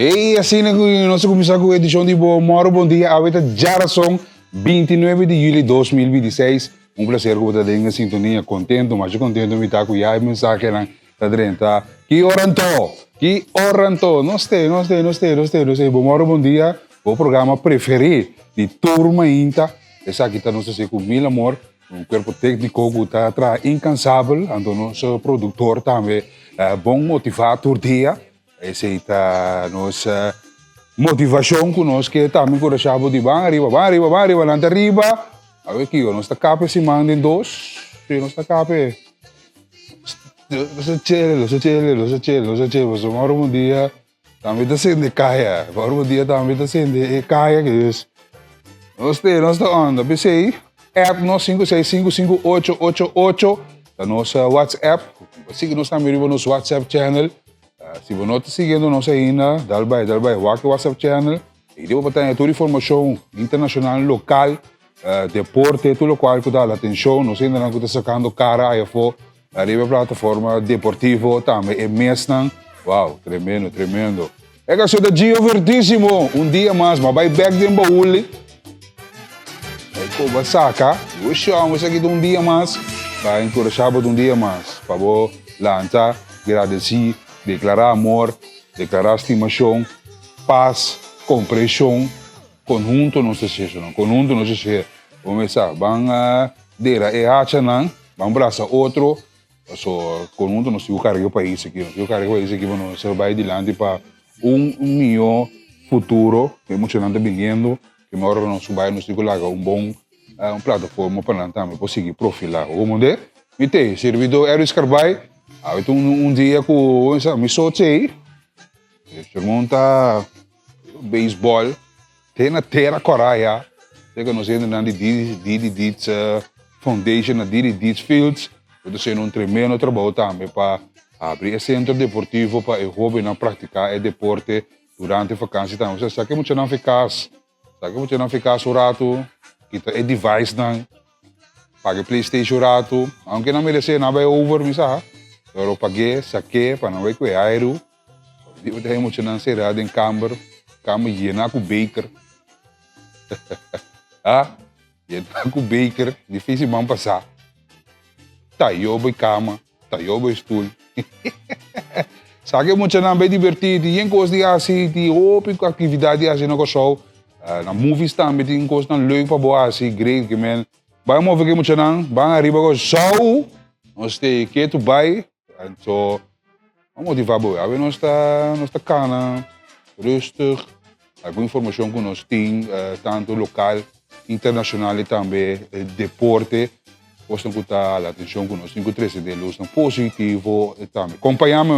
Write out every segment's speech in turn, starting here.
E assim nós começamos com a edição de Bom Dia, a Jarason, 29 de julho de 2026. Um prazer que você tenha sintonia, contento, mas contento de estar com a mensagem lá dentro, tá? Que oranto, nós temos, bom dia, o programa preferido de turma inta, essa aqui está, não sei se com mil amor, um corpo técnico que está atrás incansável, então nosso produtor também, bom motivador dia, esse está nossa motivação que nós que também encorajamos de van arriba, lá arriba, a ver aqui, nós está capa se manda em dois, nós está capa, los bom dia, também está sendo caia, bom dia também está sendo caia que isso, nós está onda, pensei, app nós 5655888, da nossa WhatsApp, siga nós também no nosso WhatsApp channel. Se você não está seguindo nós ainda, dá vai, o WhatsApp channel. E depois para ter toda a informação internacional, local, deporte, tudo o qual que dá atenção. Nós ainda não estamos sacando cara aí fora. Arriba a plataforma deportivo também. É mesmo, uau, tremendo. É que eu divertíssimo. Dia mais, mas vai back de baú. É como saca, o chão, isso aqui de dia mais. Vai encorajar de dia mais. Para você lançar, agradecer. Declarar amor, declarar estimação, paz, compreensão, conjunto não se seja, vamos começar, vamos dera e acha não, vamos abraçar outro, so conjunto não se o carrego país aqui, vamos vai adiante para melhor futuro, que muita gente vindo, que mora no vai nos colocar bom plataforma para nós também conseguir profilar, vamos ver, então servidor Eros Carbai. Ito dia ko me sochei, monta baseball, na terra coraia, tega nos ainda na Didi Foundation, na Didi Fields, eu estou sendo tremendo trabalho também para abrir o centro deportivo para o hobby não praticar o deporte durante a vacância também. Você sabe que muito não ficar o rato, kita é device não, paga PlayStation o rato, aunque não merece nada over, me sabe? Eu paguei, saquei, para não ver que é aero. Eu tenho muito não ser em câmara llena com baker. Llena com baker, difícil de passar. Tá eu bem cama, tá eu bem estúdio. Sabe muito não bem divertido, e em coisa de assim, de outra atividade assim no show. Na movies também tem coisa não leuk para boa assim, great que man. Vai mover que muito não, vai arriba com show. Nós tem que tu vai. Então, vamos motivar boa. Nós está cana, rustig. Alguma informação que nós temos, tanto local, internacional e também deporte. Gostam que está a atenção que nós temos que trazer de luz positivo também. Acompanhar-me,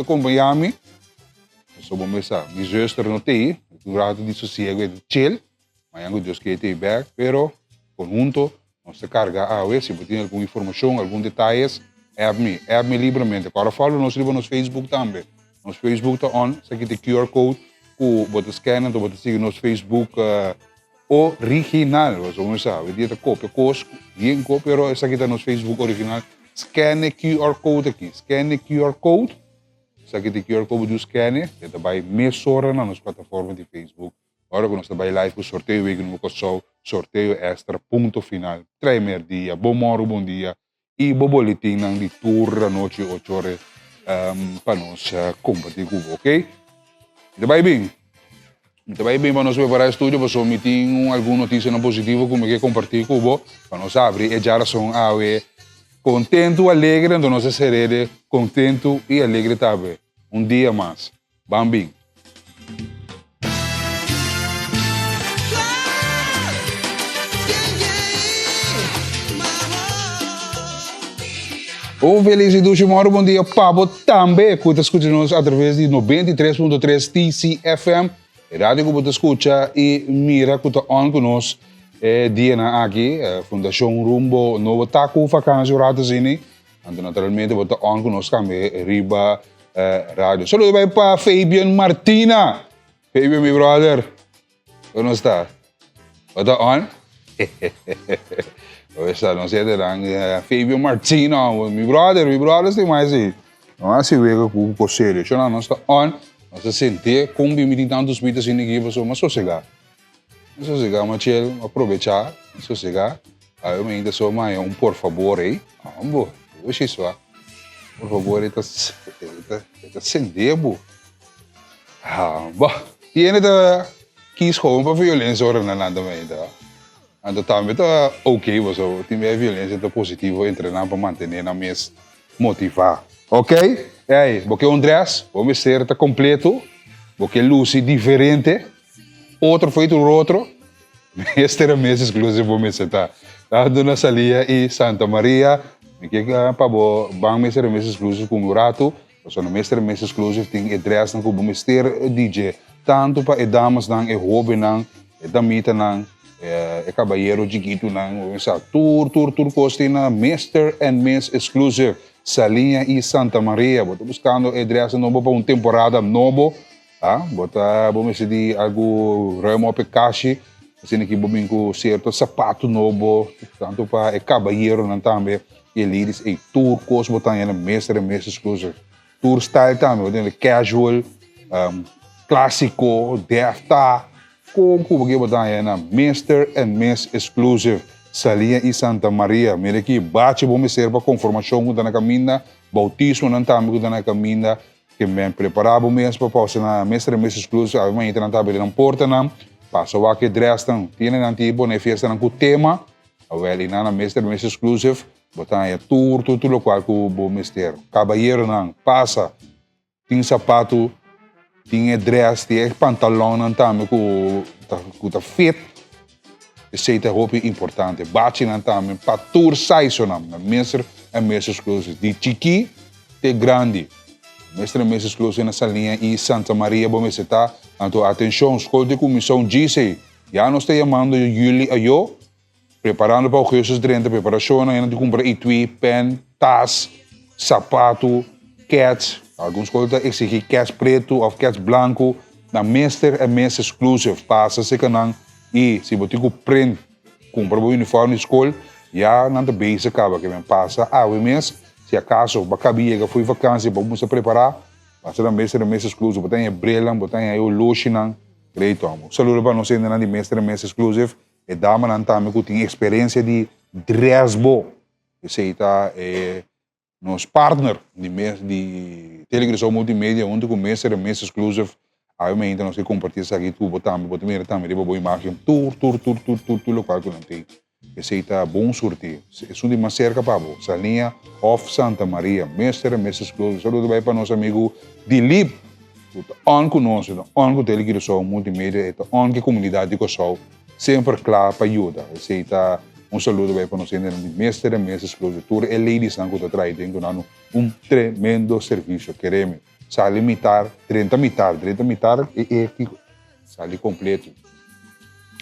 acompanhar-me. Só vou começar. Minha zuster não tem, durante de sossego e de chill. Mas eu Deus que tem back, pero conjunto, nós carga a ver se tem alguma informação, alguns detalhes. App me livremente. Agora falo nós no Facebook também. Nosso Facebook está on, isso aqui tem QR Code, que você scanna, você siga nosso Facebook original. Vamos saber, dia da cópia, bien cópia, pero isso aqui está nosso Facebook original. Scanne QR Code aqui, scanne QR Code. Isso aqui tem QR Code do scanne, que também mesora na nossa plataforma de Facebook. Agora que nós estamos live com sorteio, que não é sorteio extra, ponto final. Primeiro dia, bom dia. E o boletim de turra noite 8 horas para nós compartilhar com você, ok? Muito bem para nós preparar o estúdio, para someter alguma notícia positiva como que compartilhar com você, para nós abrir e já são contento, alegre, então nós seremos contento e alegre também. Dia mais. Bambim. Feliz e último bom dia, Pablo também, que está escutando através de 93.3 TCFM, rádio que você escuta e mira que está on conosco, dia aqui, Fundação Rumbo Novo Taco, vacância Ratazini, então naturalmente você está on conosco também, Riba Rádio. Saludo bem para Fabian Martina, Fabian, meu brother, como está? Você está on? Não sei Fabio Martino, meu brother tem mais aí. Não é assim, vega com o conselho. Não está on. Mas se sente, combi me tantos bitas in equipa, so, mas sossegar. Sossegar, mas chill, aproveitar, sossegar. Aí eu me ainda sou mais por favor, aí. Ambo, hoje isso, por favor, está sente, bo. Bom, e ainda quis gewoon para violência ora na nada ainda. Então também tá ok, você tem a violência tá positivo treinar para manter na mesa motivar, ok? E aí, porque o Andrés, vamos ser tá completo, porque Lucy diferente, outro feito o outro, este era mês exclusivo vamos estar. Tá na salia e Santa Maria, me que para bo, bang mês era mês exclusivo com o rato, so no mês era mês exclusivo tem Andrés na como mister DJ, tanto para damas nang e hobby nang, e damita nang e caballeiro chiquito nang, sa tour costi na Mr. and Miss Exclusive. Salinha e Santa Maria. Estou buscando address novo para uma temporada novo. Vamos decidir algo ramo para caixi. Assim que vamos com certo sapato novo. Tanto para o caballeiro também. E ladies e tour course botar na Mr. and Miss Exclusive. Tour style também. Casual, clássico, defta. Como que botar na Mr. and Miss Exclusive. Salinha e Santa Maria. Mira aqui, bate bom me serve para confirmação que está na caminha, bautismo não está na caminha, que me preparava mesmo para passar na mestre exclusive, a mãe não está abrindo porta não, passa o que drestam, tem na tipo na festa com tema, a velha na mestre exclusive, botar aí tudo local que o bom mestre, caballeiro não, passa, tem sapato, tem dress, tem pantalão não também que tá fit. Receita roupa importante. Bate na também para tour size na mestre é mestre exclusivo. De chiqui até grande. Mestre é mestre exclusivo na salinha e Santa Maria bom está. Então atenção, escola de comissão disse, já nos está chamando julho a eu, preparando para o curso de preparação, ainda de comprar etui, pen, tas, sapato, cats. Alguns coisas exigem cats preto ou cats branco. Na mestre é mestre exclusivo. Passa-se que não. E se você prende, compra o uniforme de escola, já não tem base acaba, que passa o mês, se acaso, bacabia, que foi vacância, vamos preparar, passa na mestre exclusivo, botar em brela, botar em o lotion, great, saludo para nós ainda de mestre exclusivo, e dama não também que tem experiência de dresbo, esse está nos partner de televisão multimédia, onde o mestre exclusivo. Aí eu ainda não sei compartilhar isso aqui, tu botar também, depois boa imagem, tudo local que não tem. Esse aí tá bom sorteio. Isso é uma cerca para você. Salinha of Santa Maria, Mestre e Mestres Club. Saludo bem para nosso amigo Dilip. On conosco, on com televisão multimédia, on com comunidade que sou sempre claro para ajuda. Esse aí tá saludo bem para nós ainda de Mestre e Mestres Club. Tour e ladies não que traz dentro tremendo serviço. Queremos. Sale mitar, 30 mitar e sale completo.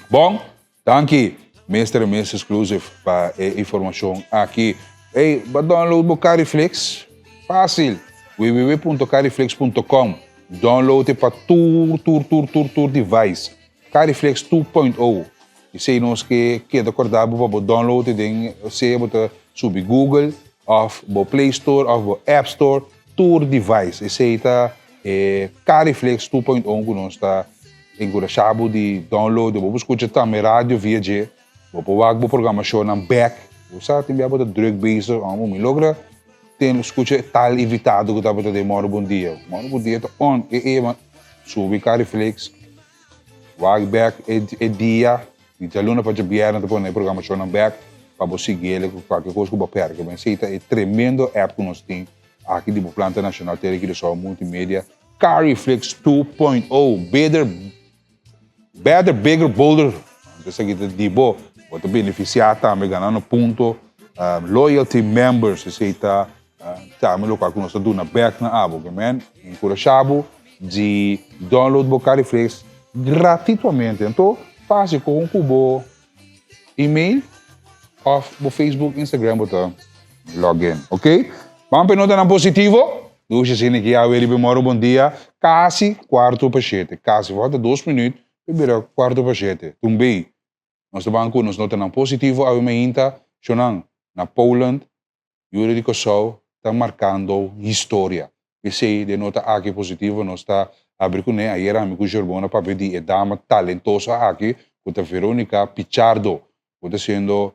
Bom, aqui, mestre exclusive para informação aqui. Ei, download o Cariflex, fácil, www.cariflex.com. Download para tour device. Cariflex 2.0. E se nós que queda acordado para download, você pode subir Google, ou Play Store, ou App Store, Tour Device. Esse aí está Cariflex 2.1 que nós está encorajado de download. Vamos escutar também rádio via G. Vamos fazer programação na back. Você tem a drug base. Vamos logra tem escuta tal evitado que está para demora bom dia. Bom dia está on. Sube Cariflex. Wag back é dia. E a luna para jabiar na depois na programação na back para você seguir qualquer coisa que você perca. Mas esse é tremendo app que nós temos. Aqui de Planta Nacional Televisão Multimédia, Cariflex 2.0, better, bigger, bolder. Esse aqui de boa, pode beneficiar também, ganhando ponto, loyalty members, esse aí está, também local que nós estamos na back na abo, que man, encorajado de download o Cariflex gratuitamente. Então, fácil com o cubo, e-mail, o Facebook, Instagram, botar login, ok? Vamos para nota positivo. Duas assim que a ver moro bom dia. Quase quarto para sete. Quase falta 2 minutos. Primeiro quarto para sete. Também nós estamos com nós nota positivo. A ver ainda na Poland, Yuri de Kosovo está marcando história. sei de nota aqui positivo, nós está abrir com né, aí era amigo Gerbona para ver de dama talentosa aqui, com a Verônica Pichardo, está sendo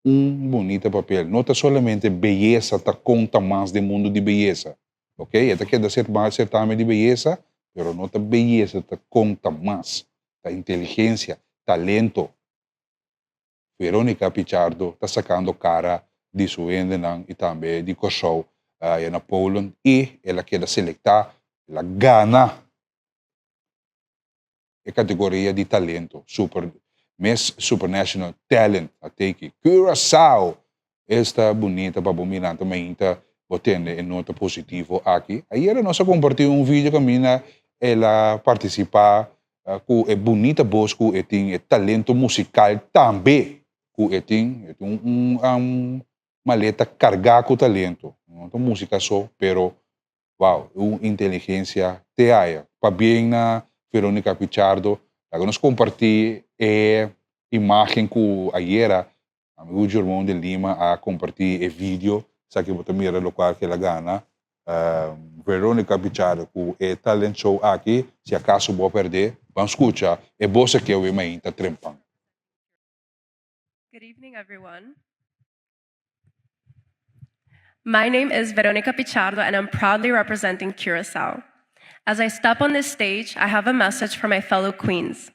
bonito papel. Não está somente beleza, tá conta mais do mundo de beleza, ok? Esta quer ser mais certamen de beleza, mas não está beleza, tá conta mais, a inteligência, talento. Verônica Pichardo está sacando cara de Suendenan e também de Kosovo na Poland e ela quer selectar, ela gana a categoria de talento, Miss Supernational Talent, até que Curaçao, esta bonita, dominante, mas está botando em nota positivo aqui. Aí ela nós compartilhou vídeo com a mina, ela participar com a bonita voz, com o talento musical também, com maleta carregada com talento. Não é música só, pero, wow, uma inteligência te há. Para bem na Verônica Pichardo, que nós compartilhamos a imagem que ayer amigo Germão de Lima a compartilhar o vídeo, sabe que você mira o qual que ela gana. Verônica Pichardo, com o talent show aqui, se acaso vou perder, vamos escutar, é bolsa que eu vi mais está trempando. Good evening, everyone. My name is Veronica Pichardo, and I'm proudly representing Curaçao. As I step on this stage, I have a message for my fellow queens.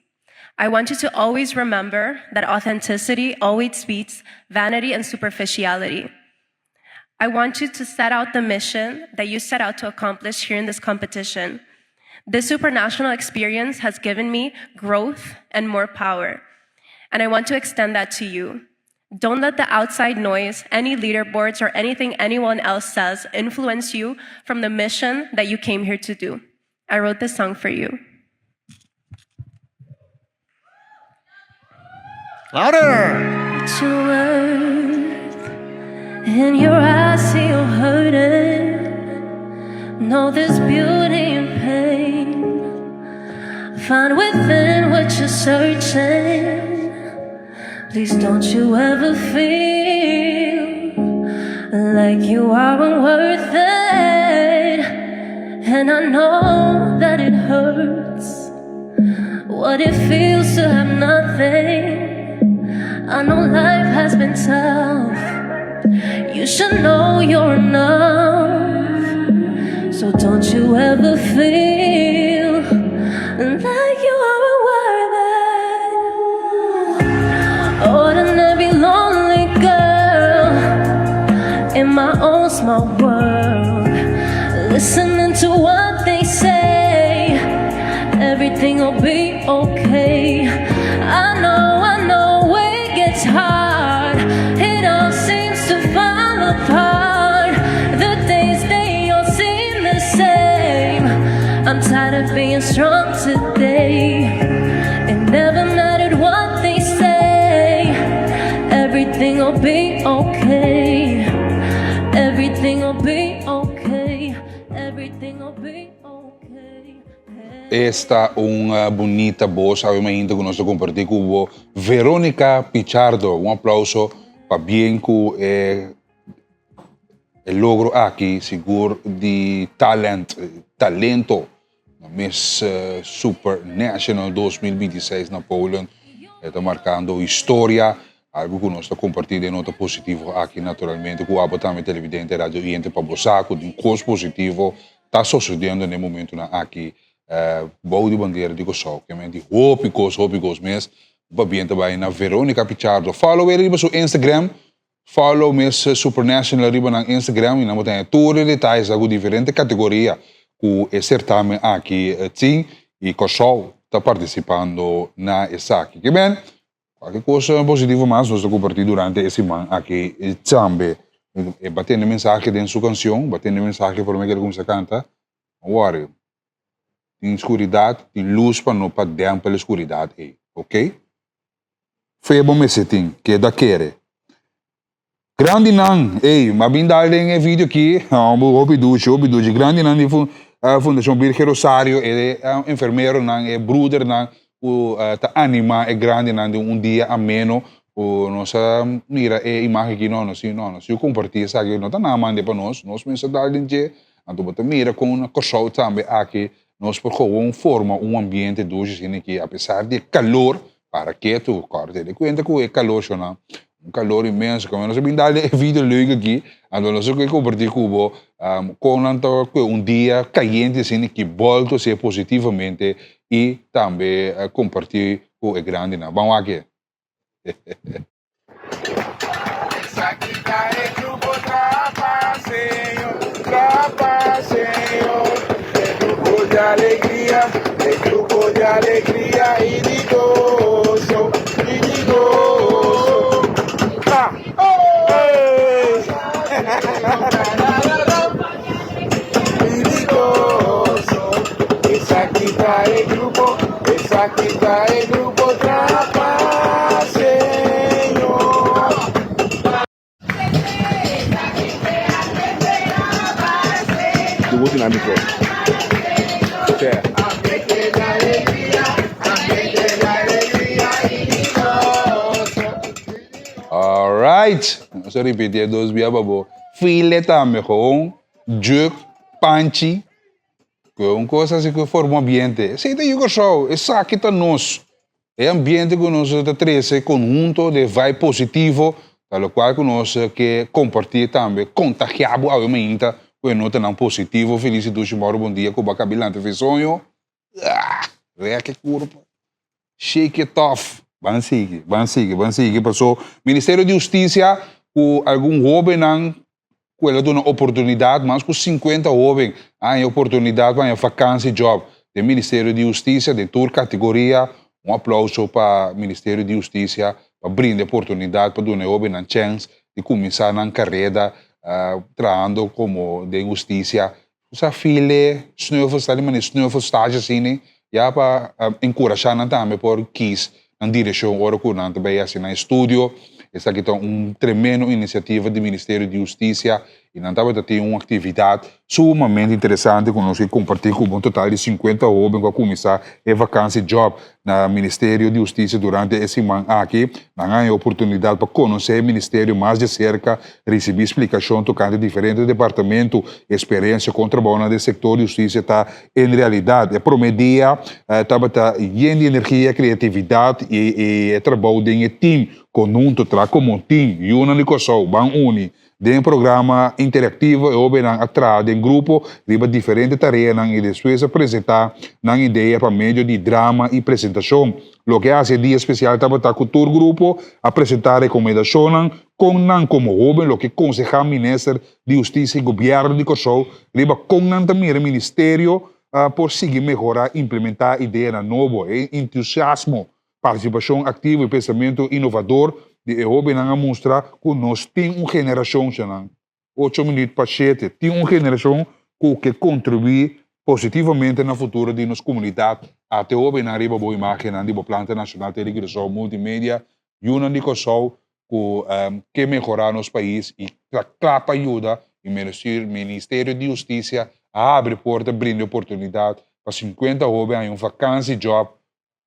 I want you to always remember that authenticity always beats vanity and superficiality. I want you to set out the mission that you set out to accomplish here in this competition. This supranational experience has given me growth and more power, and I want to extend that to you. Don't let the outside noise, any leaderboards, or anything anyone else says influence you from the mission that you came here to do. I wrote this song for you. Louder! It's your worth. In your eyes, see you're hurting. Know there's beauty in pain. Find within what you're searching. Please don't you ever feel like you aren't worth it. And I know that it hurts, what it feels to have nothing. I know life has been tough. You should know you're enough. So don't you ever feel like you aren't worth it. Ordinary lonely girl in my own small world, listening to what they say, everything will be okay. I know it gets hard, it all seems to fall apart. The days they all seem the same. I'm tired of being strong today. It never mattered what they say. Everything will be okay. Everything will be okay. Everything will be okay. Esta uma bonita voz, obviamente, que nós compartilhamos com Verônica Pichardo. Um aplauso para bem que o logro aqui, seguro de talento, na Miss Supernational 2026 na Poland. Está marcando história. Algo que nós estamos compartilhando em nota positiva aqui, naturalmente, com o também televidente, rádio e para você, com um curso positivo, está sucedendo no momento aqui, bom de bandeira de Kosovo, que é de hópicos mesmo, para bem também na Verônica Pichardo. Follow ele no seu Instagram, follow Miss Supernational no Instagram, e nós temos todos os detalhes, com diferentes categorias, com o certamen aqui, sim, e Kosovo está participando na aqui. Que bem? Qualquer coisa positiva mais nós estamos compartilhando durante esse ano aqui também. Batendo mensagem dentro da sua canção, batendo mensagem para mim que ele começa a cantar. Não worry. Tem escuridade, tem luz para não dar pela escuridade aí, ok? Foi bom me tem que é daquele. Grande não, mas bem dar em vídeo aqui, obiduche, grande não de Fundação Virgem Rosário, é enfermeiro não, é brother não. Tá anima é grande num dia ameno nossa mira é imagem que não se eu compartilhar sabe não tá na mande para nós mesmo dar de Então, você mira com uma coisa também aqui, nós por gewoon forma um ambiente doce, assim, que apesar de calor, para que tu corte de conta que é calor, não? Um calor imenso, como nós vimos dar vídeo leuk aqui, então nós vamos compartilhar com um dia caliente, assim, que volta a ser positivamente e também compartilhar com o grande, não? Vamos aqui. grupo de alegría y de gozo, y de gozo. Ah, hey. Y de gozo. Esa quita el grupo Trapa, Señor. Tu voz dinámico. Yeah. Alright. Zo repeteer dus weer babo. Filet também gewoon. Juk, panchi. Gewoon coisas que formam ambiente. Sei daí que só. É aqui tá nós. É ambiente que nós traz conjunto de vibe positivo. Tal qual que nós que compartilhar também. Contagiado a minha que nota não positivo. Feliz e moro bom dia com o bacabilante fez sonho. Que corpo. Shake it off. Van seguir. Passou Ministério de Justiça com algum jovem não com ela uma oportunidade, mas com 50 jovens há oportunidade para vacância job do Ministério de Justiça de toda categoria. Um aplauso para o Ministério de Justiça para brindar oportunidade para dar jovem uma chance de começar na carreira trabalhando como de justiça. Essa filha, snuffel, estágio assim, já para encorajar também por quis na direção ora curante bem assim na estúdio. Esta aqui é tremenda iniciativa do Ministério de Justiça e não estava tendo uma atividade sumamente interessante que nós compartilhamos com um total de 50 jovens para começar a vacância job no Ministério de Justiça durante esse ano aqui. Não há oportunidade para conhecer o Ministério mais de cerca, receber explicação tocante diferentes departamentos, experiência com trabalho no setor de justiça está em realidade. Promedia, estava cheio de energia, criatividade e trabalho em time conjunto, como um time, e uma ligação, vão unir. De programa interativo, eu venho atrás de grupo, riba diferentes tarefas e depois apresentar uma ideia para meio de drama e apresentação. O que hace dia especial estava com todo o grupo, apresentar recomendações com não como jovem, o que aconselha o Ministério de Justiça e Governo de Kosovo, riba com não também o Ministério por seguir melhorar e implementar ideias novas, entusiasmo, participação ativa e pensamento inovador. De jovem a mostrar que nós temos uma geração, 8 minutos para 7, tem uma geração que contribui positivamente no futuro de nossa comunidade. Até jovem arriba boa imagem de planta nacional de regressão multimédia, e uma de Kosovo que melhorar nosso país e clapa ajuda e o Ministério de Justiça a abrir porta, brinda oportunidade para 50 jovens em uma vacância job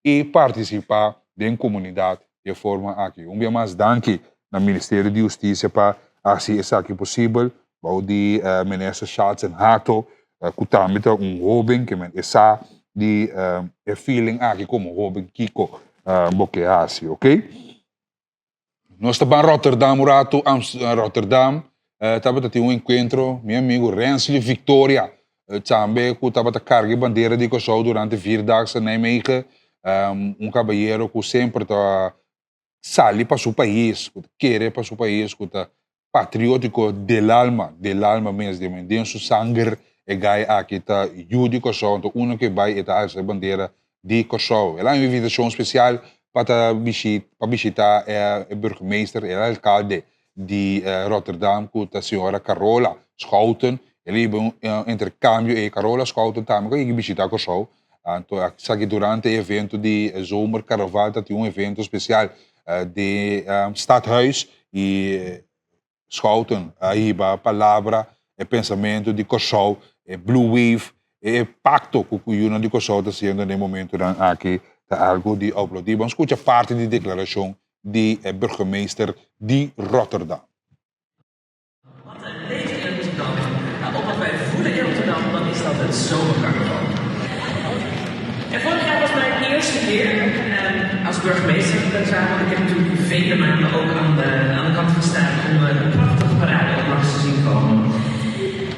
e participar da comunidade. De forma aqui. Dia mais danke no Ministério de Justiça para assim isso aqui possível. Para o ministro Schatz en Hato, que também é jovem que essa de feeling aqui como jovem Kiko, porque assim, ok? Nós estamos em Rotterdam, Rotterdam, estava tendo encontro, meu amigo Rensli Victoria, também que estava a carregar bandeira de Kosovo durante 4 dias em Nijmegen, cabalheiro que sempre está sale para seu país, quer para seu país, que está patriótico del alma mesmo, de seu sangue, e gai aqui está Judy Kosovo, então uma que vai estar essa bandeira de Kosovo. Ela é uma invitação especial para visitar o burgemeester, o alcalde de Rotterdam, que é a senhora Carola Schouten. Ele é um intercâmbio e Carola Schouten também que visitar Kosovo. Então, aqui durante o evento de zomer carnaval, tem um evento especial de Stadhuis e Schouten, aí a palavra e pensamento de Kosovo, Blue Wave, e pacto que o União de Kosovo está sendo no momento aqui, algo de aplaudir. Vamos escutar parte da declaração de burgemeester de Rotterdam. Wat een leven in Rotterdam. Op wat wij voelen in het zomercarnaval. En vorig jaar was mijn eerste keer als burgemeester van Curaçao. Ik heb natuurlijk vele maanden ook aan de kant gestaan om een prachtige parade langs te zien komen.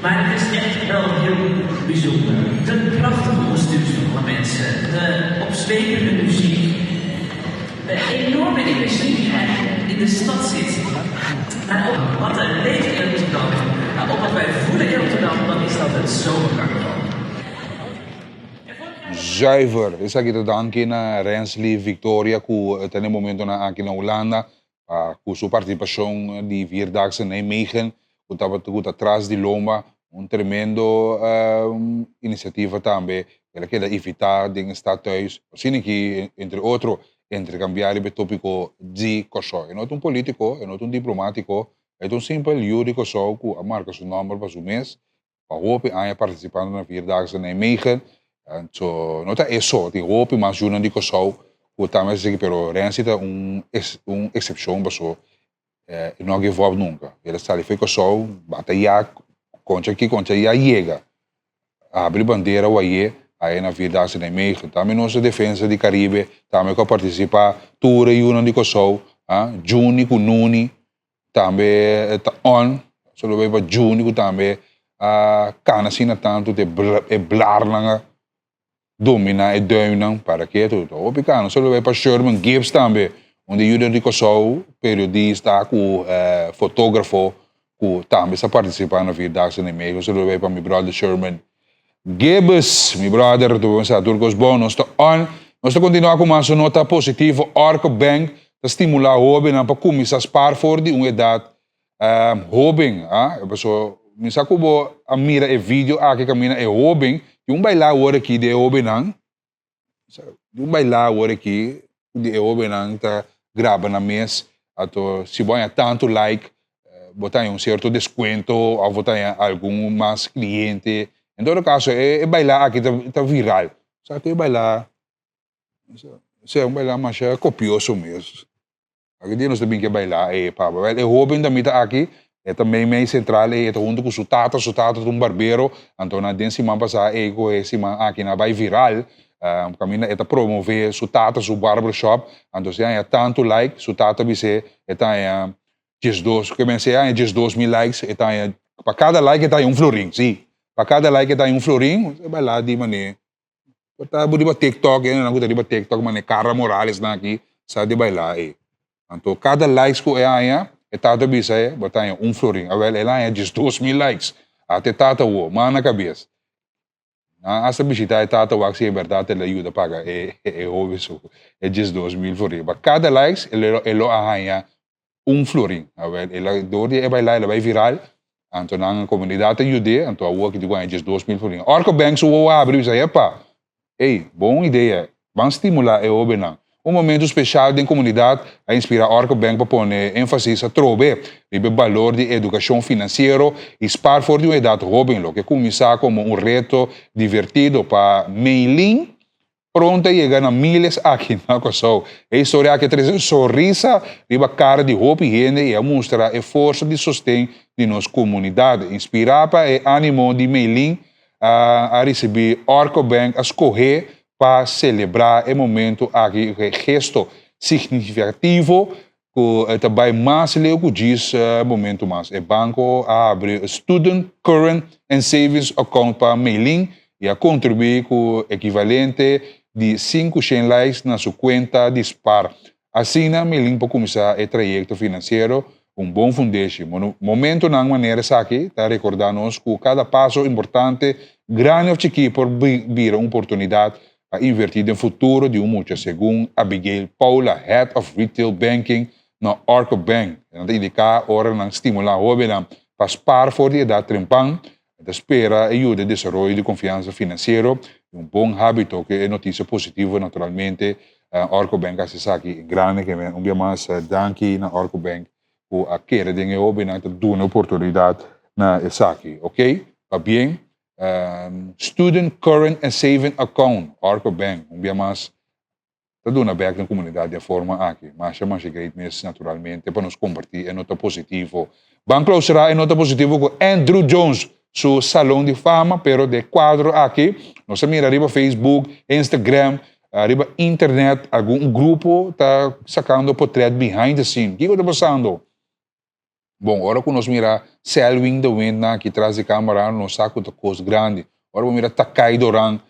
Maar het is echt wel heel bijzonder. De prachtige kostuums van alle mensen, de opzwepende muziek, de enorme energie die eigenlijk in de stad zit. Maar ook wat er leeft in Rotterdam, maar ook wat wij voelen in Rotterdam, dan is dat het zomercarnaval. Zuiver. Isa kita danke na Rensley Victoria ku tene momento na aqui na Holanda ku sua participação de Vierdaagse Nijmegen ku tava atrás de Loma tremendo iniciativa também que da evitar dingen staat thuis assim que entre outro intercambiar o tópico de coso é não um político é não um diplomático é um simples juridico só que a marca seu nome para o mês para hope aan participando na Vierdaagse Nijmegen. So, não é só, tem roupa, mas juna de coçou, o também se que pero Renzi é exceção, mas não give up nunca. Ele está ali foi coçou, batalha, concha já chega, abre bandeira o aí na Vierdaagse Nijmegen, também nossa defesa de Caribe, também que participar, tour e juna de coçou, Juni com Nuni, também on, só vai para Juni com também, cana sina tanto de blar langa domina e duinen para que tudo. O picano só vai para Sherman Gibbs também, onde Julian Ricossou, periodista, fotógrafo, que também está participando na Vierdaagse Nijmegen, só vai para meu brother Sherman Gibbs, meu brother, tu vamos a Turcos Bom, nós estamos continuar com uma nota positiva, Orca Bank, para estimular jovens para começar a spar for de uma idade jovem, misa kubo a mira e vídeo aqui camina é jovem yung baila agora aqui de jovem não yung baila agora aqui de jovem não tá grava na mês ato se banha tanto like botar um certo desconto ou botar algum mais cliente em todo caso é baila aqui tá viral sabe que baila é um baila mais copioso mesmo aqui nós também que bailar é papa é jovem também tá aqui é também meio central é junto com sutata um barbeiro então na densi man passar é com esse man aqui na vai viral caminha é promover sutata su barbershop então se há tanto like sutata bise é tá é 12 que bem se há 12.000 likes é tá para cada like é tá florim sim para cada like é tá florim vai lá de maneira tá budi ba TikTok não gosta de ba TikTok mané Cara Morales na aqui sabe bailar então cada likes que é aí tata bisa botar florim. Well, ela é 12.000 likes. Até tata o, mas na cabeça. Essa visita tata o que é verdade ela ajuda paga é óbvio é 12.000 florim. Mas cada likes ela arranha florim. Well, ela dor de vai lá ela vai viral. Então na comunidade ajuda, então o que digo é 12.000 florim. Orca Bank o abre isso aí pá. Boa ideia. Vamos estimular é óbvio não. Momento especial da comunidade a inspirar Orca Bank para pôr ênfase a trobe o valor de educação financeira e spar for de uma idade jovem, que começar como reto divertido para mailing, pronto a chegar a milhas aqui na Kosovo. A história que traz sorriso de cara de roupa e gente e a mostrar a força de sustento de nossa comunidade, inspirar para o ânimo de mailing a receber Orca Bank a escolher para celebrar o momento aqui, gesto significativo, que também mais leu que diz momento mais. O banco abre Student Current and Savings Account para mailing e a contribuir com o equivalente de 500 likes na sua conta de SPAR. Assim, a mailing para começar o trajeto financeiro, bom foundation. Momento na maneira aqui, está recordando-nos que cada passo importante, grande ou pequeno, por vir uma oportunidade a invertir no futuro de mucho, segundo Abigail Paula, Head of Retail Banking na Orca Bank. Ela indica hora de estimular jovens para spar for de idade trempang, espera ajuda de desenvolvimento de confiança financeira, bom hábito que é notícia positiva naturalmente. Orca Bank se aqui grande que um dia mais danke na Orca Bank por aquele de jovens que dá uma oportunidade na aqui, ok? Tá bem? Student Current and Saving Account, Orca Bank, dia mais está dando back na comunidade de forma aqui, mas chama de greatness naturalmente para nos compartilhar em nota positivo. Banco será em nota positivo com Andrew Jones, su salão de fama, pero de quadro aqui. Nós mira arriba Facebook, Instagram, arriba internet, algum grupo está sacando portrait behind the scene. O que está passando? Bom, agora que nós mira Selwyn the Wind na aqui atrás de câmera, nós saco de coisa grande. Agora vamos mira Takai Doran,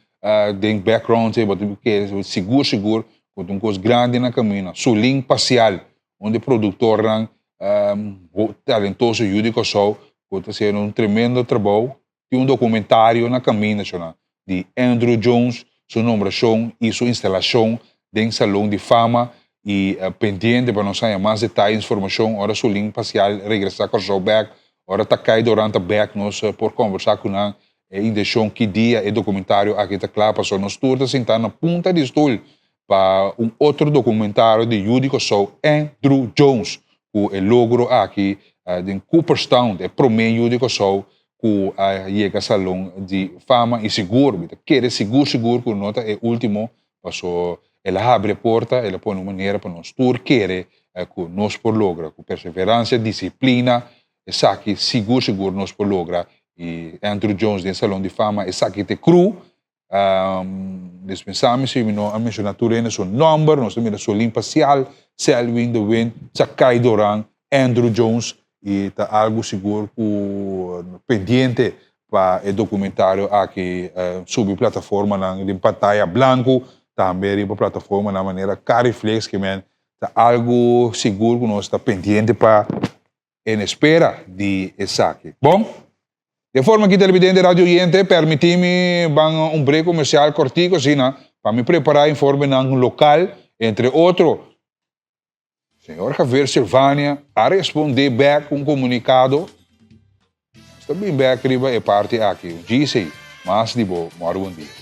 den background, que seguro, com uma coisa grande na caminho. Sulim Parcial, onde o produtor talentoso Judico Show, que está fazendo um tremendo trabalho. Tem um documentário na caminho de Andrew Jones, sua nomeação e sua instalação dentro do Salão de Fama. E pendente para nós saber mais detalhes, informação, ora Sulim Parcial, regressar com o show back, ora Takai durante o back, nós por conversar com ele, e deixar que dia e documentário aqui está claro, passou nós todos sentar na ponta de estúdio para outro documentário de Judico Show, Andrew Jones, que é logro aqui em Cooperstown, é primeiro Judico Show, que chega ao Salão de Fama e seguro, quer seguro, que nota é o último, passou. Ela abre a porta, ela põe uma maneira para nós todos querer que nós por logra, com perseverança, disciplina, sabe seguro nós por logra. E Andrew Jones do Salão de Fama, sabe que é cru, dispensamos se a mencionar tudo seu nome, nós temos sua limpa parcial, Selwyn the Wind, Takai Doran, Andrew Jones, e está algo seguro pendente para o documentário aqui sobre a plataforma de Pantalla Blanco, também para a plataforma na maneira Cariflex, que é algo seguro que nós está pendente para em espera de saque. Bom, de forma que televidente Radio Oriente, permite-me um break comercial cortico, assim, para me preparar informe no local, entre outros, senhor Javier Silvânia, a responder back um comunicado, também back riba é parte aqui, disse, mas de bom dia.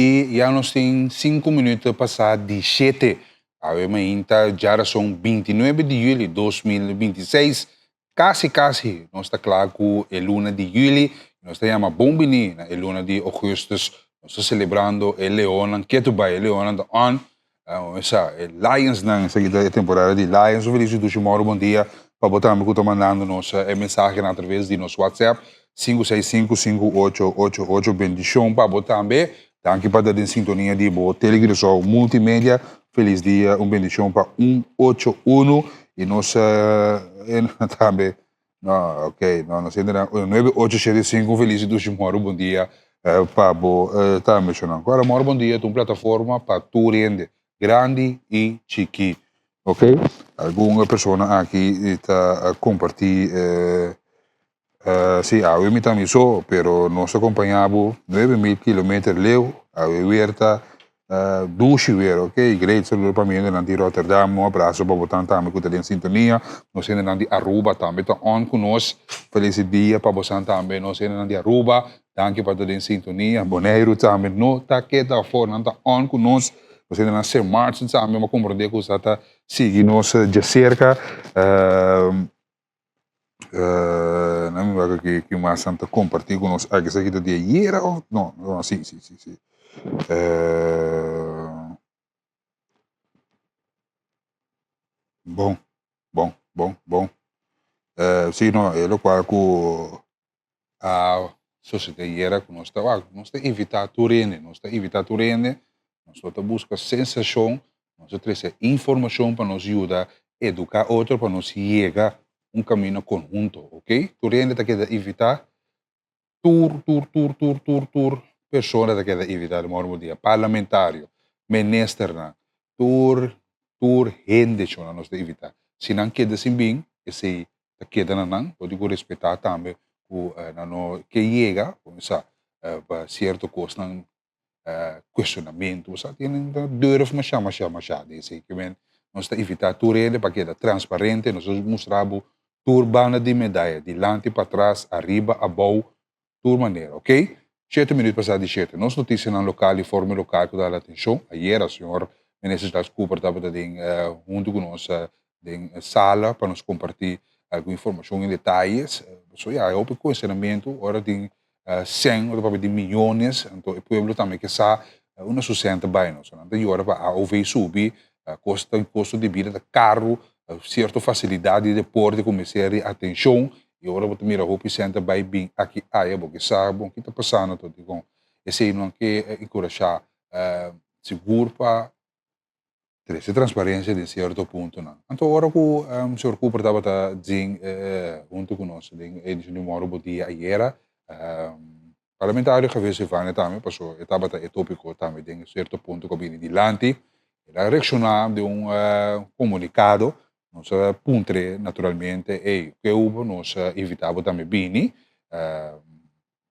E já nós temos 5 minutos passados de 7. Ainda já são 29 de julho de 2026. Quase, nós está claro que é luna de julho. Nós estamos bom bem, é luna de agosto. Nós estamos celebrando o Leão, que é o Leão da On. Essa Lions, essa temporada de Lions. Feliz de moro, bom dia. Para botar me que mandando nossa mensagem através de nosso WhatsApp 565-5888. Bendição para botar também. Danke para dar em sintonia de boa televisão multimédia. Feliz dia, bendição para 181 e nós também, ok, nós ainda 9875, feliz dia, moro, bom dia para boa, tá mencionando. Agora, moro, bom dia, uma plataforma para tu rende, grande e chiqui, ok? Alguma pessoa aqui está compartilhando. Sim, eu me também sou, pero nós acompanhamos 9.000 km leu, a Uerta, Duchiver, ok? Great saludo para mim, ainda de Rotterdam, um abraço para botar também que está em sintonia, nós ainda de Aruba também está on conosco, feliz dia para você também, nós ainda de Aruba, danke para estar em sintonia, Bonaire também, não está que está fora, não está on conosco, nós ainda na Sir Martin também, mas compreender que você está seguindo nós de cerca, não me lembro que uma santa compartilhou com nós aqui isso aqui do dia ayer ou não sim bom sim não é o qual que a sociedade era que nós está evitar turene nós está busca sensação nós traz informação para nos ajudar educar outro para nos chegar caminho conjunto, ok? Tu rende te queda evitar tur, pessoa te queda evitar o mormo dia, parlamentário, minister na, tur rende chona nos te evitar. Se não queda assim bem, esse te queda na não, pode respeitar também o no que chega, começar para certo coisa não questionamento, você tem durf mas chama desse que vem nós te evitar tu rende para queda transparente, nós mostramos turbana de medalha, de lante para trás, arriba, abaixo, toda maneira, ok? 7 minutos passados de 7. Nossa notícia no local, informe local que dá atenção. Ayer, o senhor ministro das Cooper estava junto com nós na sala para nos compartilhar alguma informação em detalhes. So, eu com ensinamento, agora tem 100 ou de milhões, então o povo também que sabe uma sustenta bem, não? Então, agora para a OV subir, custo de vida de carro, certa facilidade de deporte, começar a atenção, e agora você mira o senta bem aqui, porque sabe, bom, que está passando, tudo com esse não que encorajar seguro para ter transparência de certo ponto, não. Então, agora que o senhor Cooper estava dizendo, junto conosco, em edição de Moro Bodia, ayer, parlamentário que veio Vânia também, passou, estava tópico também, em certo ponto que vem adiante, ela reaccionou de comunicado, nós puntre naturalmente, e que houve, nós evitava também bem,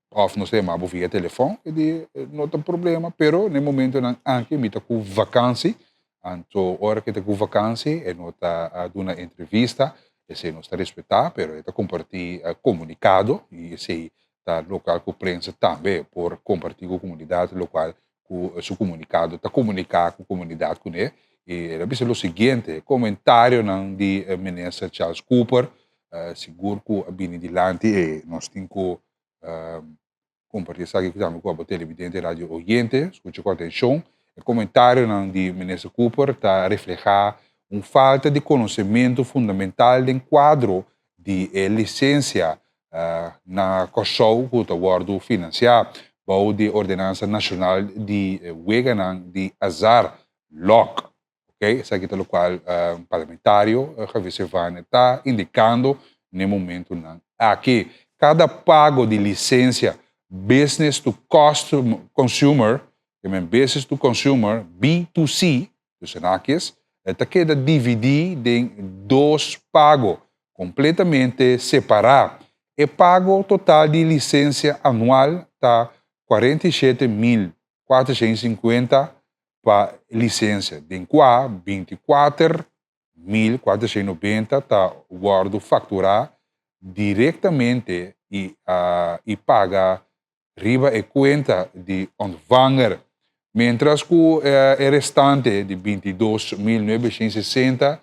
of nós temos via telefone, e não tem problema, pero no momento anche mita com vacância, então, hora que está com vacância, e nós está dando uma entrevista, e se nós está respeitar, pero está compartilhar comunicado, e se está local com prensa também, por compartilhar com a comunidade local, com o seu comunicado, está comunicar com a comunidade com ele, e era o seguinte, comentário de ministro Charles Cooper, seguro que a bem adiante, e nós temos que compartilhar aqui também com a televidente rádio oyente, escute com atenção, o comentário de ministro Cooper está a refletir uma falta de conhecimento fundamental do quadro de licença na Kosovo, que está guardo financiar, ou de ordenança nacional de Weganan de azar LOC. Ok? Isso aqui é o qual parlamentário, Javier Servane, está indicando no momento aqui. Cada pago de licença business to consumer, business to consumer, B2C, dos Senaques, está queda dividir em dois pagos completamente separados. O pago total de licença anual está 47.450 para licença, de qual 24.490 está guardo facturar diretamente e paga riba e conta de ontvanger, mientras que o restante de 22.960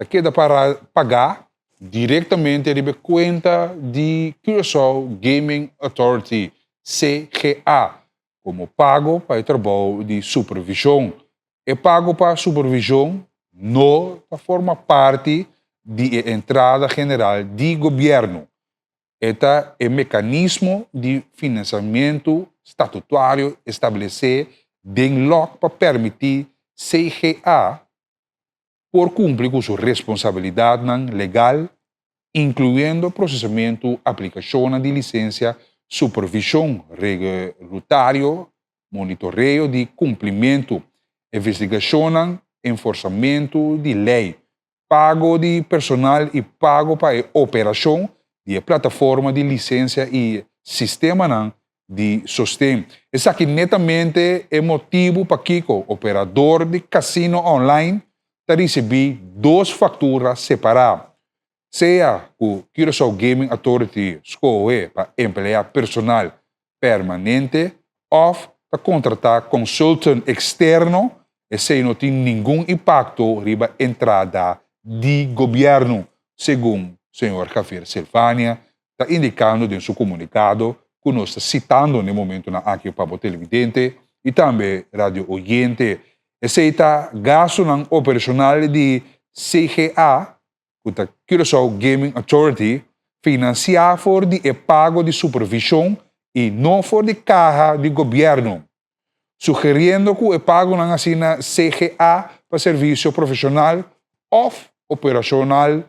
queda para pagar diretamente riba conta de Curaçao Gaming Authority, CGA, como pago para o trabalho de supervisão. E pago para supervisão não forma parte da entrada geral do governo. Este é o mecanismo de financiamento estatutário estabelecido em LOC para permitir CGA por cumprir com sua responsabilidade legal, incluindo processamento, aplicação de licença, supervisão regulatória, monitoreio de cumprimento, investigação, enforçamento de lei, pago de personal e pago para a operação de plataforma de licença e sistema de sustento. Isso aqui netamente é motivo para que o operador de cassino online receber duas faturas separadas. Seja o Curaçao Gaming Authority escolhe para emplear personal permanente ou para contratar consultant externo e sem não ter nenhum impacto sobre a entrada do governo, segundo o senhor Javier Silvânia está indicando em seu comunicado, que nós está citando no momento aqui para o televidente e também rádio oyente. Esse está gasto operacional de CGA, que é Curaçao Gaming Authority, financiar por de pago de supervisão e não for de caja de governo, sugerindo que o pago não assina CGA para serviço profissional ou operacional,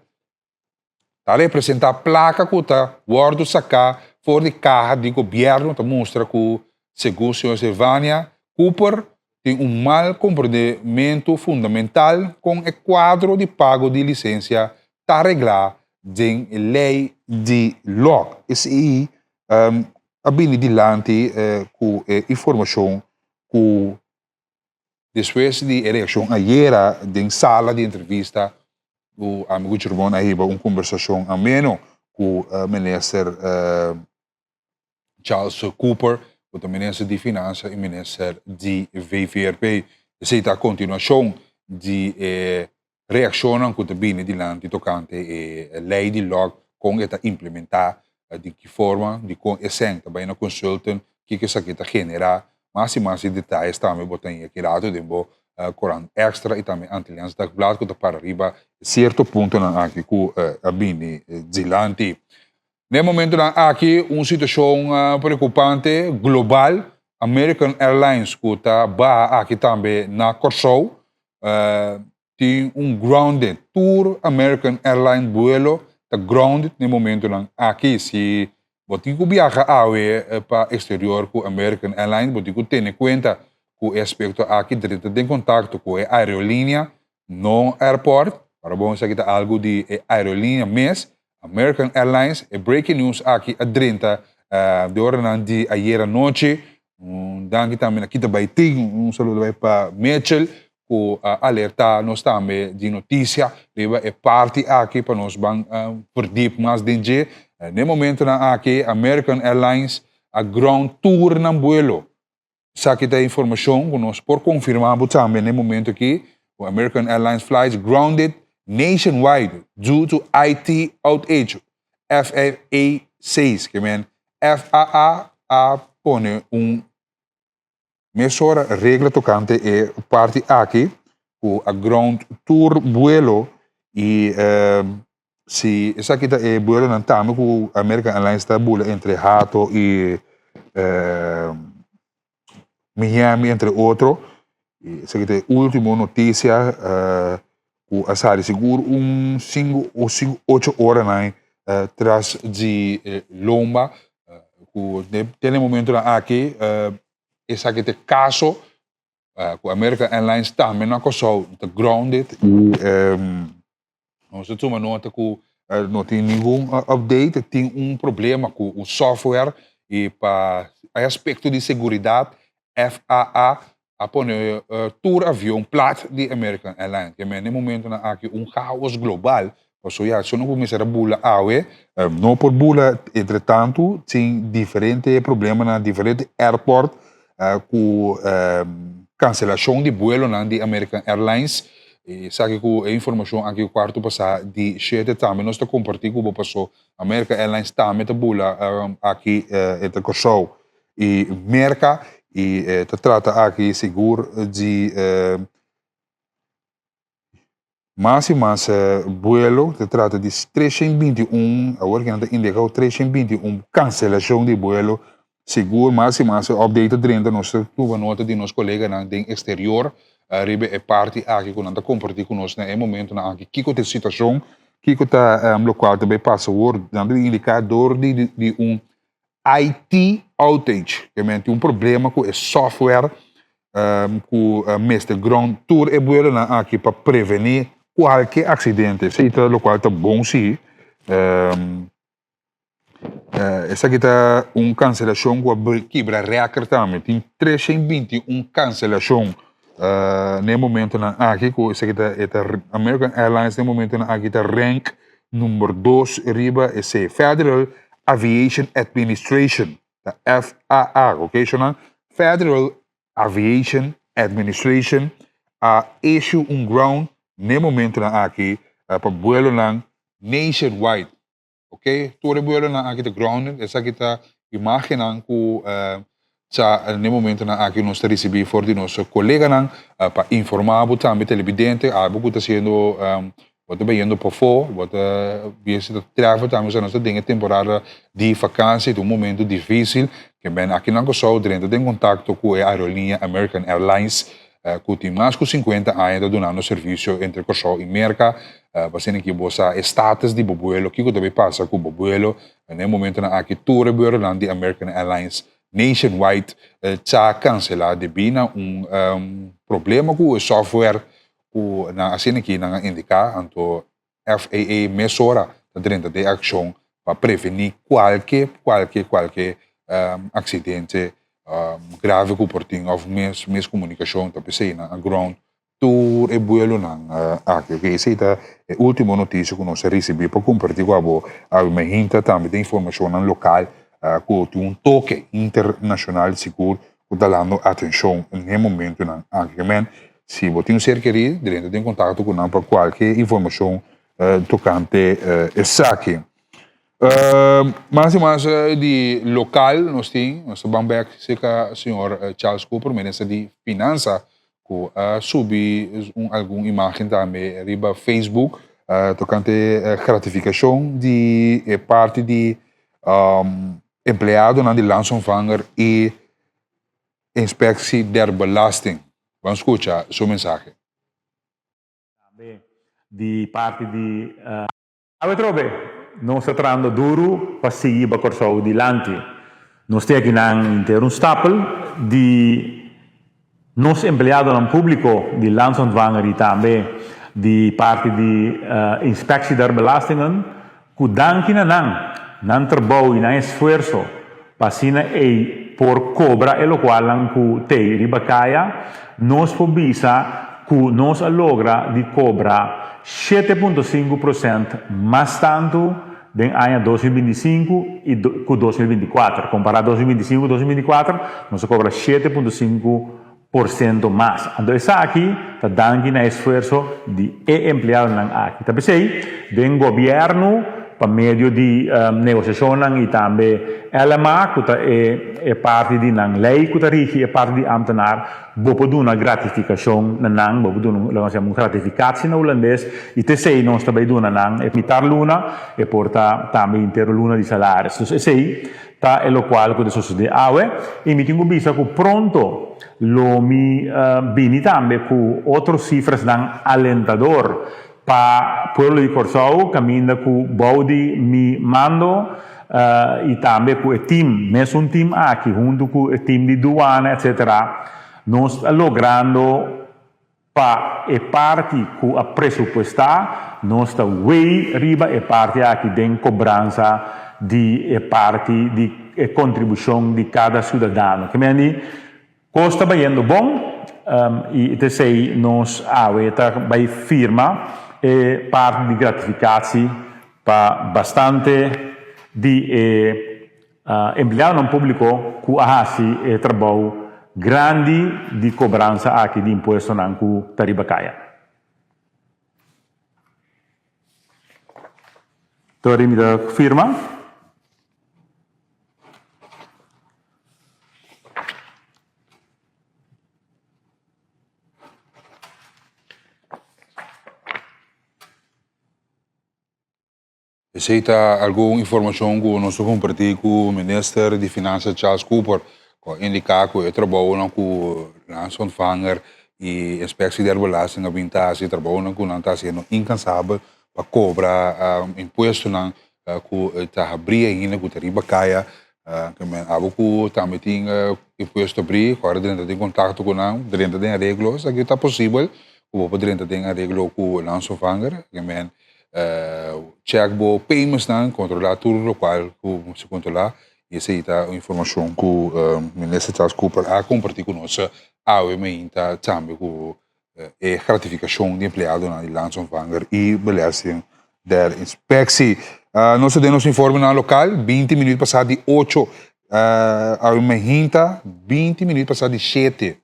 para representar placa que está guardo sacar for de caja de governo, para mostrar que, segundo o senhor Silvânia, Cooper tem mau comportamento fundamental com o quadro de pago de licença está arreglado em lei de LOC. Isso aí, a bem adiante com informação que depois de reação ayer em sala de entrevista, o amigo Germão aí uma conversação ameno com o ministro Charles Cooper, o ministro de Finanças e o ministro de VVRP. Essa é a continuação de reação que está bem adiante tocante a lei de LOC com esta implementar de que forma, de com essência, também na consultant, que isso aqui está generar mais detalhes também, botem aqui rato de bo corante extra e também antilhãs da blad que para arriba certo ponto na aqui com a bini zilante. No momento na aqui uma situação preocupante global, American Airlines que está aqui também na Corsou, tem grounded tour American Airlines vuelo está grounded no momento na aqui se botico viaja para exterior com American Airlines, botico tem em conta com o aspecto aqui direto de contato com a aerolínea no airport, para bom isso aqui tá algo de aerolínea, mas American Airlines, breaking news aqui a 30 de hora de ayer à noite, daqui também aqui também tem saludo para Mitchell, com alerta nós também de notícia, leva é parte aqui para nós bang verdiep mais dentro. No momento na aqui American Airlines a ground tour na vuelo. Aqui tem informação que nós por confirmar também no momento aqui, o American Airlines flights grounded nationwide due to IT outage. FAA 6, que men FAA pone mesura regra tocante e parte aqui o a ground tour vuelo e se essa aqui é vuelo na tama com American Airlines está bula entre Hato e Miami entre outro e essa aqui é a última notícia o Asari seguro 5 ou 8 horas né tras de Lomba tem momento aqui esse aqui é caso com American Airlines também na Kosovo está grounded e nós toma nota que não tem nenhum update, tem problema com o software e para aspecto de segurança FAA a poner tour avião plat de American Airlines que no momento na aqui caos global so ja, se não começar a bula não por bula entretanto tem diferente problema na diferente airport com cancelação de vuelo de American Airlines e sabe que a informação aqui o quarto passado de 7 também nós estamos compartilhando com o passou American Airlines também está bula aqui entre Kosovo e Merca e trata aqui seguro de mais vuelo se trata de 321 agora que não está indicado 321 cancelação de vuelo seguro mais update dentro nós temos nota de nosso colega no exterior ribe é parte aqui que nós compartilhando com nós no momento na aqui que a situação que está local também passa o dando indicador de IT outage que é problema com o software com o mestre ground tour e vuelo aqui para prevenir qualquer acidente se está local está bom sim essa aqui está cancelação com a quebra reactor também tem 321 cancelação no momento na aqui com essa aqui está American Airlines no momento na aqui está rank número 2 riba esse Federal Aviation Administration da FAA ok Federal Aviation Administration issue ground no momento na aqui para vuelo nationwide ok todo vuelo na aqui está grounded essa aqui está imaginando que no momento na aqui nós recebemos for de nosso colega para informar também televidente algo que está sendo bota vendo por fora bota viesse travel também nós temos temporada de vacância um momento difícil que bem aqui na Kosovo dentro tem contato com a aerolínea American Airlines que tem mais de 50 anos dando serviço entre Kosovo e Merca passando aqui bossa status de vuelo que também passa com o vuelo no momento na aqui tour vuelo de American Airlines nationwide está cancelado devido a problema com o software na assim aqui na indicar então FAA mesura dentro de ação para prevenir qualquer acidente grave que portem of miscomunicação tá pensei na ground tour e vuelo aqui que essa é a última notícia que nós recebemos para compartilhar com a gente também de informação local com toque internacional seguro que está dando atenção no momento aqui se você ser querido dentro de contato com para qualquer informação tocante essa aqui Mas de local, nós temos bambek o senhor Charles Cooper, ministro de Finanças, que subi alguma imagem também riba Facebook, tocante gratificação de parte de empregado na de landsomvanger e inspectie der belasting. Vamos escuchar sua mensagem. Di parte di trobe non sta trando duro para seguir para corso di lanti non stia aqui nang ter un stapel di nos empleado no público di landsomvanger também di parte di inspectie der belastingen ku danki na nan trabalho e na esforço pasina e por cobra e lo qual ang ku te ribacaya nos pobisa ku nos logra di cobra 7,5% mais tanto do ano 2025 e com 2024. Comparado 2025 e 2024, nós cobra 7,5% mais. Então, essa aqui está dando um esforço de empregado aqui. Também sei, do governo, para meio de negociação e também LMA, que é parte de lei que rige, é parte de ambtenaar, bopo doen uma gratificação na nang, bopo doen uma gratificatie na holandês, e te sei nós também doen na nang, é mitar luna, e porta também inteiro luna de salários. Então, sei, tá é o qual que sucede awe, e me tenho visto que pronto, lo mi bini também com outras cifras dan alentador, para pueblo de Corsau, caminha com Baudi, mi mando, e também com o time, mesmo um time aqui, junto com o time de Duana, etc. Nós logrando para a parte com a pressupostar, nós está way riba a parte aqui de cobrança de parte de contribuição de cada cidadão. Que me costa vai indo bom, e te sei nós vai firma parte de gratificatie para bastante de empregado no público que faz trabalho grande de cobrança aqui de imposto na Taribacaya. Então, a firma. Aceita alguma informação que nós compartilhamos com o ministro de Finanças Charles Cooper, que indica que o trabalho com o ontvanger e inspectie der belasting e trabalho com o está sendo incansável para cobrar imposto que está abrindo ainda com a Taribacaya, que também tem imposto abrir, agora dentro de contato com o dentro de arreglos, aqui está possível, que dentro de arreglo com o ontvanger, que check bo payments dan, controlar tudo o qual que se controlar e essa é a informação que o ministro Charles Cooper a compartilhar conosco a também com a gratificação de empregado na landsomvanger e belasting der inspectie. Nós temos informe na local, 20 minutos passado de 8 a uma hinta, 20 minutos passado de 7.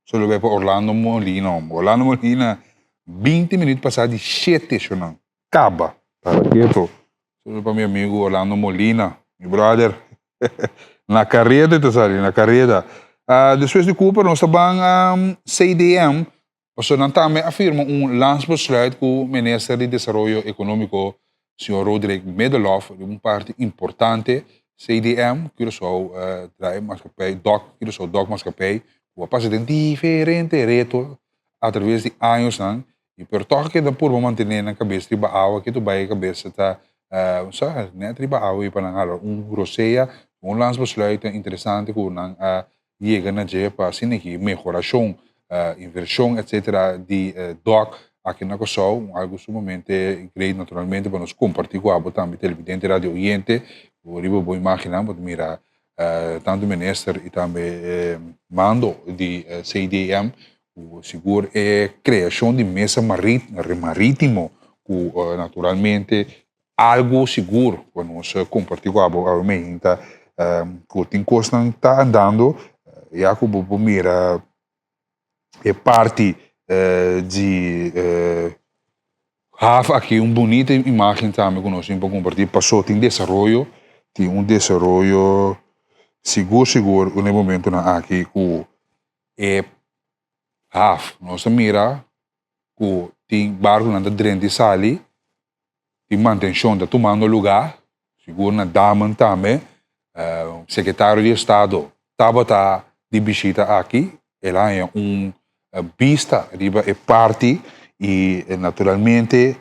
Só vai para Orlando Molina, 20 minutos passado de 7, senão. Caba, para quieto. Solo para meu amigo Orlando Molina, meu brother. Na carreira, na carreira. Depois de Cooper, nós também CDM, nós também afirma landsbesluit com o ministro de Desenvolvimento Econômico, senhor Rodrigo Medelhoff, de parte importante, CDM, que só draai maatschappij, DOC maatschappij, que passa de diferentes retos através de anos, e por toch que por manter na cabeça riba awa que tu vai cabeça tá né riba awa e para ngar groseia landsbesluit interessante que não chega na je para assim que melhoração inversão etc de DOC aqui na Kosovo algo sumamente grande naturalmente para nós compartilhar com a também televidente radio oriente o riba vou imaginar mas mira tanto ministro e também mando de CDM o seguro é criação de mesa marítimo, que naturalmente algo seguro, quando nós compartilhamos a ferramenta, que tem coisa está andando, e a que mira é parte de have aqui bonita imagem também que nós temos para compartilhar. Passou, tem desenvolvimento seguro, no momento na aqui, que é have. Nós mira que tem barco na dentro de sali, tem manutenção da tomando lugar, seguro na Daman também, secretário de Estado, estava de visita aqui, ela é vista, é parte, e naturalmente,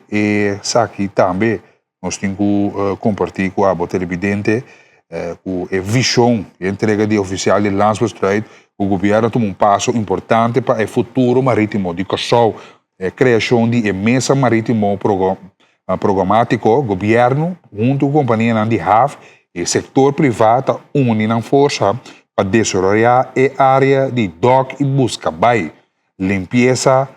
aqui também, nós temos que compartilhar com a televidente, com a visão, a entrega de oficial de Landsbestrijd, o governo toma passo importante para o futuro marítimo de Curaçao, a criação de mesa marítimo programático, o governo, junto com a companhia de HAV, e o setor privado, unindo força para desenvolver a área de dock e busca-bai, limpeza,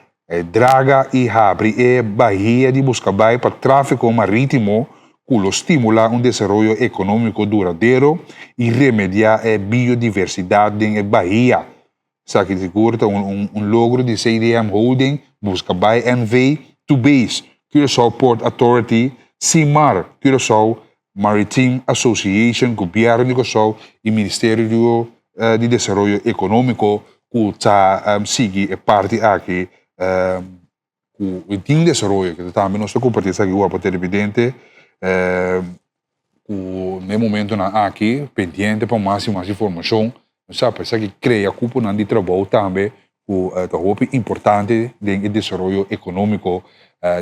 draga e abre a bahia de busca-bai para tráfego marítimo, que estimula desenvolvimento econômico duradouro e remediar a biodiversidade na bahia. Sabe que curta logro de CDM Holding, busca-bai NV, to base, Curaçao Port Authority, CIMAR, Curaçao Maritime Association, Governo de Curaçao e Ministério de Desenvolvimento Econômico, que está sigue parte aqui, o tem desenvolvimento, que também nós compartilhamos aqui com a televidente, no momento aqui, pendente para mais informação, sabe, que cria cúpula de trabalho também, que é importante no desenvolvimento econômico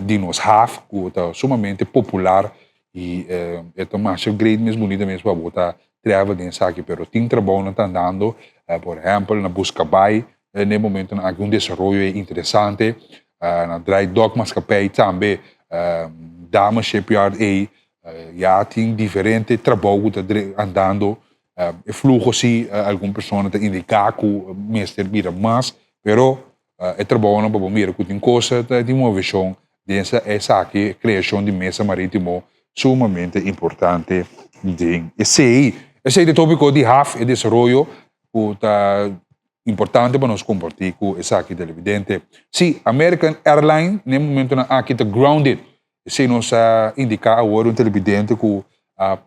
de nós HAV, que é sumamente popular e é mais grande, mesmo bonito mesmo para botar trabalho dentro aqui, mas tem trabalho não está andando, por exemplo, na busca-bai, no momento aqui desenvolvimento interessante, na dry dock mascapé também, Dama Shipyard já tem diferente trabalho andando, fluxo se alguma pessoa está indicar que o mestre vira mais, pero é trabalho não para mira que tem coisa de uma visão dessa essa aqui criação de mesa marítimo sumamente importante de esse de tópico de HAV e desenvolvimento que está importante para nós compartilhar com essa aqui televidente. Sim, American Airlines no momento aqui está grounded. Se nos indicar agora televidente que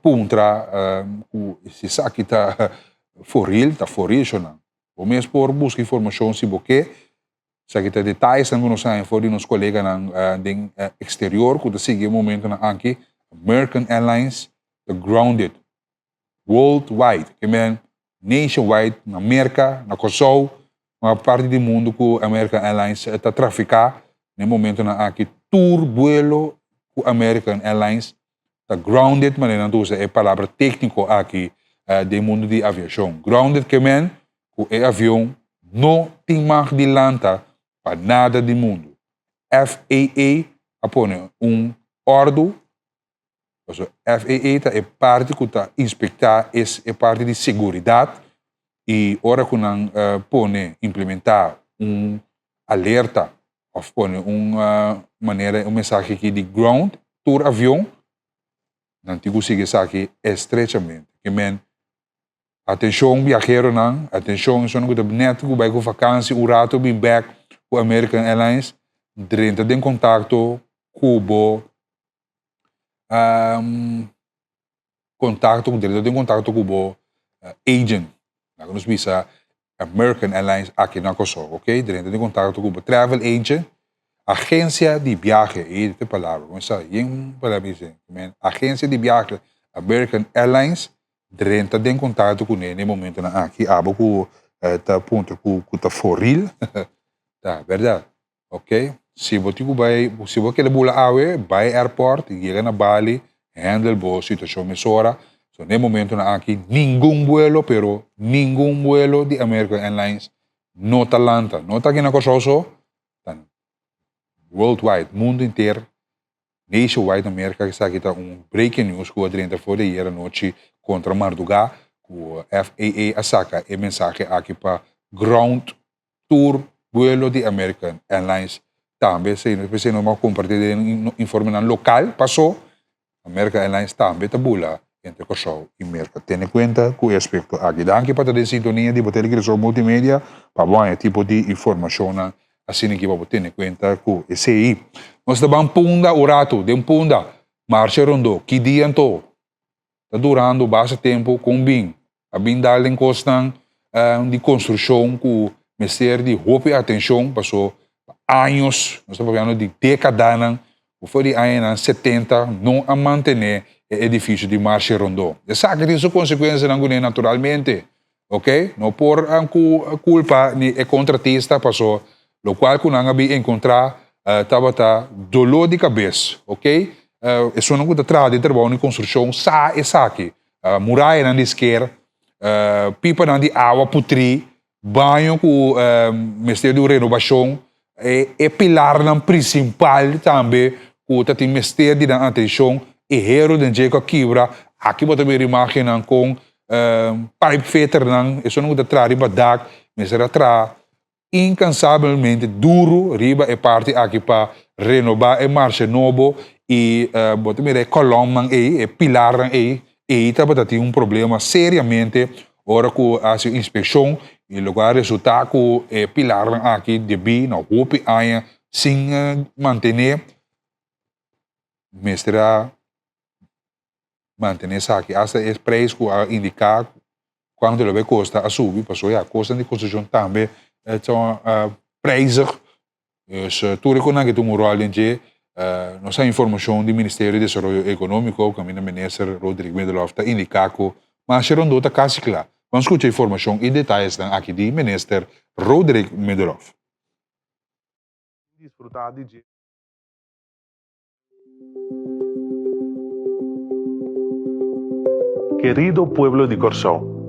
puntra que se aqui está for real, o mesmo por buscar informação se você se aqui está detalhes que nós sabemos for de nos colegas no exterior que sigue o momento aqui American Airlines the grounded worldwide, que é nationwide na América, na Curaçao, uma parte do mundo que American Airlines está traficar no momento aqui tour vuelo que American Airlines está grounded, mas não usa a palavra técnico aqui do mundo de aviação. Grounded que é que o avião não tem mais de lanta para nada do mundo. FAA apone ordem, FAA é parte que está inspectar é parte de segurança e hora que não implementar alerta ou pone maneira mensagem aqui de ground tour avião não te consegue aqui estreitamente que men atenção viajero não atenção só não que net que vai com vacância o rato bem back com American Airlines dentro de contato com contato com o agent nós visa American Airlines aqui na Curaçao, ok? Dentro de contato com o travel agent, agência de viagem, esta palavra, vamos sair, agência de viagem American Airlines, dentro de contato com ele, no momento aqui, abo com tá ponto com tá for real, tá, verdade, ok? Se você quer bula awe, vai airport, chega na Bali, handle boa situação mesora. So, no momento aqui, nenhum vuelo de American Airlines não está lanta. Não está aqui na Curaçao, worldwide, mundo inteiro, nationwide, América, que está aqui breaking news, que o adrenta foi de ir à noite contra Mardugá, que o FAA saca a mensagem aqui para ground tour vuelo de American Airlines. Também, se não vamos compartilhar informação local, passou, American Airlines também está bula entre Curaçao e América. Tenha em conta que o aspecto aqui. Danke para ter sintonia de botar Curaçao Multimédia, para bom tipo de informação assim que vamos ter em conta que esse aí. Nós estamos punda o rato, de punda, marcha rondo, que dia então? Está durando bastante tempo com bem. A bem dar em costan de construção com o Ministério de Roupa e Atenção, passou anos, nós estamos falando de décadas, o foi de anos 70, não a manter o edifício de marcha rondo. E sabe que isso consequência não é naturalmente, ok? Não por a culpa de contratista passou, o qual que não havia encontrar estava dolor de cabeça, ok? Isso não está atrás de trabalho de construção, sa e saque, muralha na esquerda, pipa na de água putri, banho com Ministério de Renovação, e pilar na principal também, que tem Ministério de Atenção, e hero de jeito que quebra, aqui você também imagina com pipe fetter, isso não está atrás de badak, mas era atrás incansavelmente duro, riba e parte aqui para renovar e marcha novo e botar me coluna e pilar e estava tendo problema seriamente ora com a inspeção e lugar resultado com pilar aqui de bi na roupa aí sem manter mestra manter essa aqui hasta o preço que indicar quanto ele vai custar a subir passou a custa de construção também então prijzig. Dus toen ik ook toen moral in je, nog zijn informatie do Ministério de Desenvolvimento Econômico, que o ministro Rodrigo Medvedev está indicando, mas se não está quase claro. Vamos escutar informação e detalhes aqui do ministro Rodrigo Medvedev. Desfrutar de Querido pueblo de Corsão,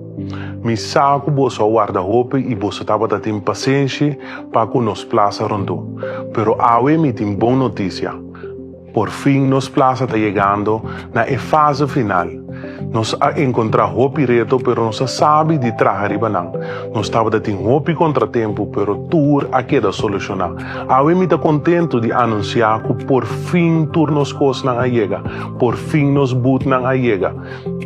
mi saco boso guarda-roupa e boso tava da tem paciência para que nos plaza rondo. Pero awe mi tem boa notícia. Por fim, nos plaza está chegando na fase final. Nós encontrar roupa reto, pero não sabe de trabalhar riba não. Nós estava da tem roupa contratempo, pero tur a queda solucionar. Awe mi tá contento de anunciar que por fim tur nos cos não a chega, por fim nos boot não a chega.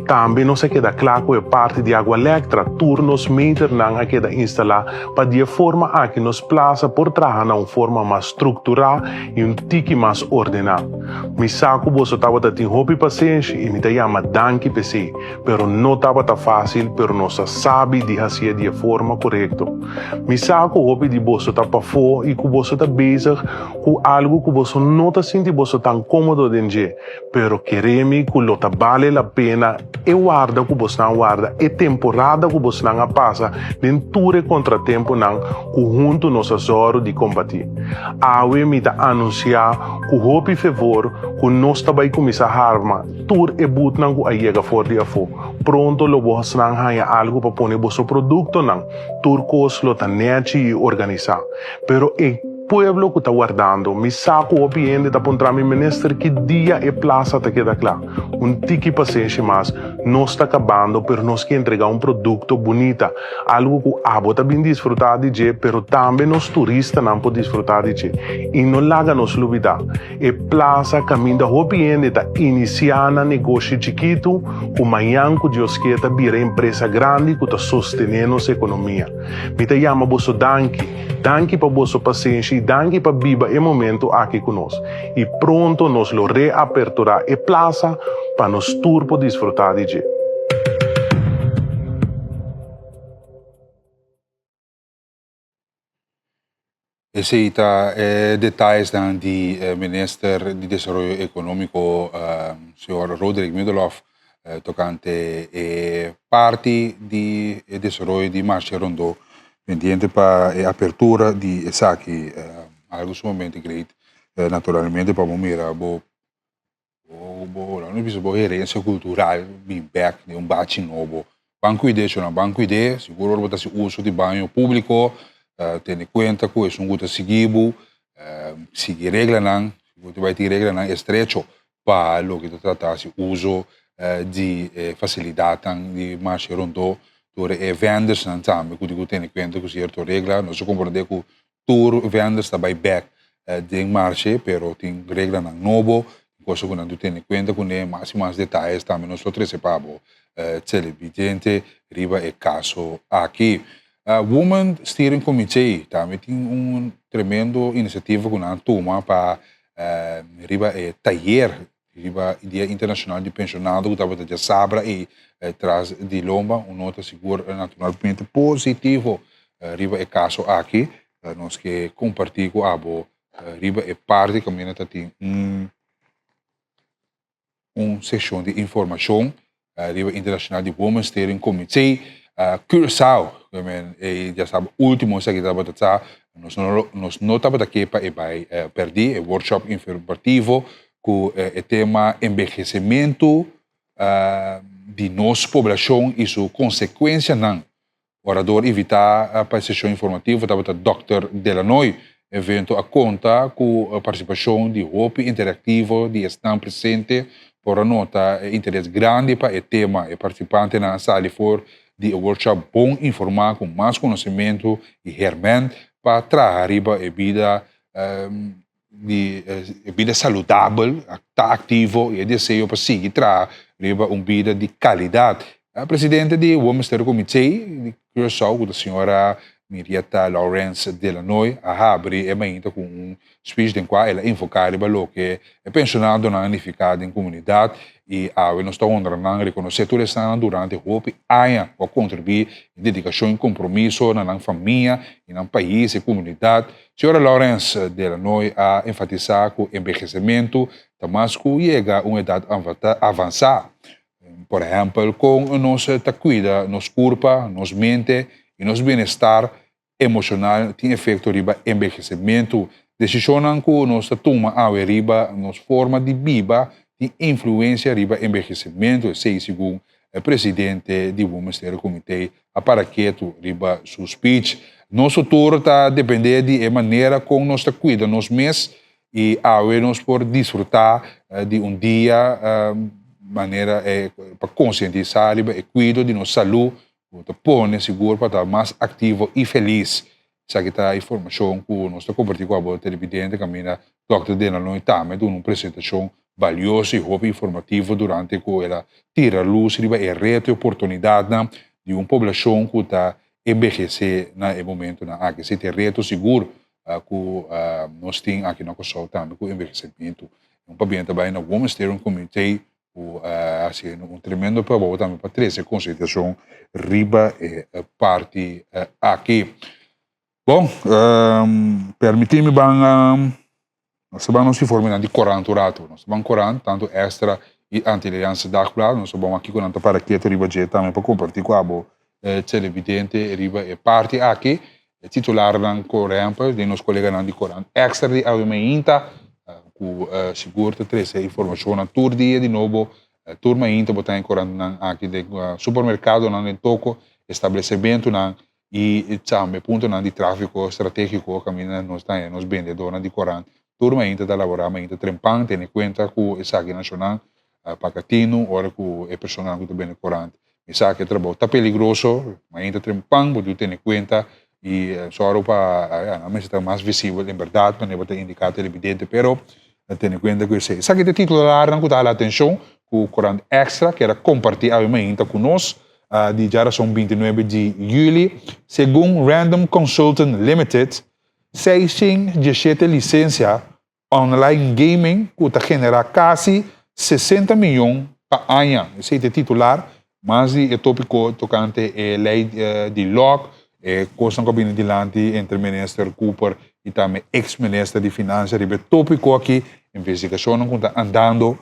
Também não se queda claro que parte de água elétrica, tur nos meter não a queda instalar para de forma a que nos plaza por trabalhar na forma mais estrutural e tique mais ordenado. Mi saco você estava da tem roupa e paciência e me chama danke PC, pero não estava tão fácil, pero não sabe de fazer de forma correta. Mi saco roupa de você tá para fora e que você tá bezig com algo que você não tá sentindo você tão cômodo dentro, pero queremos que lo tá vale a pena e guarda que você não guarda e temporada que você não passa dentro de contratempo não que junto nos azoro de combater. Awe me tá anunciar que roupa e favor que nós também começar a arma tur e boot não que aí fora de afo pronto lo vos não haya algo para pôr o seu produto não tur cos lo tá nete e organizar pero pueblo que está guardando, me saco o piende está contra mi ministro que dia e plaza te queda claro. Tique paciência mais, nós está acabando, pero nós que entregar produto bonito, algo que abo está bem desfrutar de je, pero também nos turistas não podem desfrutar de je. E não laga nos lubida. E plaza caminho da o piende está iniciando negócio chiquito, com manhã que Deus quer tá vir empresa grande que está sostenendo a economia. Me te chama bosso danke para bosso paciência danke para viva e momento aqui conosco. E pronto nos lo reaperturar e plaza para nos turpo desfrutar de je. Esse está detalhes do ministro de Desenvolvimento Econômico, senhor Rodrigo Medvedev, tocante parte de desenvolvimento de Marcha Rondo, pendiente para a apertura de essa aqui, algo sumamente grande, naturalmente para mirar não precisa boa herência cultural, bem back de bate novo, banco ideia, seguro botar se uso de banho público, ter em conta que isso não gusta seguir regra não, você vai ter regra não estreito para o que tratar se uso de facilidade de marcha rondo vendors também, que tem em conta que certa regra, nós compreendemos que tour vendors está by back de marcha, pero tem regra não novo, coisa que não tem em conta que mais detalhes também nós outros sepamos televidente riba é caso aqui. Women Steering Committee também tem tremendo iniciativa que nós toma para riba taller, riba Dia Internacional de Pensionado, que estava de Sabra e traz de Lomba, nota seguro naturalmente positivo, riba caso aqui, nós que compartilhar com abo, riba parte que a tem sessão de informação, riba Internacional de Women's Steering Committee, Curaçao, já sabe, último que estava de nós não estava aqui para perder o workshop informativo com o tema envelhecimento de nossa população e sua consequência não. Orador evitar a sessão informativa estava o Dr. Delanoy, evento a conta com a participação de roupa interativo de estar presente por a nota interesse grande para o tema e participante na sala for de workshop bom informar com mais conhecimento e hermen para trazer arriba a vida vida saudável, estar ativo e desejo para seguir trazer arriba uma vida de qualidade. A presidente do Women's Steering Committee de Curaçao, a senhora Mirieta Lawrence Delanoy, abre com speech em qual ela invocar o que é pensionado na unificada em comunidade e nós estamos reconhecer tudo isso durante o ano a contribuir em dedicação e compromisso na família e no país e comunidade. Senhora Lawrence Delanoy a enfatizar que o envelhecimento também chega a uma idade avançada. Por exemplo, com nós cuida, nos corpo, nos mente e nosso bem-estar emocional tem efeito riba envelhecimento. Decisão que nós toma a riba, nossa forma de vida, tem influência riba envelhecimento, sei segundo o presidente do Women's Steering Committee, a paraqueto riba seu speech. Nosso tour está depender de maneira como nós cuida nos mês e nós por desfrutar de dia maneira para conscientizar riba e cuido de nossa saúde, põe seguro para estar mais ativo e feliz. Essa aqui está a informação que nós estamos compartilhando com a televidente, que a Dr. Delanoy também deu uma apresentação valiosa e informativa durante que ela tira a luz e reto e oportunidade de uma população que está envelhecer no momento que se tem reto seguro que nós temos aqui na Curaçao também com o envelhecimento. Também também na Women's Steering Committee assim, um tremendo favor também para trazer consideração riba parte aqui. Bom, permitir-me nós vamos informar de Corante Rato, nós vamos Corante, tanto extra e anti-aliança dagblad, nós vamos aqui com a paraqueto riba de também para compartilhar com a televidente riba parte aqui, titular ng Corante, de nos colegas de Corante extra de Avimenita, ku seguro trazer informação na tour dia de novo turma inta botar em Corante aqui de supermercado na toco estabelecimento na e também ponto de tráfego estratégico caminha nos vendedores de Corante turma inta da laborar mas inta trempang tem em conta com essa aqui nacional pacatino ora com é personal que também Corante essa aqui trabalho tá peligroso mas inta trempang pode ter em conta e só para a mesa mais visível em verdade mas não tem indicado evidente pero ter em conta que essa aqui é titular não dá a atenção com o Corante Extra que era compartilhar ainda conosco de geração 29 de julho, segundo Random Consultant Limited, 617 licenças online gaming que genera quase 60 milhões por ano. Esse é o titular, mas o tópico tocante é a lei de LOC, coisa que vem adiante entre o ministro Cooper e também ex-ministro de Finanças. O tópico aqui, investigação que está andando,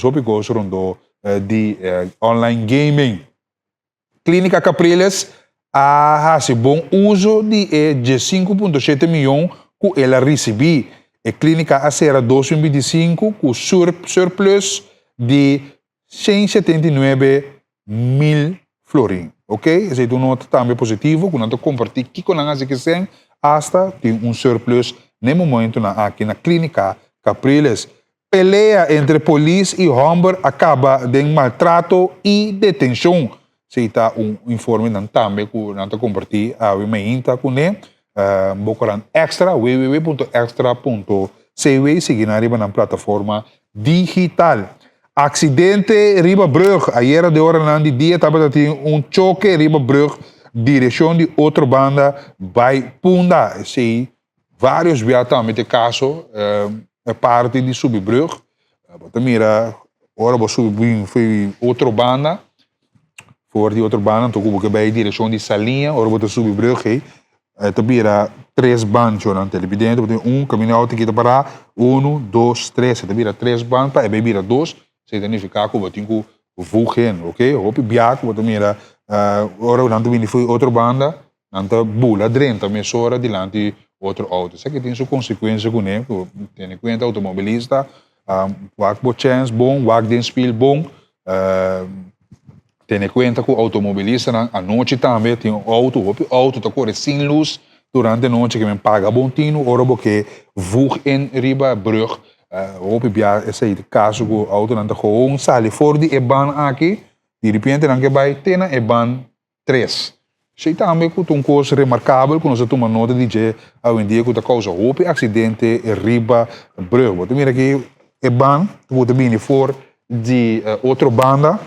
tópicos rondou de online gaming. Clínica Capriles a bom uso de 5,7 milhões que ela recebeu. A clínica a ser 2025 com surplus de 179 mil florins. Ok? Esse é um nota também positivo, que nós compartilhamos aqui com a gente hasta tem surplus no momento aqui na Clínica Capriles. Pelea entre polícia e Humber acaba de maltrato e detenção. Se está informe também que nós compartilhamos a Wimeinta com ele. Bocoran Extra, www.extra.cw, seguindo arriba na plataforma digital. Acidente Ribabrug. Ayer de hora de dia estava tendo choque Ribabrug, direção de outra banda by Punda. Esse vários viatam met de caso, parte de subbrug. Mira, ora vou subir foi outra banda, voor die outra banda, tô com bij direção de salinha, ora vou subbrug, mira 3 bandas na televidente, caminho que para 1, 2, 3, mira 3 bandas, para mira 2, significa que vou ter que voegen, ok? Hoop biak, vou mira, ora dan vini foi outra banda, dan bula drenta mesora dilante outro auto. Isso aqui tem sua consequência com ele, tendo em conta automobilista, wak bo chance bom, wak den speel bom, tendo em conta que o automobilista à noite também tem um auto tá corre sem luz durante a noite que me paga bom tino, ora porque voeg in riba brug, hoop bia esse caso que o auto dan gewoon sali voor die ban aqui, de repente dan que vai tena ban 3. Sei também que um coisa remarcável quando você toma nota de que hoje em dia que causa hoop acidente riba brug. Você mira que ban, você bem for de outra banda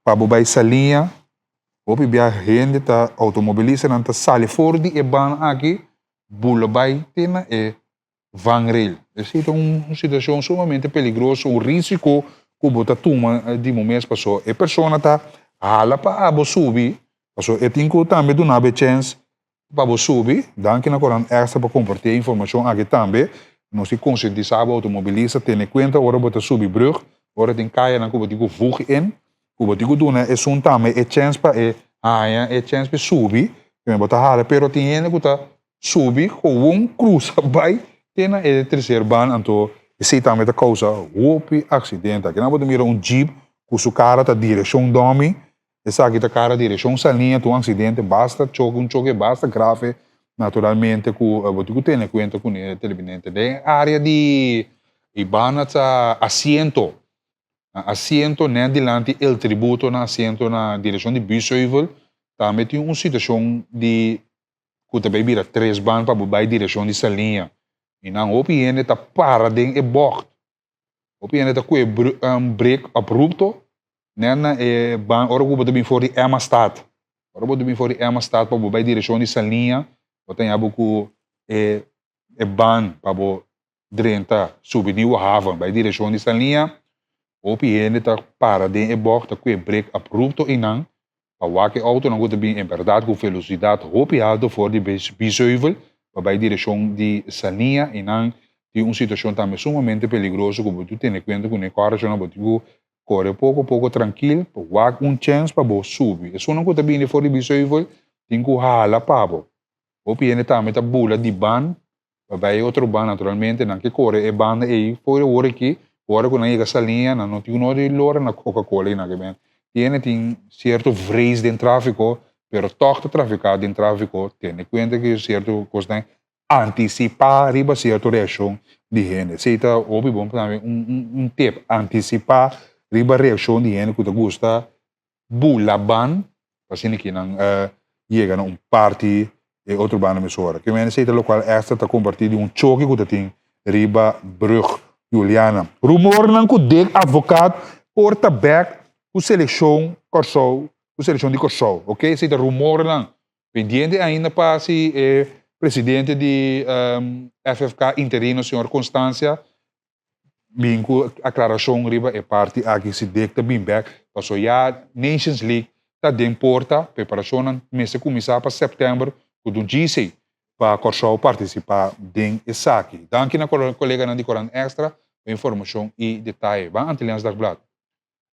para bobar essa linha, hoop bia gente tá automobilista não tá sali for de ban aqui, bula vai tena vangrail. Essa é uma situação sumamente perigosa, um risco que você toma de momento passou. A pessoa tá hala para abo subir. So, eu tenho também do nabe chance para subir, dan que na coran extra para compartilhar informação aqui também, nós se conscientizar o automobilista, ter em conta hora para subir brug, hora tem caia na cuba digo voeg in, cuba digo do né, é um também é chance para é chance para subir, que me botar hara, pero tem gente que tá subir com um cruza vai, tem na terceira ban, então esse também tá causa whoop acidente, que na botar mira um jeep, com sua cara tá direção domi. Essa aqui está cara direção salinha, tu acidente basta choque basta grave, naturalmente que tem em conta com o televidente. De área de ibana tá assento nem dilante el tributo na assento na direção de Bisseuvel, também tem uma situação de que também vira 3 ban para bobar direção de salinha. E não o piene tá para den bocht, o piene tá com break abrupto. Nena ban ora que também for de Emma Stad. Ora que também for de Emma Stad para bobar direção de salinha, botem abo que ban para bo drenta subir new haven by direção de salinha. O piene tá para de bocht tá com break abrupto inang. Pa wake auto não gosta bem em verdade com velocidade hopi alto for de Bisseuvel, by direção de salinha inang tem uma situação também sumamente perigosa como tu tem em conta com o carro não botigo corre pouco tranquilo, wak chance para bo subir. Isso não conta bem for de Bisseuvel, tem que hala para bo. O piene também tá bula de ban, vai outro ban naturalmente, não que corre ban aí foi o hora que hora quando chega essa linha, não tem nada de lora na Coca-Cola na que bem. Tem certo vrees de tráfico, pero toch de traficado de tráfico, tem conta que certo coisa antecipar riba certa reação de gente. Se tá obi bom também tip antecipar riba reação de gente que te gusta bulaban, assim que não chega num party e outro banda mesora. Que men seita local extra tá compartilhando um choque que tem riba brug Juliana. Rumor não que dek advogado porta back o seleção Corsou, o seleção de Corsou, ok? Seita rumor não. Pendiente ainda para si presidente de FFK interino, senhor Constância, bingo aclaração riba é parte aqui se decta bem back, passou já Nations League tá den porta preparação mês começar para setembro, quando disse para Corsou participar den essa aqui. Danke na colega na Coran Extra, informação e detalhe. Van Antillians Dagblad.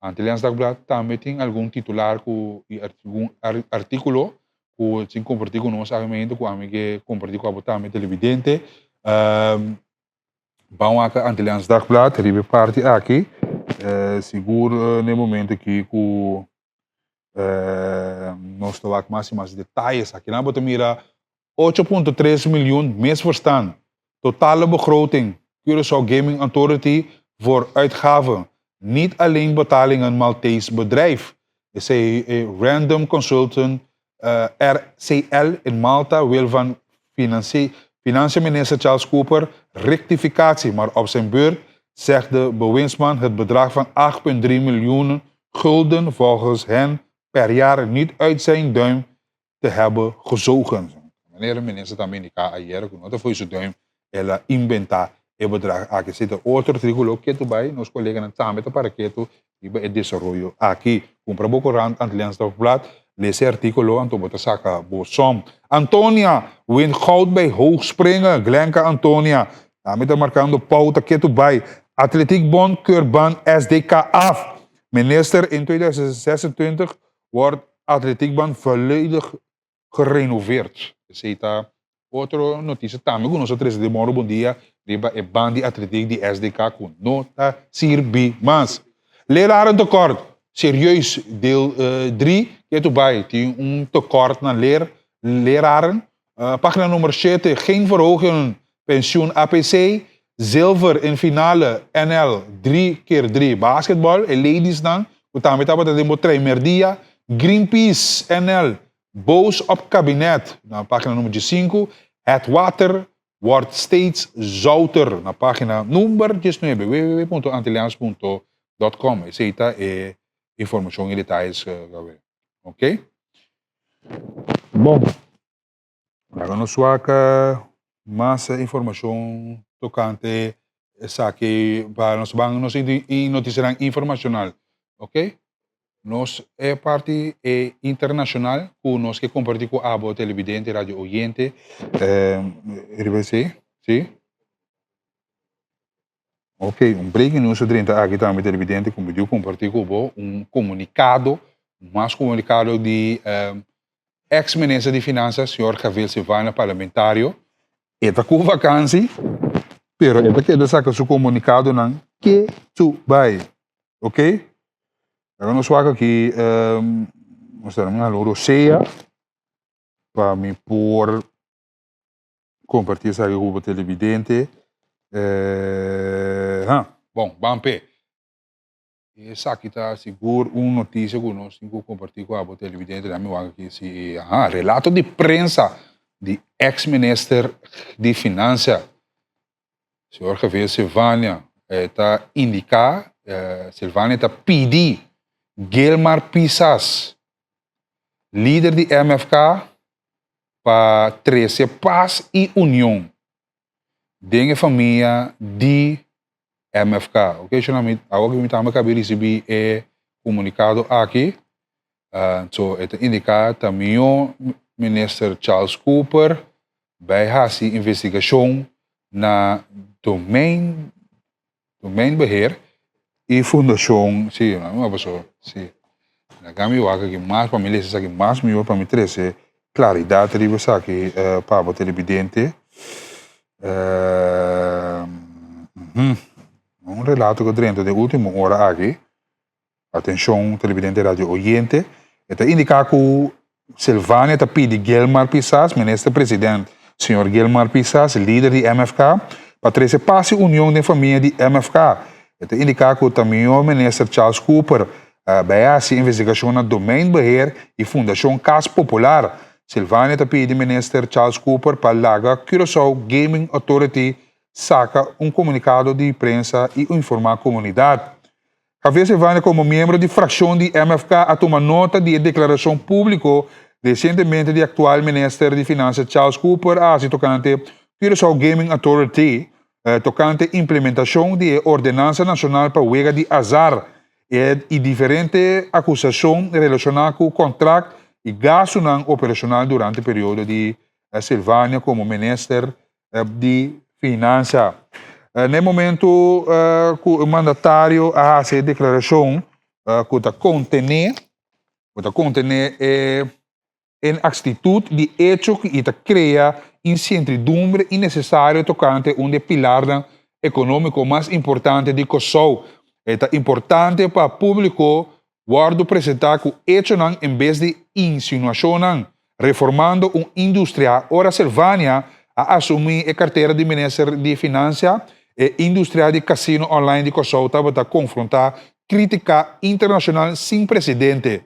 Antillians Dagblad também tem algum titular com algum artículo que se compartilha com nós amigo com amigo que compartilha com a também televidente. Vamos a Antillians Dagblad, ribe parte aqui. Seguro no momento que com nós estamos mais detalhes aqui. Na bota mira 8,3 miljoen misverstand. Totale begroting Curaçao Gaming Authority voor uitgaven. Niet alleen betalingen Maltese bedrijf. Is een random consultant RCL in Malta wil van Financiënminister Charles Cooper rectificatie. Maar op zijn beurt zegt de bewindsman het bedrag van 8,3 miljoen gulden volgens hen per jaar niet uit zijn duim te hebben gezogen. Wanneer mensen também indicar ayer, que não foi isso daí, ela inventar e bedrag aqui se outro artigo que tu vai nos colegas na também para que tu iba e desenvolver aqui compra pouco rand Antilliaans Dagblad lees artikel en to bota saca bosom Antonia win goud bij hoogspringen Glenka Antonia daarmee marcando pauta que tu vai Atletiek Bond Kurban SDK af minister in 2026 wordt Atletiek Bond volledig gerenoveerd zeta outra notícia também com nosotros de moro bom dia riba e bandi atletiek die SDK com nota sirbi mas leraren tekort serieus deel 3 que tu bij tem tekort na leraren pagina nummer 7 geen verhoging pensioen APC zilver in finale NL 3x3 basketbal en ladies dan o também tava tendo tremer dia Greenpeace NL boos op kabinet na pagina nummer 5 het water wordt steeds zouter na pagina nummer 9 www.antilliaans.com aceita informação e detalhes ok bom agora nós suaca mais informação tocante essa que para nós vamos noticiar informacional ok nós é parte internacional com nós que compartilhamos com a televidente, rádio oyente, RBC, sim? Ok, breaking news dentro aqui também televidente, como eu compartilho com comunicado, mais comunicado de ex-ministro de Finanças, senhor Javier Silvana, parlamentário, está com vacância, pero está querendo sacar seu comunicado não que tu vai, ok? Agora nós vamos aqui mostrar uma roceia para me por compartilhar isso com o televidente. Bom, vamos ver. Essa aqui está seguro uma notícia que nós temos que compartilhar com o televidente. Também vamos aqui se relato de prensa de ex-ministro de Finanças, senhor Javier Silvana, está indicar, Silvana está pedir Guilmar Pisas, líder de MFK, para trazer paz e união dentro da família de MFK. Ok, agora que me estamos a receber comunicado aqui, então, indica também o ministro Charles Cooper vai fazer investigação na domein beheer e fundação, sim, uma pessoa, sim. Na kami waka que mais para me ler aqui mais melhor para me trazer claridade de você aqui para o televidente. Relato que dentro da última hora aqui, atenção televidente rádio oyente, está indica que Silvana está pedindo Guilmar Pisas, ministro-presidente, senhor Guilmar Pisas, líder de MFK, para trazer paz e união na família de MFK. Está indica que também o ministro Charles Cooper vai fazer investigação na domein beheer e fundação Casa Popular. Silvana está pedindo ministro Charles Cooper para largar Curaçao Gaming Authority saca comunicado de imprensa e informar a comunidade. Javier Silvana, como membro de fração de MFK, a tomar nota de declaração pública recentemente do atual ministro de Finanças Charles Cooper a tocante Curaçao Gaming Authority tocante implementação de ordenança nacional para huelga de azar e diferentes acusações relacionadas com o contrato e gasto operacional durante o período de Silvana como ministro de Finanças. No momento, o mandatário a fazer declaração que está contener em atitude de hecho que está cria incertidumbre innecessária tocante dos pilares econômicos mais importantes de Kosovo. É importante para o público guardo apresentar que o hecho em vez de insinuação reformando uma indústria. Ora, Silvana a assumir a carteira de ministro de Finanças e indústria de cassino online de Kosovo para confrontar crítica internacional sem precedente.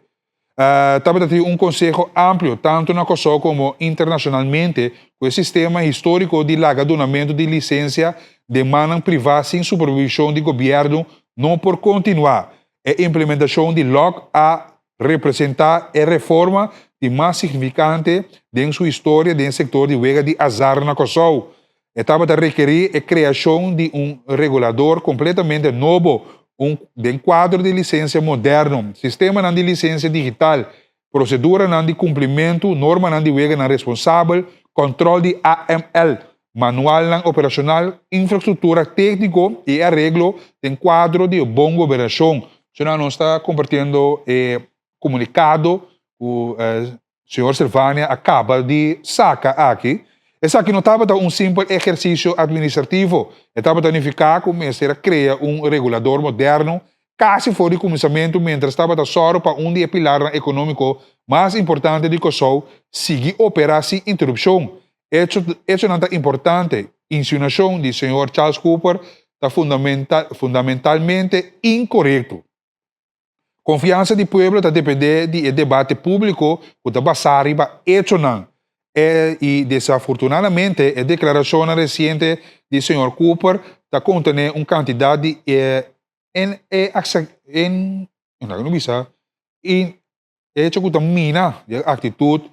Estava tendo conselho amplo, tanto na Kosovo como internacionalmente, com o sistema histórico de lagadonamento de licença de manan privada sem supervisão de governo não por continuar. A implementação de LOC a representar a reforma de mais significante em sua história do setor de wega de azar na Kosovo. Estava a requerir a criação de regulador completamente novo, de quadro de licença moderno, sistema de licença digital, procedura de cumprimento, norma de wega responsável, controle de AML, manual operacional, infraestrutura técnico e arreglo em quadro de bom governação. Senão nós está compartilhando comunicado o senhor Silvânia acaba de sacar aqui. Essa aqui não estava simples exercício administrativo, estava a unificar como a criar regulador moderno, quase fora de começamento, mientras estava só para dia pilar econômico mais importante de Kosovo, seguir operar sem interrupção. Isso não é importante. Insinuação do senhor Charles Cooper está fundamentalmente incorreto. Confiança do povo está depender do debate público que está basado para isso não. E desafortunadamente, a declaração recente do senhor Cooper está contendo uma quantidade de mina de atitude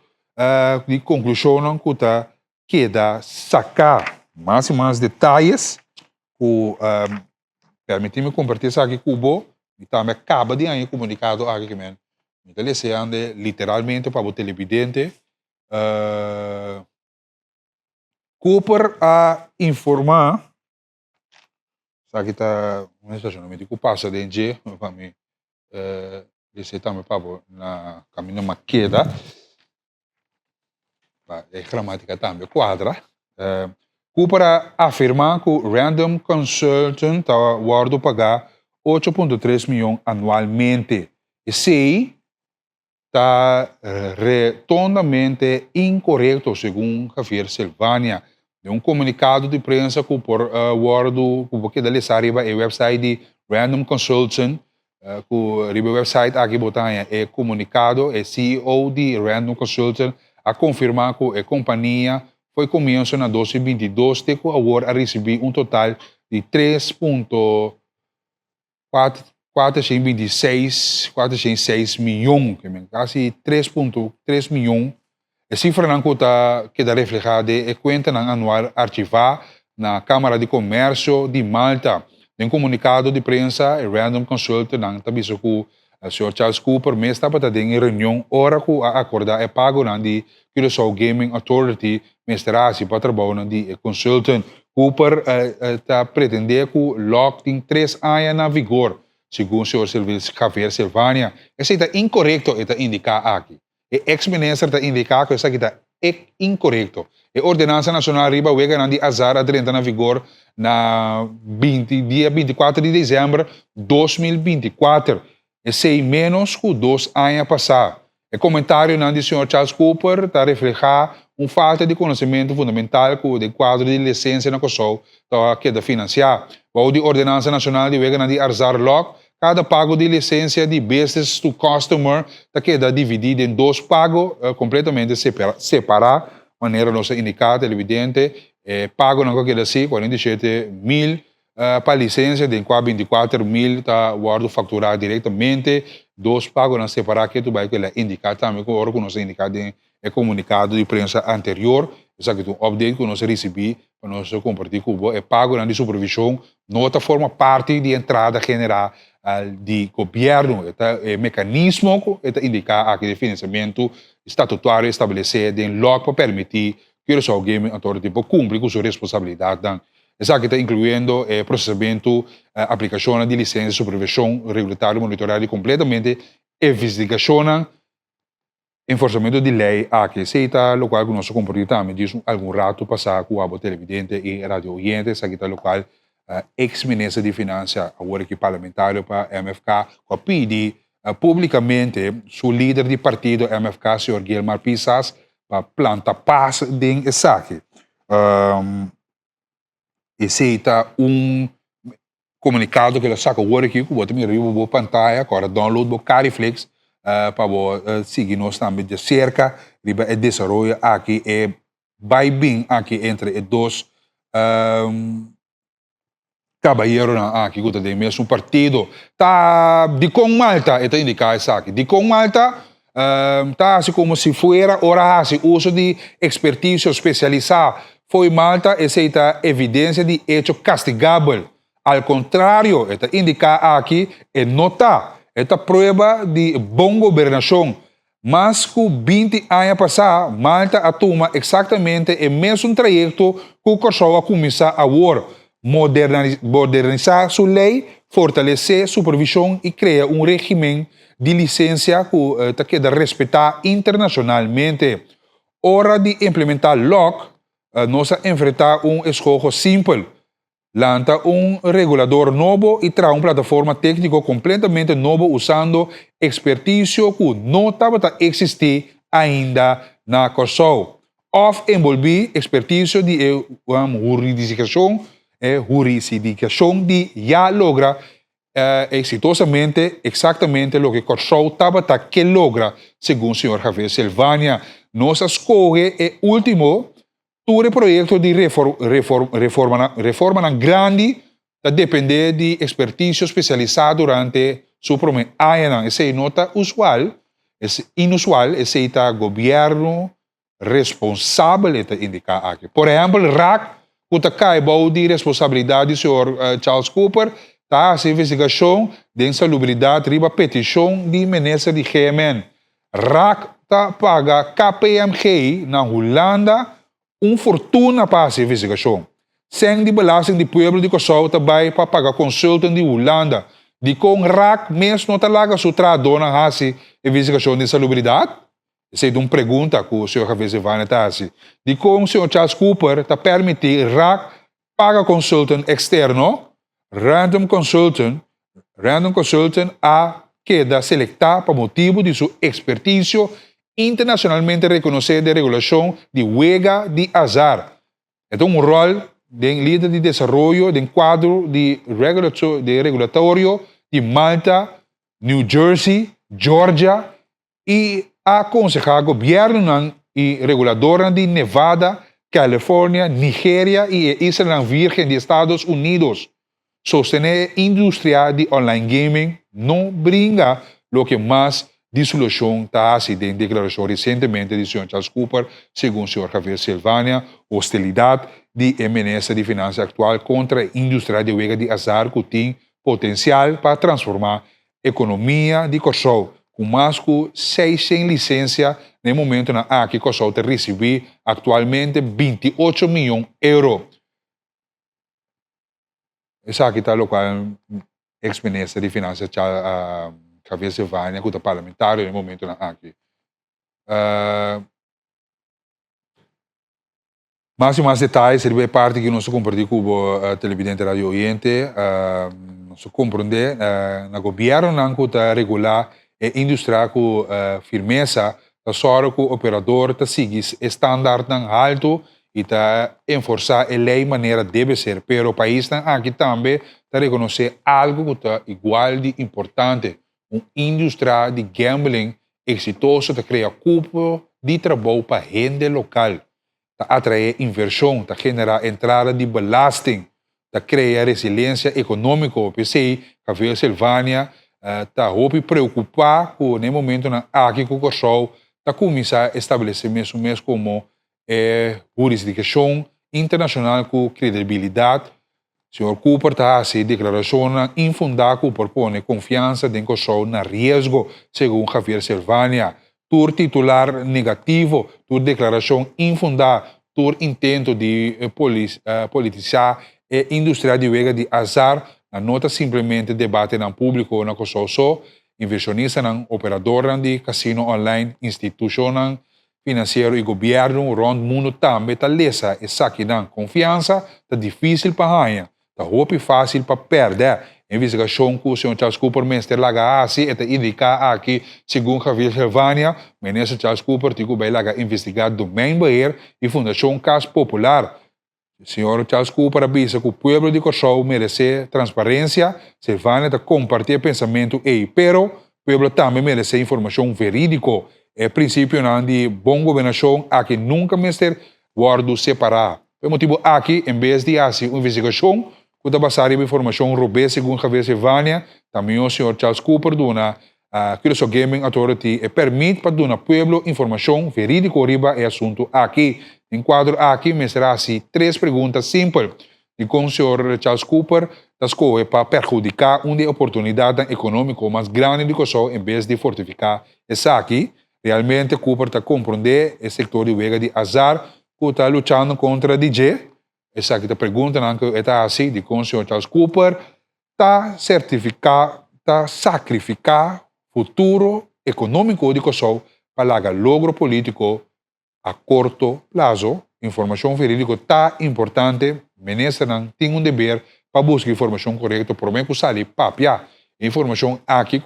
de conclusão que está queda sacar mais e mais detalhes que permitir-me compartilhar isso aqui com o e também acaba de aí comunicado aqui que me interessando literalmente para o televidente Cooper a informar aqui está um estacionamento que passa de G para mim esse também para na caminho maqueda é gramática também quadra Cooper a afirmar que o Random Consultant está guardo pagar 8,3 milhões anualmente. E sei está redondamente incorreto, segundo Javier Silvânia. De comunicado de prensa que por guardo que da arriba é o website de Random Consultant, que o website aqui botar é comunicado, é CEO de Random Consultant a confirmar que a companhia foi começo na 2022 e que agora a receber total de 426 milhões, quase 3,3 milhões. A cifra não queda reflejada é conta anual arquivada na Câmara de Comércio de Malta. Em comunicado de prensa, a Random Consultant não avisou que o Sr. Charles Cooper estava em reunião hora que acordar o pago de Curaçao Gaming Authority, mestrasi para trabalhar de consultant. Cooper está pretendendo que o lock tem 3 anos na vigor, segundo o Sr. Javier Silvânia. Isso está incorreto, está indicado aqui. O ex-ministro está indicado que isso aqui está incorreto. A Ordenança Nacional Riba Wega de azar a 30 na vigor na dia 24 de dezembro de 2024. E 6 menos que 2 anos passados. O comentário do Sr. Charles Cooper está refletindo uma falta de conhecimento fundamental do quadro de licença na Kosovo que é financiar. A Ordenança Nacional de Wega de Azar Lock, cada pago de licença de business to customer está dividido em 2 pagos completamente separados, maneira nossa indicada, evidente. Pago não quer assim, 47 mil para a licença, de 24 mil está guardo facturar diretamente, 2 pagos não separados, que tu vai indicar também, que agora que nós indicado em comunicado de prensa anterior, isso aqui é um update que nós recebemos para nós compartilhar com o pago de supervisão, não forma parte de entrada general de governo, é mecanismo que indica aqui de financiamento estatutário estabelecido em LOC para permitir que o Curaçao Gaming Authority cumprir com sua responsabilidade. Isso aqui está incluindo processamento, aplicação de licença, supervisão regulatória, monitoramento completamente, investigação, enforcamento de lei aqui. Isso está local que nós compartilhamos diz algum rato passar com o televidente e radio oyente, isso aqui está local ex-ministro de Finanças, agora que parlamentar para MFK, que pede publicamente seu líder de partido MFK, Sr. Guilmar Pisas, para plantar paz em Esaki. Esse está comunicado que ele saca agora aqui, que eu vou me pantalla, agora download o Cariflex, para seguir nós também de cerca, e desenvolver aqui, vai bem aqui entre os dois caballeros aqui que tem mesmo partido tá de com Malta está indicado isso aqui de com Malta Tá assim como se fuera hora assim, uso de expertise especializada. Foi Malta essa evidência de hecho castigável. Al contrário, esta indica aqui é nota, esta prova de boa governação. Mas que 20 anos passados, Malta atoma exatamente o mesmo trajeto que o Kosovo começar agora. Modernizar sua lei, fortalecer supervisão e criar um regime de licença que queda respeitar internacionalmente. Hora de implementar LOC, nós enfrentar escolho simples. Lança regulador novo e traz plataforma técnica completamente nova usando expertise que não estava existir ainda na Kosovo. Of envolver expertise de jurisdicação de já logra exitosamente exatamente o que Kosovo estava que logra, segundo o senhor Javier Silvania. Nós escolhe o último projeto de reforma grande que depende de expertise especializada durante su primeiro ano. Essa é nota usual, inusual, esse é o governo responsável de indicar aqui. Por exemplo, RAC, que cai de responsabilidade do senhor Charles Cooper, está a investigação de insalubridade riba petição de ministro de GMN. RAC está paga KPMG na Holanda fortuna para essa investigação. Sem de belasting de povo de Kosovo também para pagar consultant de Holanda. De com RAC mesmo não talaga sutrador na essa investigação de insalubridade? Essa é uma pergunta que o senhor Javier Silvania está assim. De com o senhor Charles Cooper está permitir RAC paga consultant externo, random consultant a queda selectar para motivo de sua expertise internacionalmente reconhecida de regulação de huelga de azar. É rol de líder de desenvolvimento de quadro de regulatório de Malta, New Jersey, Georgia e aconsejar governo e reguladora de Nevada, Califórnia, Nigéria e Islas Vírgenes de Estados Unidos. Sostener a indústria de online gaming não brinca lo que mais dissolução está assim de declaração recentemente do Sr. Charles Cooper, segundo o Sr. Javier Silvania, hostilidade de ministra de Finanças atual contra a indústria de huelga de azar que tem potencial para transformar a economia de Kosovo, com mais que 600 licenças no momento na que Kosovo recebe atualmente 28 milhões de euros. Essa aqui está o qual ex-ministra de Finanças Javier Silvania, que é parlamentar no momento aqui. Mais e mais detalhes, seria parte que nós compartilhamos com o televidente Radio Oriente. Nós compreender na governo que está regular a indústria com firmeza, só que o operador está seguindo estándares alto e está enforçar a lei maneira deve ser. Mas o país aqui também está reconhecer algo que está igual de importante. Uma indústria de gambling exitosa que cria cupo de trabalho para a gente local, que atrai inversão, que genera entrada de belasting, que cria resiliência econômica. Pensei, Javier Silvania está preocupado com o momento aqui com o Kosovo, está começar a estabelecer mesmo como jurisdição internacional com credibilidade. O Sr. Cooper está assim declaração infundada que propõe confiança de Kosovo na risco, segundo Javier Silvania. Tur titular negativo, tur declaração infundada, tur intento de politizar a indústria de huelga de azar, a nota simplesmente debate no público na Kosovo só, inversionista na operadora de casino online, instituição financeiro e governo, rond mundo também está lesa e saque na confiança, está difícil para ganhar. Está fácil para perder. A investigação que o Sr. Charles Cooper ministro laga assim, está indica aqui, segundo Javier Silvania, o ministro Charles Cooper tico vai laga investigar do Main Bayer e Fundação Casa Popular. O Sr. Charles Cooper avisa que o povo de Kosovo merece transparência. Silvania está compartilhando pensamento pero o povo também merece informação verídica. É princípio de boa governação aqui nunca ministro guardo separar. Por motivo aqui, em vez de fazer uma investigação, que está basada em informação roubada segundo Javier Silvania, também o Sr. Charles Cooper dona Curaçao Gaming Authority permite para dar ao pueblo informação verídica riba o assunto aqui. Em quadro aqui, me será assim 3 perguntas simples. E com o senhor Charles Cooper, das coisas para perjudicar uma oportunidade econômica mais grande de Kosovo em vez de fortificar essa aqui. Realmente, Cooper está compreendendo o setor de vega de azar que está lutando contra a DJ. Essa aqui está perguntando, está assim, de com o senhor Charles Cooper, está certificar, está sacrificar futuro econômico de Kosovo para logro político a curto prazo. Informação verídica está importante. Ministro tem um dever para buscar informação correta. Por mim, que sali papia informação aqui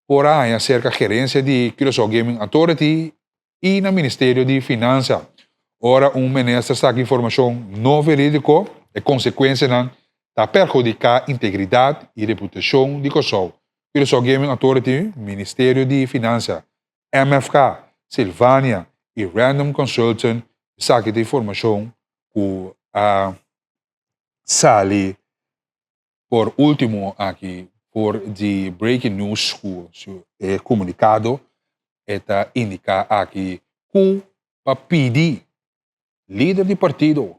por aí acerca da gerência de Curaçao Gaming Authority e no Ministério de Finanças. Ora, ministro saca informação não verídica e consequência está perjudicar a integridade e reputação de Kosovo. Curaçao Gaming Authority, Ministério de Finanças, MFK, Silvânia e Random Consultant saca de informação que sali por último aqui por de breaking news que é comunicado está indica aqui que para pedir líder de partido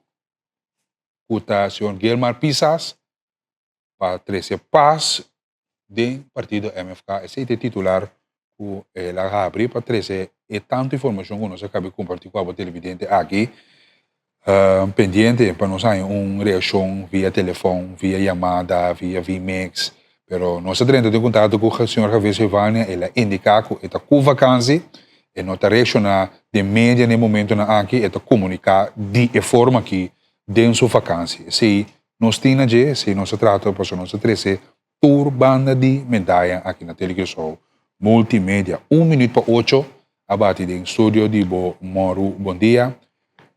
que está o senhor Guilmar Pisas para trazer paz do partido MFK. Esse é o titular que ela abre para trazer e tanta informação que nós acabamos de compartilhar com a televidente aqui. Pendiente para nós uma reação via telefone, via chamada, via VMix. Pero nós estamos em contato com o senhor Javier Silvânia, ele indica que está com vacância e não está reacionando de média no momento aqui, está comunicar de forma que dentro sua vacância. Se nós temos se nós tratamos para nós trazer tour banda de medalha aqui na televisão multimédia 1:08 abate em estúdio de Moro. Bom dia.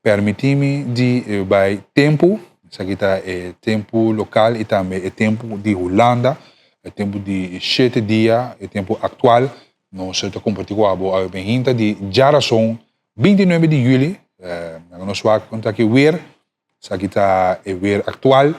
Permite-me de by tempo, isso aqui está tempo local e também é tempo de Holanda, é tempo de 7 dias, é tempo atual. Nós estamos compartilhando a pergunta de Jarason, 29 de julho. Nós vamos contar aqui ver, isso aqui está ver atual.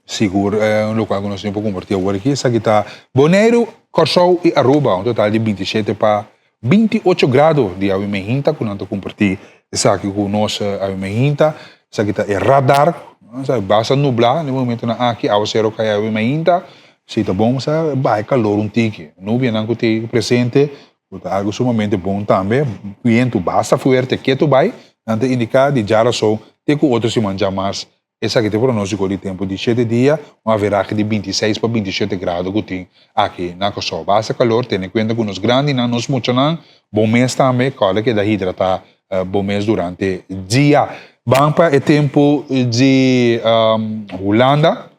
Seguro, um local que nós temos compartilhado aqui. Isso aqui está Bonaire, Curaçao e Aruba, um total de 27 para 28 graus de avimenta, que nós compartilhamos. Isso aqui com nossa avimenta. Isso aqui está radar, basta nublar, no momento aqui, ao zero cai avimenta. Se está bom, vai calor um tique. Nuvem não tem presente, algo sumamente bom também. Vento basta forte, quieto vai, não tem indicar de Jarason, tem que outro se manja mais. Essa aqui tem pronóstico de tempo de 7 dias, uma veragem de 26 para 27 graus que tem aqui na Kosovo. Basta calor, tendo em conta que nos grandes não nos muito não, bom mês também, claro que da hidratar bom mês durante o dia. Bampa é tempo de Holanda,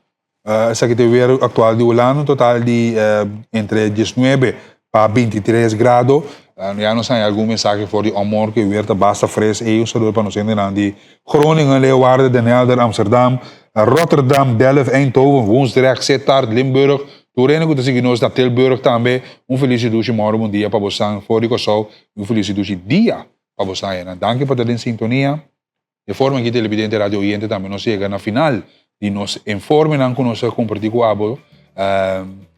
essa aqui tem o ver atual de Holanda, total de entre 19 para 23 graus. Já não sei alguma mensagem for de amor que o basta fresco e o saludo para nós entender de Groningen, Leeuwarden, Den Helder, Amsterdam, Rotterdam, Delft, Eindhoven, Woensdrecht, Sittard, Limburg, Turene que está nós da Tilburg também. Feliz dia, moro bom dia para vocês, for de Kosovo, feliz dia para vocês. Danke por terem sintonia. De forma que televidente radio oyente também nos chega na final e nos informem com nós compartilhar com a abo.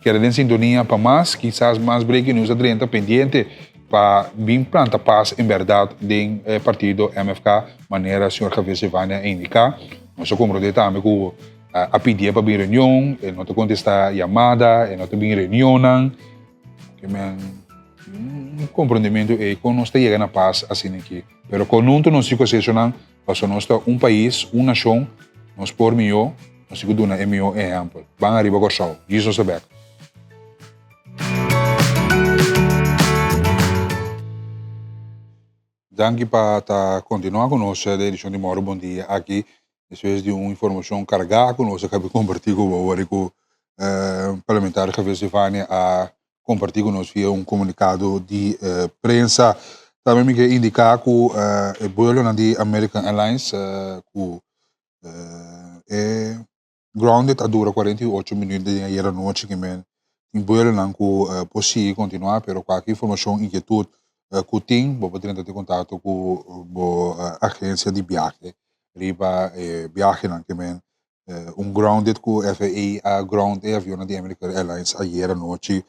Querem em sintonia para mais, quizás mais breaking news a 30 pendiente para vir planta paz em verdade do partido MFK, maneira o senhor Javier Silvânia indicar. Nós comprometemos também com a pedir para vir reunião, não te contestar chamada, não te vir reunião, que um compreendimento é que nós chegamos na paz assim aqui. Mas com nós não se concessiona, para nós país, uma nação, nós por melhor, nós se dando um melhor exemplo. Vamos arriba com o show. Jesus é back. Danke para continuar conosco a edição de Moro Bom Dia aqui. Depois de uma informação carregada conosco, acabei de compartilhar com o parlamentar Javier Silvânia a compartilhar conosco via um comunicado de prensa. Também me quer indicar que o voo de American Airlines é grounded a dura 48 minutos de ayer à noite que men em voo não que possível continuar, mas qualquer informação inquietude que tem, vou poder entrar em contato com a agência de viagem, riba viagem que men grounded com FAA, a ground e avião de American Airlines ayer à noite,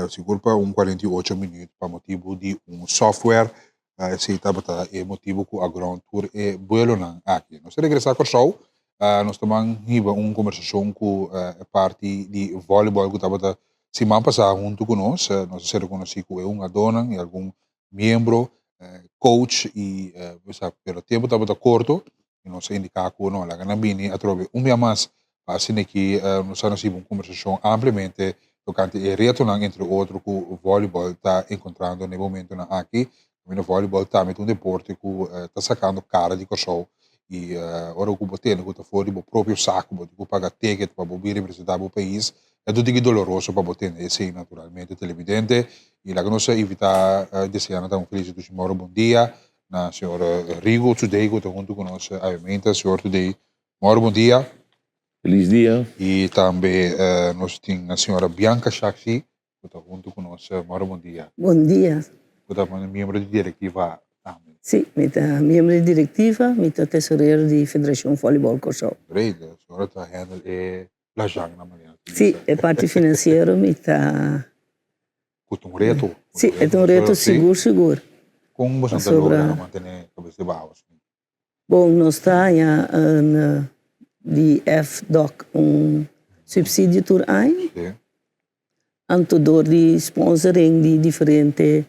seguro para 48 minutos, para motivo de software, se estava motivo com a ground tour e vuelo não aqui. Nós regressar com o show, nós também tivemos uma conversação com a parte de voleibol que estava semana passada junto conosco, nós se reconheci com uma dona e algum membro, coach e pelo tempo estava curto, e nós indicamos que não, lá na Bini, a trobe dia mais, assim que nós temos uma conversação amplamente tocante e retornar entre outros que o voleibol está encontrando no momento aqui, o voleibol está um deporte que está sacando cara de show e ora o que você tem que fora do próprio saco, que paga ticket para representar o país, é tudo que doloroso para você esse naturalmente televidente e lá que nós evita desejando um feliz de bom dia na senhora Rigo Today que está junto conosco obviamente senhor Today bom dia. Feliz dia. E também nós temos a senhora Bianca Shaksi que está junto conosco bom dia. Bom dia. Que está membro de diretiva também. Sim, eu membro de diretiva, eu tesoureiro de Federação Voleibol Corsol. Great, a senhora está handle la jang na manhã. Sim, é parte financeira, eu está. Com um reto? Sim, é um reto seguro. Como você está logrando manter a cabeça de baixo? Bom, nós temos de FDOC subsídio por ano, antodor de sponsoring de diferentes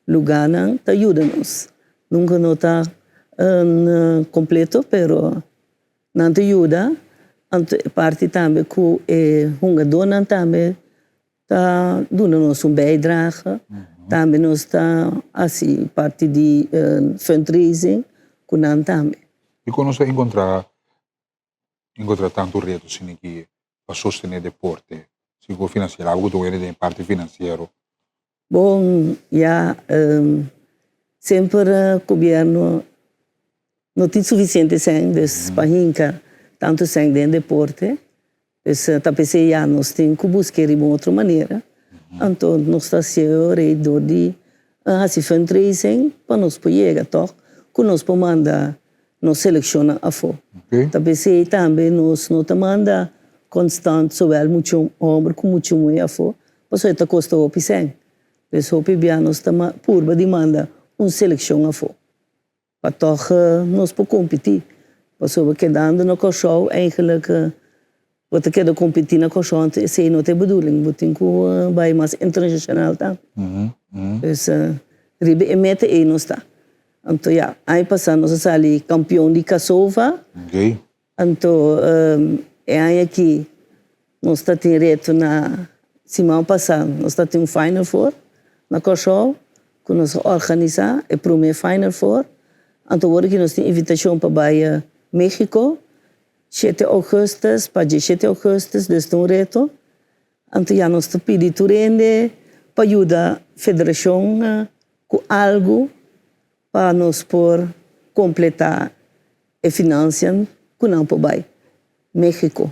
lugares, ajuda-nos. Nunca não está completo, pero não te ajuda. Parte também que é dona também está dando-nos bijdrage. Também nós está assim parte de fundraising com nós também. E quando você encontrar tanto reto assim que para sostener deporte, se o financeiro, algo que tem parte financeira. Bom, sempre o governo não tem suficiente sangue para hincar tanto sangue no deporte. Talvez já nós temos que buscar uma outra maneira. Então, nós estamos redor de fundraising para nós poder chegar, que nós podemos mandar, nós selecionamos a fora. Talvez também nós não manda constante, sobre muito homem como muito mulher a fora, mas isso custa o sangue. Então, nós estamos por demanda seleção a fora. Para nós podemos competir. Porque quedando no show, eigenlijk, wat queda competir no show, se não tem bedoeling, we tem que vai mais internacional tá. Dus ribe meta não está. Então aí passando nós ali campeão de Kasova. Então aí aqui nós está tem reto na semana passada, nós está tem Final Four na show que nós organizar é primeiro Final Four. Então agora que nós tem invitação para México, 7 de augustus, para 17 de augustus, dus um reto. Então, já nós pedimos para ajudar a federação com algo para nós por completar a financiação que não para México.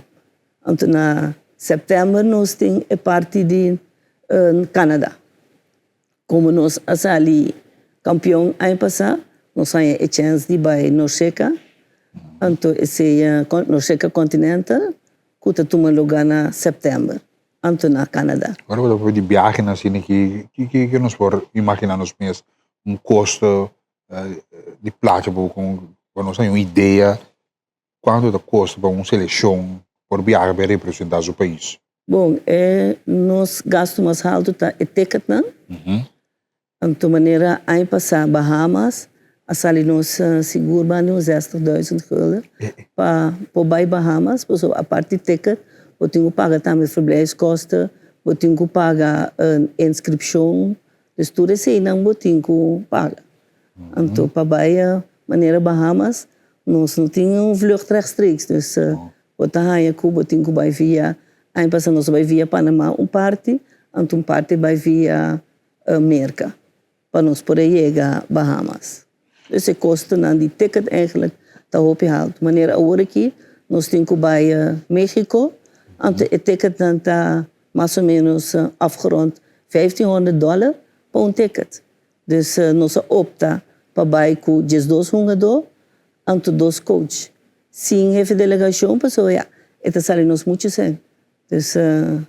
Então, na setembro, nós temos a parte de Canadá. Como nós ali campeão ano passado, nós temos a chance de ir Noruega. Então, esse Noruega Continental, que está tomando lugar em setembro, então na Canadá. Agora, depois de viagem assim, que nós podemos imaginar nos mesmos custo de plata, para nós ter uma ideia quanto custa para uma seleção por viajar para representar o país? Bom, nós gastamos mais alto é ticket, não? Então, maneira, ano passado, Bahamas, a nós seguramos $60,000 para ir Bahamas, porque a parte de ticket, eu tenho que pagar também verblijfskosten, eu tenho que pagar inscrição, dus tudo isso não eu tenho que pagar. Então, para ir maneira Bahamas, nós não temos vluchtrechtstreeks, dus eu tenho que ir via, ano passado nós vai via Panamá, parte, então parte vai via América, para nós poder chegar a Bahamas. Esse custo de ticket eigenlijk está opgehaald. Wanneer agora aqui, nós temos que ir México, então o ticket está mais ou menos afgerond $1,500 para ticket. Dus nós opta para ir com $200, então 2 coach. Sim, a delegação, pessoal, Esta sale nos muito sen. Então,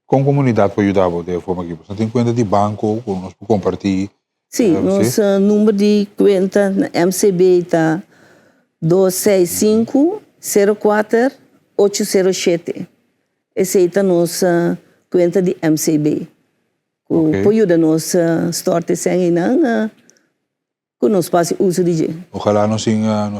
Com comunidade para ajudar de forma aqui. Você tem conta de banco, nós podemos compartilhar. sim, nosso número de conta na MCB está 265-04-807. Essa é a nossa conta de MCB. Ok. Pode ajudar nos storte sem não, com nos passe uso de gente. Ojalá nós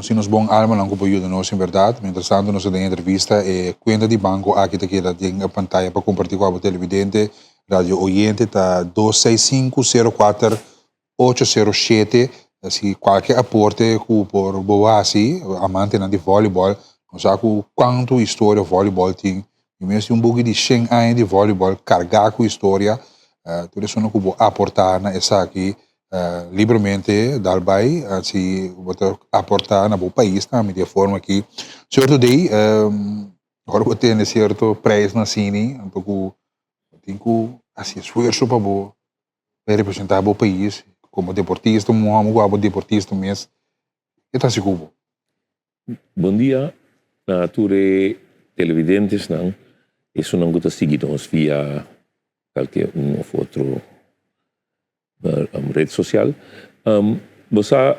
nos bom alma não com ajuda nós em verdade. Mientras tanto nós temos entrevista e conta de banco aqui que tem a pantalla para compartilhar com o televidente, rádio oyente tá 265-04-807. Assim qualquer aporte por boa assim, amante de voleibol, nós sabemos quanto história voleibol tem. E mesmo um pouco de 100 anos de voleibol, carregar com história, tudo isso não pode aportar nessa aqui. Livremente dalbai se botar aportar na bom país também de forma que certo day agora vou ter certo preço na cine um pouco tem que assim esforço para representar o país como deportista como deportista mesmo e tá seguro. Bom dia na ture televidentes não isso não gosta seguir nos via qualquer ou outro rede social. Você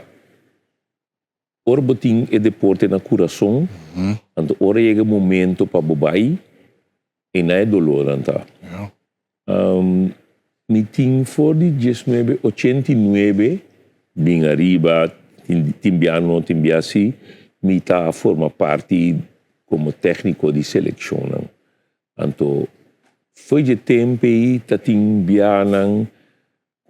orbiting e deporte na coração, então ora chega momento para bobai e não é dolor anta. Ni ting for de 1989 bem arriba timbiano timbiasi mi ta forma parte como técnico de seleção. Então foi de tempo e ta timbianan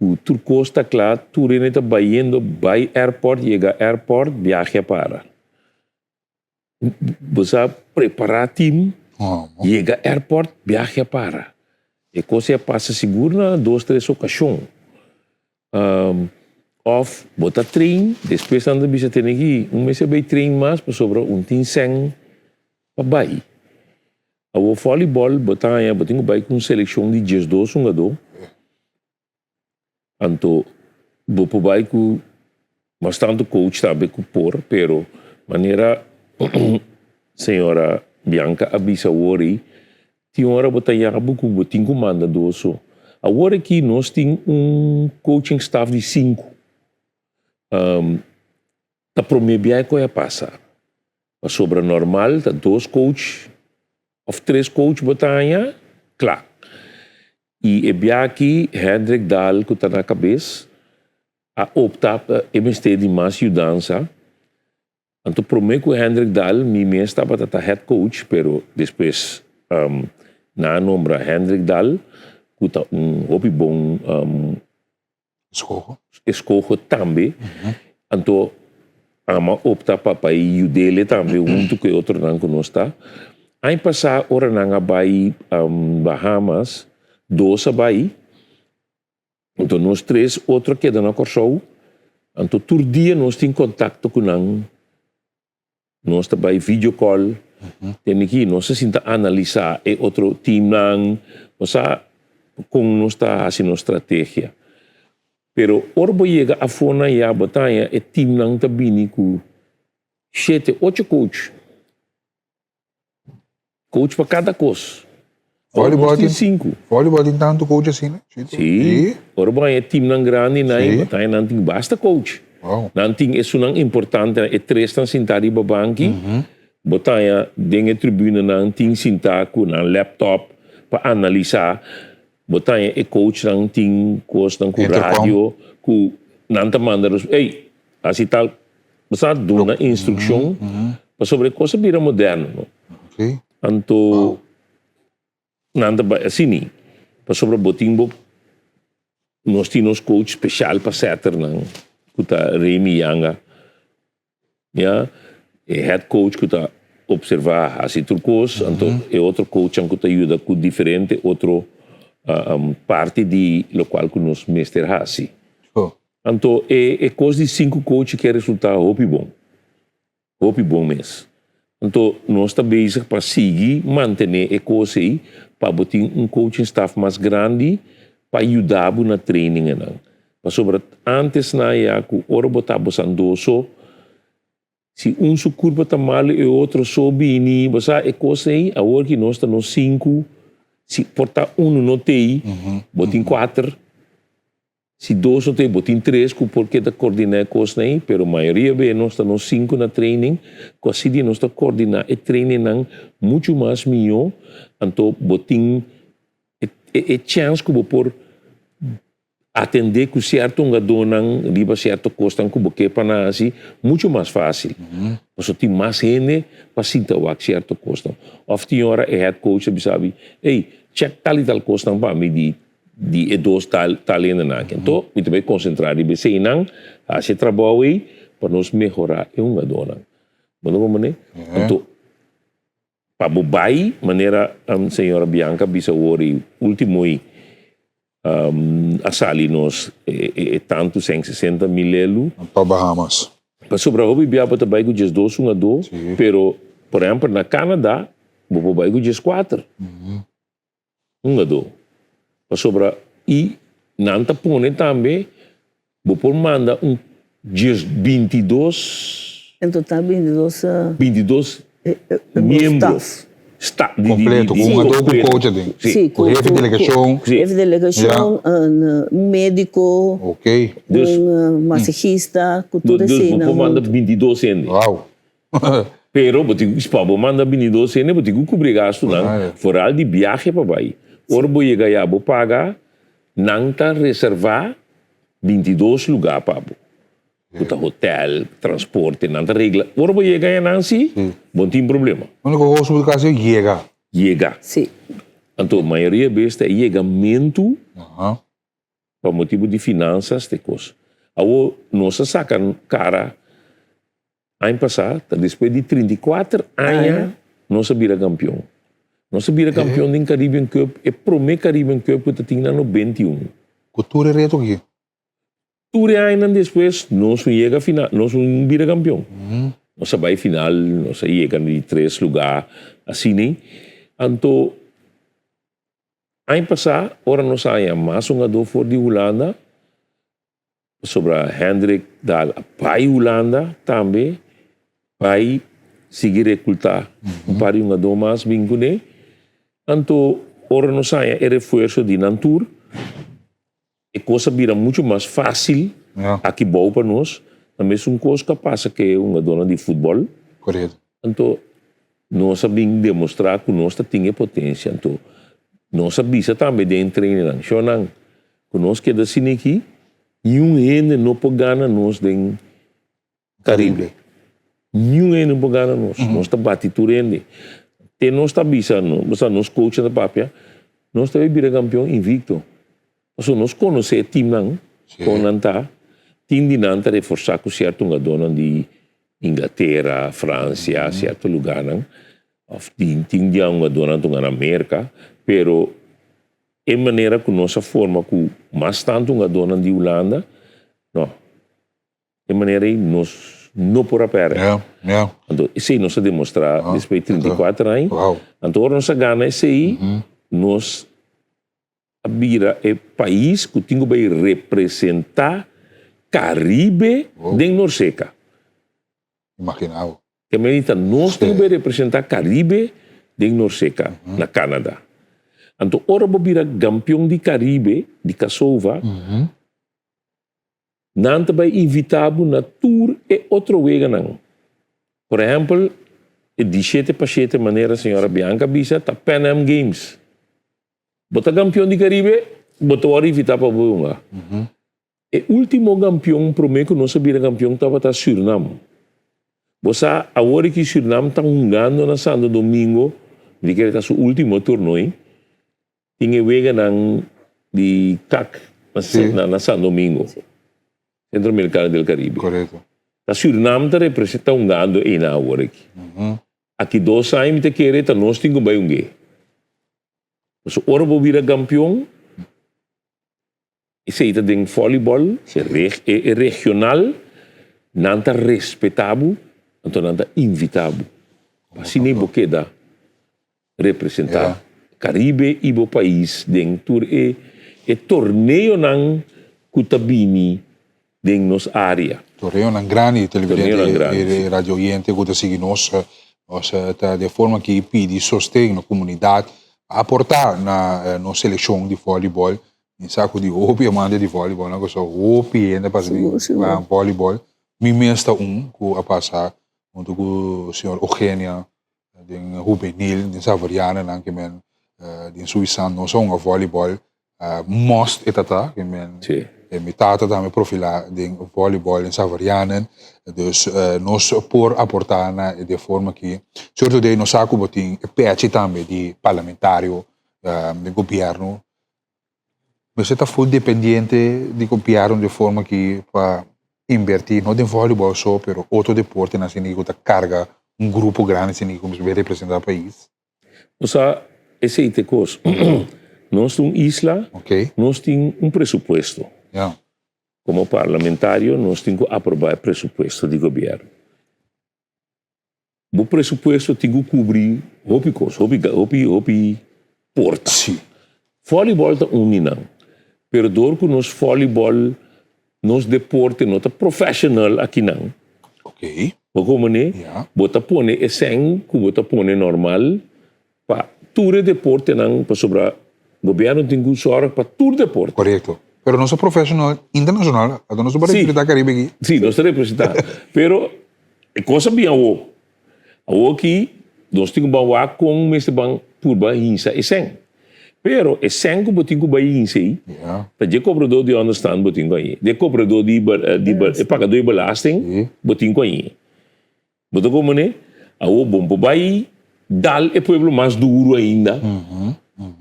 o Turcos está claro, tu está indo by airport, chega airport, viaja para. Você prepara time, chega airport, viaja para. E coisa passa seguro na 2-3 ocasiões. Off, bota trein, depois anda bisa ter aqui, mês vai trein mais, para sobra tinseng, para vai. O voleibol, botinho vai com seleção de 12 jogadores. Anto bopo vai com bastante coach também com por, pero maneira senhora Bianca abisa worry, tinha hora botar buku botin comanda doso. A hora que nós tem coaching staff de 5. Ta promebia ko ya passa. A sobra normal ta 2 coach of 3 coach botanha, claro. E aqui, Hendrik Dahl, que está na cabeça, a optar para de mais mudança. Então, prometo que Hendrik Dahl, minha estava a head coach, pero depois, na nombra Hendrik Dahl, que está bom escorro também. Então, ama optar para ir dele também, junto com outro não conosco. Aí passar hora na Bahamas, 2 vai. Então, nós 3, outro queda na Corsou. Então, todo dia nós temos contato com nós. Nós também video call. Tem aqui, nós tentamos analisar e outro time nang, como nós está fazendo estratégia. Pero, orbo chega a fona e a batalha, e time nang também com 7, 8 coach. Coach para cada coisa. Voleibol tem 5. Voleibol tem tanto coach assim, né? Sim. Ora é time nang grande na batalha não tem basta coach. Não tem isso não importante é 3 tan sentado ba banki. Batalha dengue tribuna não tem sentado na laptop para analisar. Batalha é coach não tem coisa com rádio, com não te manda ei, assim tal, você dá uma instrução para sobre coisa vira moderno. Ok. Anto nanda ba assim, para sobre botimbo nós temos coach especial para setter nang kuta Remy Yanga. Ja, head coach kuta observar assim turcos, anto é outro coach que kuta ajuda com diferente outro parte de lo qual que nos mestre assim. Anto é coisa de 5 coach que resulta hopi bom mesmo. Então, nós estamos bezig para seguir, manter a coisa aí, para botar coaching staff mais grande, para ajudar na training. Para sobre antes, na época, ora botamos andoso, Se su curva tá mal e outro sobe ni, basta é coisa aí, a hora que nós está no 5, se porta no tem, botin 4. Se 2 não tem, botin 3, porque tá coordenar coisa aí, pero a maioria bem nós está no 5 na training, quase de nós está coordenar e training não muito mais melhor, então botin chance que por atender que certo donan riba certo costan que porque para assim muito mais fácil. Você tem mais gente para sentar o certo costan. Of die hora é head coach sabe, ei, check tal e tal costan para mim de dos tal ainda na. Então, me também concentrar e bem não, fazer trabalho aí para nos melhorar é donan. Mas né? Então, para bobai maneira a senhora Bianca bisa ori último aí a sali nos tanto 160 mil Para Bahamas. para sobra hobby biaba também com just 2 pero por exemplo na Canadá vou vai com just 4 para sobra e nanta pone também vou por manda just 22 Em total, 22 membros está Completo, com um adulto coach ali. Sim, Com chefe de delegação. chefe de delegação, um médico, Ok. massagista, cultura assim. vou manda 22 ende. Uau. Pero, vou manda 22 ende, vou cobrir gasto não, fora de viagem para vai. Ora vou chegar já, vou pagar, não tá reservar 22 lugar para Puta hotel, transporte, nada regla. Ora vou chegar já não se, não tem problema. O único coisa do caso é chega. Chega. Sim. Então, a maioria besta é chegamento para motivo de finanças, de coisa. Aí, nós sacam cara, ano passado, depois de 34 anos, nós vira campeão. Nós vira campeão do Caribbean Cup, e o primeiro Caribbean Cup que tinha no 21. Cultura é reto aqui. 2 anos depois, nós chega final, nós vira campeão. Nós vai final, nós chega de 3 lugares, assim, né? Então, ano passado, ora nós saímos mais jogador fora de Holanda, sobre Hendrik Dahl, pai Holanda também, vai seguir recrutar para um jogador mais vinculado. Então, ora nós saímos é reforço de Nantur, e coisa vira muito mais fácil aqui bom para nós. Também é uma coisa que passa que é uma dona de futebol. Correto. Então, nós sabemos demonstrar que nós temos potência. Então, nós sabemos também de treinar. Que nós queda assim aqui, e ene não pode ganhar nós de Caribe. Ene não pode ganhar nós. Nós estamos batendo ende. E nós estamos nós coach da papia, nós estamos vir campeão invicto. So, nós conhecemos o time não, com Nanta, time de Nanta reforçar com certo jogador de Inglaterra, França, certo lugar não, of time de jogador na América, pero é maneira que nossa forma com mais tanto jogador de Holanda, não, é maneira que nós não por perder. Então, isso aí nós demonstrar depois de 34 anos. Então, nós ganha isso aí, nós vira é país que tem que representar Caribe de Norseca. Imaginava. Que medita, nós temos que representar Caribe de Norseca, na Canadá. Então, ora vou virar campeão de Caribe, de Kasova, não vai invitado na tour e outro vega não. Por exemplo, de 7 para 7 maneira a senhora Bianca bisa tá Pan Am Games. Bota campeão de Caribe, bota hora invitar para Bunga. E último campeão, prometo que nós vira campeão, estava tá Suriname. Você, a hora que Suriname está jogando na Santo Domingo, de que era o último torneio, tinha vega de CAC na Santo Domingo, Centro Americano do Caribe. Correto. A Suriname está representando jogando aí na hora aqui. Aqui 2 anos, te querer, nós temos que jogar. So, ora vou virar campeão, e se está em voleibol, é regional, não está respetável, então não está invitável. Assim nem vou quedar representar Caribe e o país dentro e torneio não que está bem dentro nossa área. Torneo ng grandi televidente Torneo ng grandi, e radio oyente que seguem nós de forma que pede sustento na comunidade, aportar na nossa seleção de voleibol, em saco de roupa e manda de voleibol, não só roupa e ainda para voleibol. Me mesta que a passar junto com o senhor Eugênia, de juvenil, de Savariana, não que men de Suíça, não só voleibol, most etata, que men Sim. mi tata também profilar de voleibol em Savariana, dus nós por aportar na de forma que, certo de nós saco botin pece também de parlamentário, de governo, mas está full dependente de governo de forma que para invertir não de voleibol só, pero outro deporte na sinigo da carga grupo grande sinigo como vai representar o país. O sea, esse é coisa. Nós temos isla, Ok? nós temos presupuesto. Yeah. Como parlamentário, nós temos que aprovar o presupuesto do governo. O presupuesto tem que cobrir hobby porta. Sim. Voleibol está não. Pero dor que nós voleibol, nós deporte, não está profissional aqui não. Ok? Como né? Yeah. Bota pone esen, que bota pone normal, para tudo deporte não, para sobrar governo tem que usar para tudo deporte. Correto. Pero não sou profissional internacional, a nós somos representar Caribe aqui. Sim, nós representamos. Pero é coisa bem ao. Ao que nós temos que bawa com este banco por bainsa esen. Pero esen que botinho bainsa aí, Yeah. para de cobrador de understand botinho aí. De cobrador de pagador de belasting botinho aí. Botou como né? Ao bom bai dal é pueblo mais duro ainda.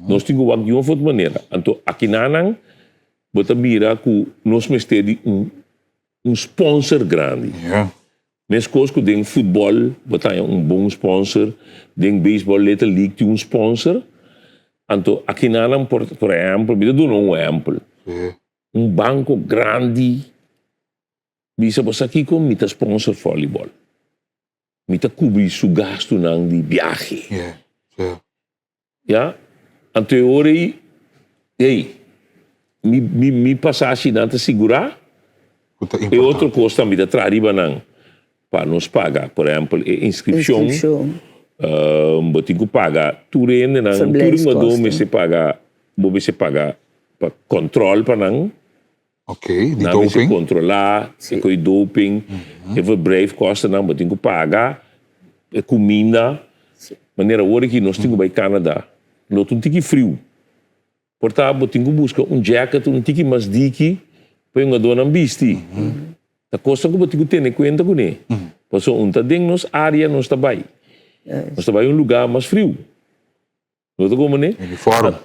Nós temos que de uma outra maneira. Então aqui nanang bota mira que nós mestedi sponsor grande. Yeah. Mas coisa que tem futebol, botar bom sponsor, tem beisebol, Little League tem sponsor. Então, aqui na por exemplo, me dou um exemplo. Yeah. Banco grande, bisa você aqui com mita sponsor voleibol. Mita cobrir seu gasto nang de viagem. Yeah. Yeah. Ja? Então, ora me passagem não te segurar. Puta E importante. outro custo também da trariba não. Para nos pagar, por exemplo, inscrição. Botigo paga tudo ainda não. Tudo me se paga, bobe se paga para controle para não. Ok, de Não se doping. controlar, e com doping, e voor breve costa não, botigo paga, e comida. Maneira hora que nós temos para Canadá, nós temos frio. Portanto, botigo busca jacket, tique mais dique, para uma dona bisti. A coisa que botigo tem em conta com ele. Porque onde tem nos área nós está bem. Nós está bem um lugar mais frio. Não como né? Uniforme.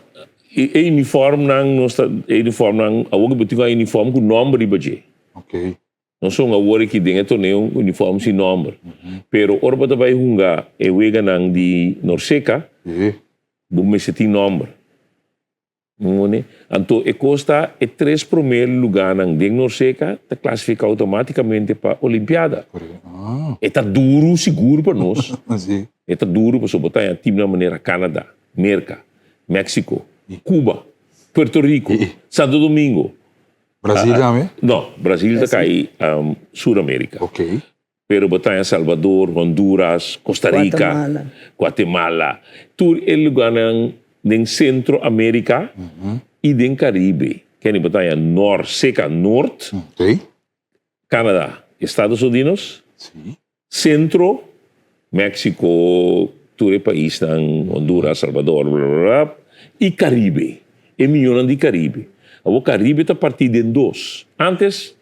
E uniforme não nós está uniforme não. A outra botigo é uniforme com nome de budget. Ok. Nós somos a hora que tem torneio uniforme sem nome. Pero ora para vai hunga e wega não de Norseca, Yeah. bom me se tem nome. Então, e costa é 3 primeiros lugares na Norseca, está classificado automaticamente para a Olimpiada. Correto. Ah, É duro, seguro para nós. sim. É duro para botar em time na maneira Canadá, América, México, Cuba, Puerto Rico, Santo Domingo. Brasil também? Não, Brasil está aí, Sul-América. Ok. Pero botar em Salvador, Honduras, Costa Rica, Guatemala. Tudo é lugar em Centro-América e em Caribe. Quem botar em Norseca, Norte, Ok. Canadá, Estados Unidos, Sim. Centro, México, todo o país, Honduras, Salvador, blá, blá, blá, e Caribe. É milhão de Caribe. O Caribe está partido em 2. Antes,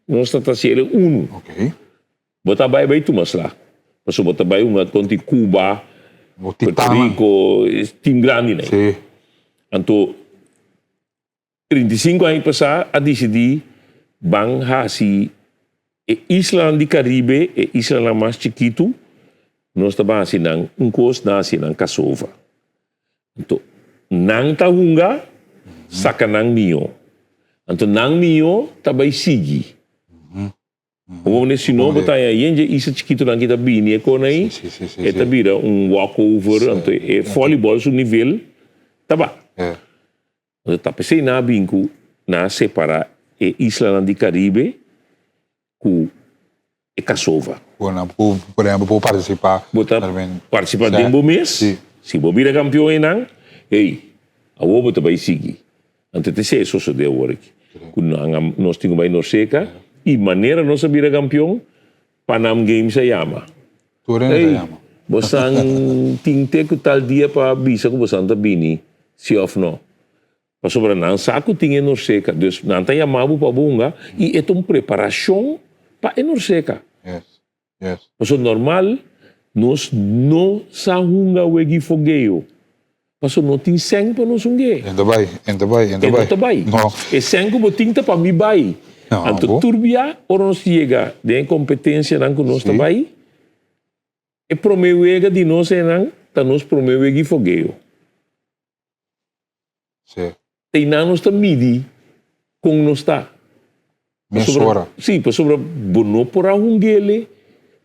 nós estamos fazendo 1. Ok. Bota bem tu mas lá. Mas bota bem uma conti Cuba, O Puerto Titama. Rico, time grande, né? Sim. Então, 35 anos passar a decidir bang hasi isla de Caribe e isla mais chiquito nós estamos assim nang coast na assim nang Kasova. Então, nang tahunga saka nang mio. Então, nang mio tabay sigi. Como se não botar aí, isso chiquito nang kita bini é com aí, é tabira walkover, então é voleibol no nível, tá bom. É. Então, tá pensei na binco na separar e isla de Caribe ku e kasova. Bueno, por exemplo, vou participar. Bota também. participar Sim. de mês. Sim. Se você vira campeão em nang, hey, a wo bota vai seguir. Ante te se eso de agora aqui. Nós temos vai nos seca e maneira nós vira campeão, Panam Games se chama. Tudo é Hey, chama. você tem que tal dia para bisa que você anda bini, se of no. Mas sobre não saco tinha nos seca, dus não tem chamado para bunga e é uma preparação para nos seca. Yes. Yes. Mas o normal, nós não sabemos o que fogueio. Mas não tem sangue para nós unge. Ainda vai. Não vai. Não. E sangue para tinta para mim vai. Não, Anto bom. turbia, ora nós chega de competência não que nós Sim. vai. E promeuega de nós não, tá nós promeuega fogueio. Sim. E não nós tá midi com nós tá. Meia hora. Sim, para sobre bono por a ungele,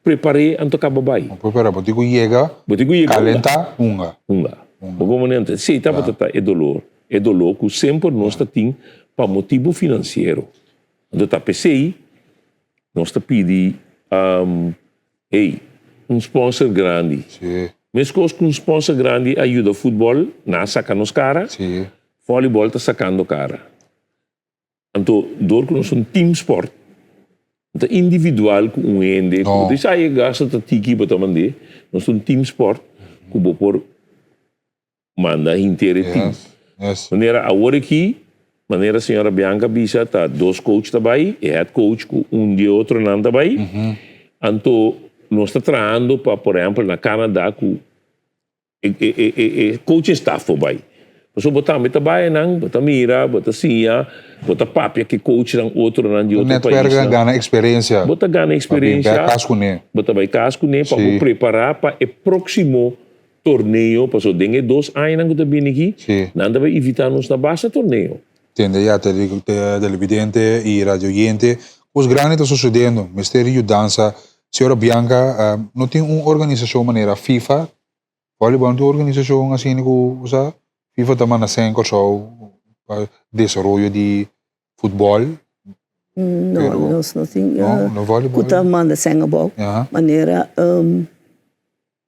preparei anto cababai. Prepara, botigo chega, Botigo chega. calenta, unga. Unga. Porque se está para é dolor que sempre nós tem para motivo financeiro. Então tá pensei, nós está pedi sponsor grande. Sim. Mesmo que sponsor grande ajuda o futebol, na saca nos cara, Sim. voleibol está sacando cara. Então, dor que nós team sport. Então, individual com ende, No. porque sai gasta ta tiki para mandar, nós team sport, que vou por manda inteiro team. Yes. Maneira agora aqui, maneira a senhora Bianca Bisa tá dois coaches também, e head coach com de outro não também. Então, nós está trabalhando para, por exemplo, na Canadá com coaching staff também. Mas botar também não, botar mira, botar sia, botar papia que coach não outro não de O outro país. network ganha experiência. Botar ganha experiência. Para casco né. Botar vai casco né para Sim. preparar para o próximo torneio, para só dengue 2 anos que tá bem aqui. Sim. Nada vai evitar nos na baixa torneio. Entende já, televidente e radioyente. Os grandes estão sucedendo. Mistério dança. Senhora Bianca, não tem uma organização maneira FIFA. Voleibol tem uma organização assim que usa. FIFA também na senha só para desenvolvimento de futebol. Não, nós não temos. No voleibol. Kuta manda senga bom. Aham. Maneira,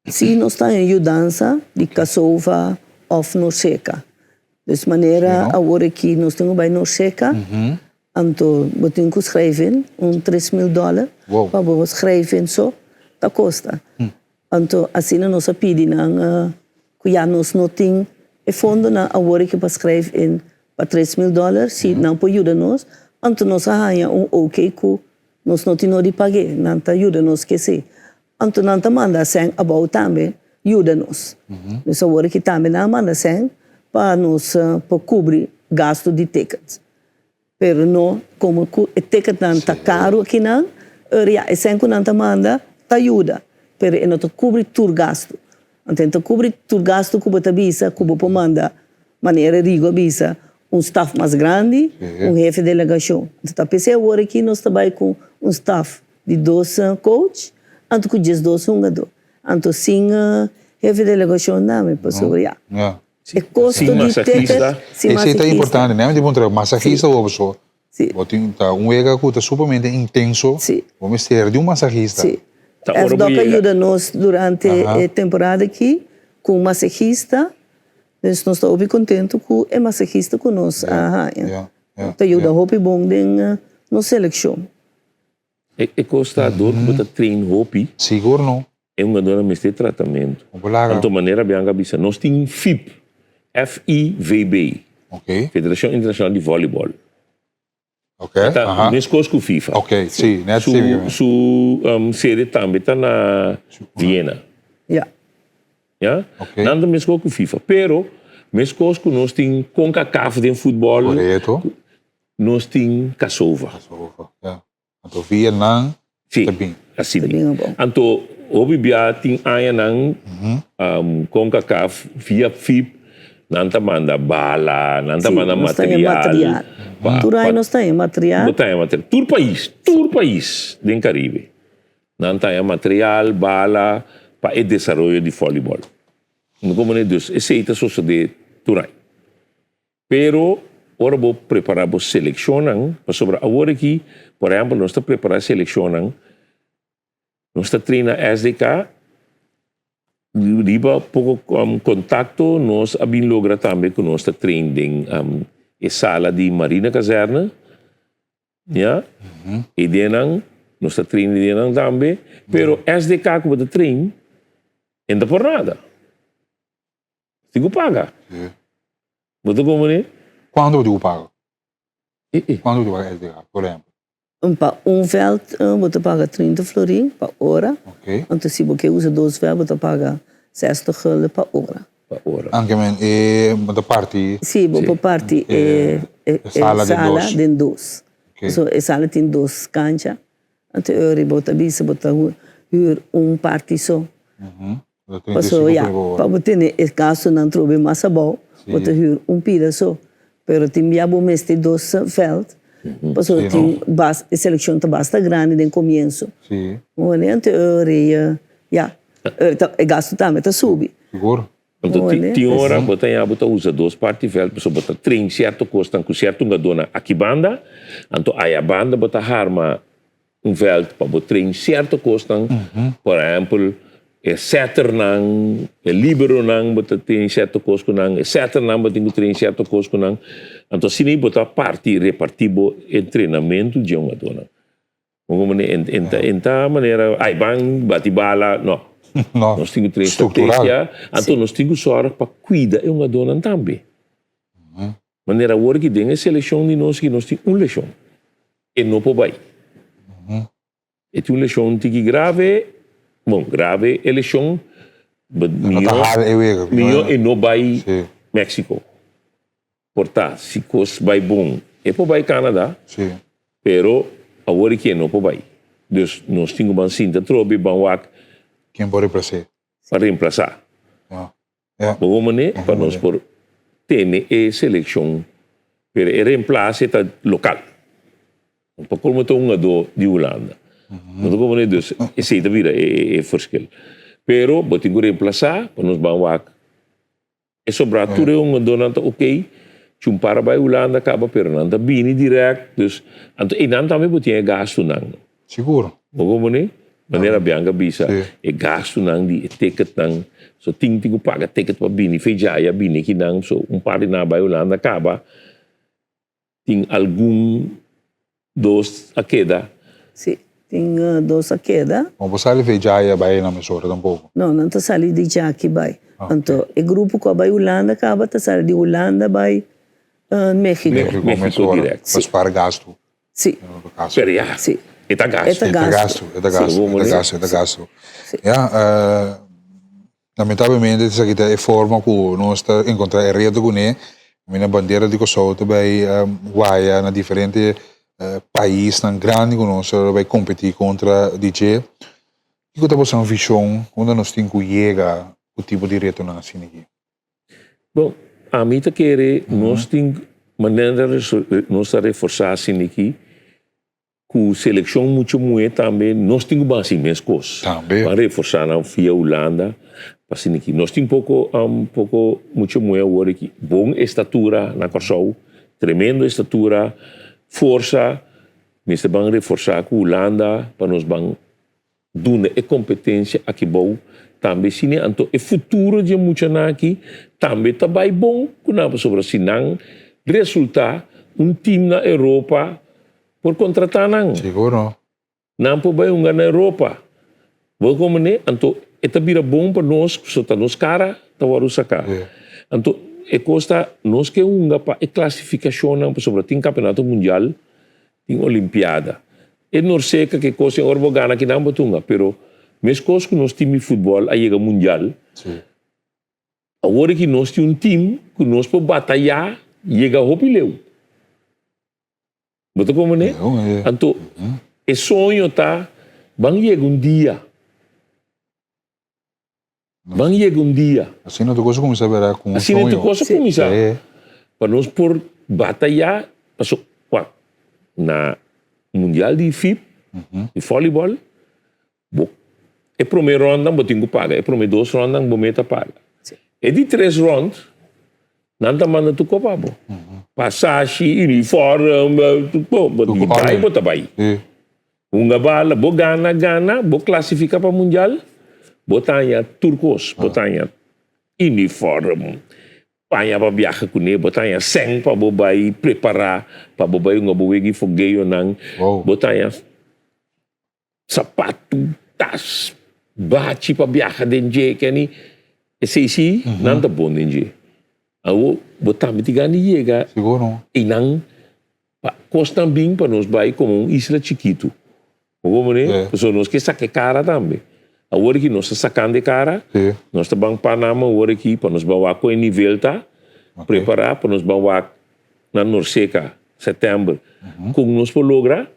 se nós estamos em dança de Kasova of no seca. Dessa maneira, Sim, agora aqui nós temos bem no seca. Então, temos que escrever $3,000 Wow. para você escrever só, da costa. Então, assim nós pedimos que já nós não temos fundo na agora que para escrever para $3,000, se não pode ajudar nós, então nós arranjamos ok que nós não temos de pagar, não ajuda nós que se. Então, não manda sem about também, ajuda-nos. Nós agora que também não manda sem para nos para cobrir gasto de tickets. Pero não, como o ticket não está caro aqui não, é sem que não manda, te ajuda. Pero não te cobre todo gasto. Então, cobre todo gasto que você bisa, que você manda, maneira rico bisa, staff mais grande, chefe de delegação. Então, pensei agora que nós trabalhamos com staff de 2 coach, anto que diz 2 jogador. Anto sim, chefe de delegação não, pessoal, já. É custo Sim, de massagista. ticket. Esse é importante, né? Tipo, massagista ou pessoa. Sim. Um ega que está supermente intenso. Sim. Vamos ter de um massagista. Sim. Tá, Essa ora doca boiega. ajuda-nos durante a temporada aqui, com o massagista. Nós estamos bem contentes com o massagista que nós arranjamos. Então, ajuda a roupa bom na seleção. É costador que você treina roupa, Seguro não. é uma dona de tratamento. Popular. Então, maneira Bianca Bisa, nós temos FIB, FIVB, Ok. Federação Internacional de Voleibol. Ok. Tá, nesse coisa com o FIFA. Ok, sim. Né? Sua sede também está na Viena. Yeah. Ja? Ok. Nada mesmo coisa com o FIFA. Pero, mesmo coisa que nós temos CONCACAF de futebol, Correto. nós temos Kasova. Então, Vietnã, Sim, também. assim. Também é bom. Então, hoje bia tem aia nang CONCACAF via FIB, nanta manda bala, nanta manda nós temos material. Tudo aí nós temos material. Botar material. Todo país do Caribe. Nanta é material, bala, para o desenvolvimento de voleibol. Não como nem Deus, esse é o de Turai. Pero, ora vou preparar a seleção, para sobre agora aqui, por exemplo, nós estamos preparando a seleção, nós estamos treinando SDK, riba pouco contato, nós abin logra também que nós estamos treinando em sala de Marina Caserna, ja, e denang, nós estamos treinando também, pero SDK que você treina, ainda por nada. Você paga. Você como é? Quando tu paga? Quando tu paga SDK, por exemplo? Para veld, você paga 30 florin per hora. Ok. Então, se você usa 2 velds, você paga 60 gulden per hora. Anche men, da parte? Sim, você parte sala de sala dos. de 2. Ok. So, sala tem 2 canchas. Então, eu bota bisa, bota huur parte só. Da So, 35 ja, per ora. para você ter esse caso, não trouxe massa bom, você huur pedaço. Pero tem já bom mês de 2 velds. Paso Sim, tem a seleção está bastante grande no começo. Sim. Onde é gasto também está subi. Seguro? Então, Olha. tem hora, você usa 2 partes velho, você treina certo custo, com certo uma dona aqui banda, então aí a banda você arma velho para você treinar certo custo, por exemplo, setter nang, libero nang, você tem certo custo nang, setter nang, você tem que treinar certo custo nang, então se nem você parte repartido em treinamento de uma dona. Como em maneira, aí bang, bate bala, não. No. Nós temos que ter Estrutural. estratégia, então nós temos que sorrir para cuidar de uma dona também. Maneira agora que tem a seleção de nós, que nós temos uma leção. E não pode vai. E tem uma leção que grave, bom, grave é leção, melhor e não vai Sim. México. Portanto, se coisa vai bom, é para vai Canadá, Sim. pero agora que não pode vai. Então, nós temos que cinta trobe, banwak, Quem pode reemplaçar? para reemplazar. Ja. Bom, para nós por ter a seleção, para reemplaçar está local. Para como está uma de Holanda. Não como é dus, esse da vida é verschil. Pero, botin ko reemplazar, para nós vamos é sobrar tudo uma dona ok, chum para vai Holanda acaba pero não está bem direto, dus, então e não também botin gasto não. Seguro? Como é? Maneira bianca bisa e gasto nang di ticket nang so ting paga ticket pa bini fejaya bini kinang so par na ba Holanda acaba ting algum dos a queda. Sim, tem 2 a queda. Não você sabe ver já a Bahia na mesura tampouco. Não está sali de Jackie vai. Então, o grupo que vai Holanda acaba está sali de Holanda vai México. México mesura. direto. Mas para gasto. Sim. Peria. Sim. Eta gasto. gasto. Ja, lamentavelmente essa aqui é a forma que nós está encontrar a rede com ele. Minha bandeira de Kosovo vai guaia na diferente país tão grande que nós vai competir contra DJ. E que temos uma visão onde nós temos que chegar o tipo de reto na assim aqui. Bom, a mim tá querer nós tem maneira nós reforçar assim aqui com seleção muito também nós temos base mesmo coisas. Também. Para reforçar na via Holanda, para assim aqui nós temos pouco muito agora aqui. Bom estatura na Kosovo, tremendo estatura, força, mas vamos reforçar com Holanda para nós vamos dar a competência aqui bom. Também sim, então o futuro de muito aqui também tá bem bom, quando sobre sinang resultar time na Europa por contratar nang. Seguro. Não pode vai na Europa. Vou como né, então é bira bom para nós, só tá nos cara, tá varu sacar. Então é costa nós que para a classificação não sobre tem campeonato mundial, tem Olimpiada. É não sei que coisa agora vou ganhar que não batunga, pero mas coisa que nós time de futebol aí é mundial. Sim. Agora que nós temos time que nós podemos batalhar, chega a Hopileu. Betul como né? Então, é sonho tá, bang chega dia. Bang chega dia. Assim não tu coisa começar a ver com assim não tu coisa começar. Para nós por batalhar, passou na mundial de FIP, de voleibol, é primeiro ronda, eu tenho que pagar. É primeiro 2 rondas, eu meta paga. É de 3 rondas, Nanta manda tu copa bo. Passagem, uniforme, tudo bom. Ni trai bota bai. Sim. Unga bala, bo gana, bo classifica para mundial. Botanya turcos, botanya uniforme. Panha para viajar com ele, botanya seng para bobai preparar, para bobai nga buwegi fogueio nang. Wow. Botanya sapato, tas, bate para viajar dentro que ni. Esse sim, nada bom dentro. Awo botar mitigani chega Siguro. inang costa bem para nós vai como isla chiquito. Vamos né? So nós que saque cara também. Agora que nós sacando de cara, Sim. nós estamos Panama agora aqui para nós bawa com nível tá, preparar para nós bawa na Norseca setembro. Com nós por lograr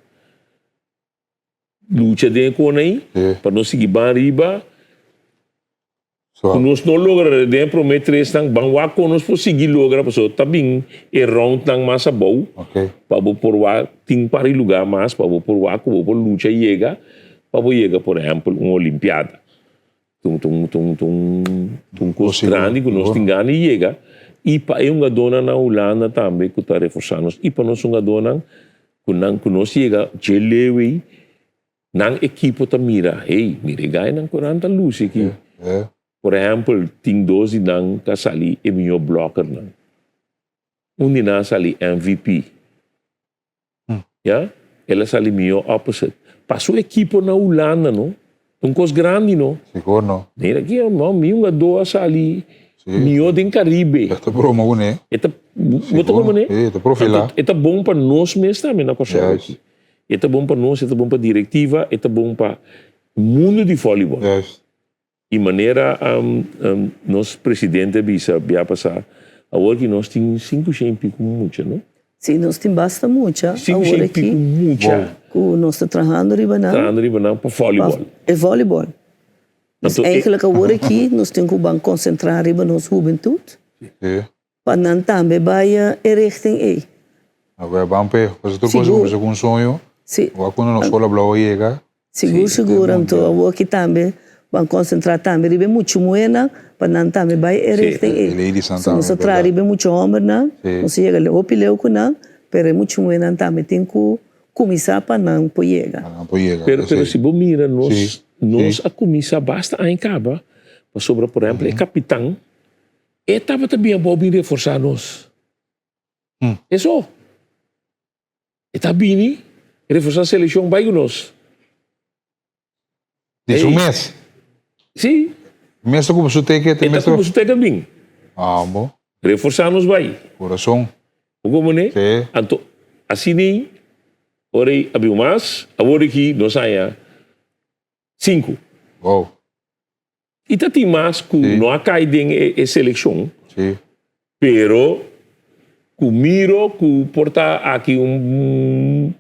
luta de com aí para nós seguir bem riba. So, Nós não logra de prometer nang bangwa ko nós por seguir logra so tabing e round nang masa bau ok. para por wa ting pari lugar mas para por wa ko por lucha chega para chega por exemplo uma olimpiada tung coisa grande que nós tingani chega e para uma dona na Holanda também que tá reforçando e para nós uma dona que nós chega gelewi nang equipo ta mira hey mire gai nang 40 luz aqui por exemplo, tem 12 nang kasali e minha blocker nang. Undi na sali MVP. Ja? Ela sali minha opposite. Passou equipo na Holanda, no? Um cos grande, no? Siguro, no? Nera aqui, no? Minha doa sali. Minha den Caribe. Ito promo ko ne. Ito, boto ko mo ne? Ito profila. Ito bom para nós mesmo também na Kosovo aqui. Ito bom para nós, ito bom para diretiva, ito bom para mundo de voleibol. Yes. E maneira nosso presidente bisa passar agora que nós temos 5 pico muito, não? Sim, nós temos bastante muita. 5 pico muito. Nós estamos trabalhando riba na. Trabalhando riba na para voleibol. É voleibol. Mas eigenlijk agora aqui nós temos que concentrar riba nos juventude. Para não também vai richting E. Agora vamos para você tu coisa com sonho. Sim. Ou quando nós fala blá chega. Seguro, então agora aqui também vamos concentrar também riba muito moena para não também vai richting E. Nós traz riba muito homem não. Nós chega le opileu com não, pero muito moena também tem que começar para não poder. Pero se você mira nós a começar basta a encaba para sobre por exemplo o capitão estava também bom bem reforçar nós. É só. Está bem reforçar a seleção vai nós. Diz mês. Sim. Mês como você tem que ter mês. Como você tem que bem. Ah, bom. Reforçar nos vai. Coração. O como né? Sim. Então assim nem ora abriu mais agora aqui nós saia 5. Wow. E tá tem mais que não há caído em seleção. Sim. Pero que miro que porta aqui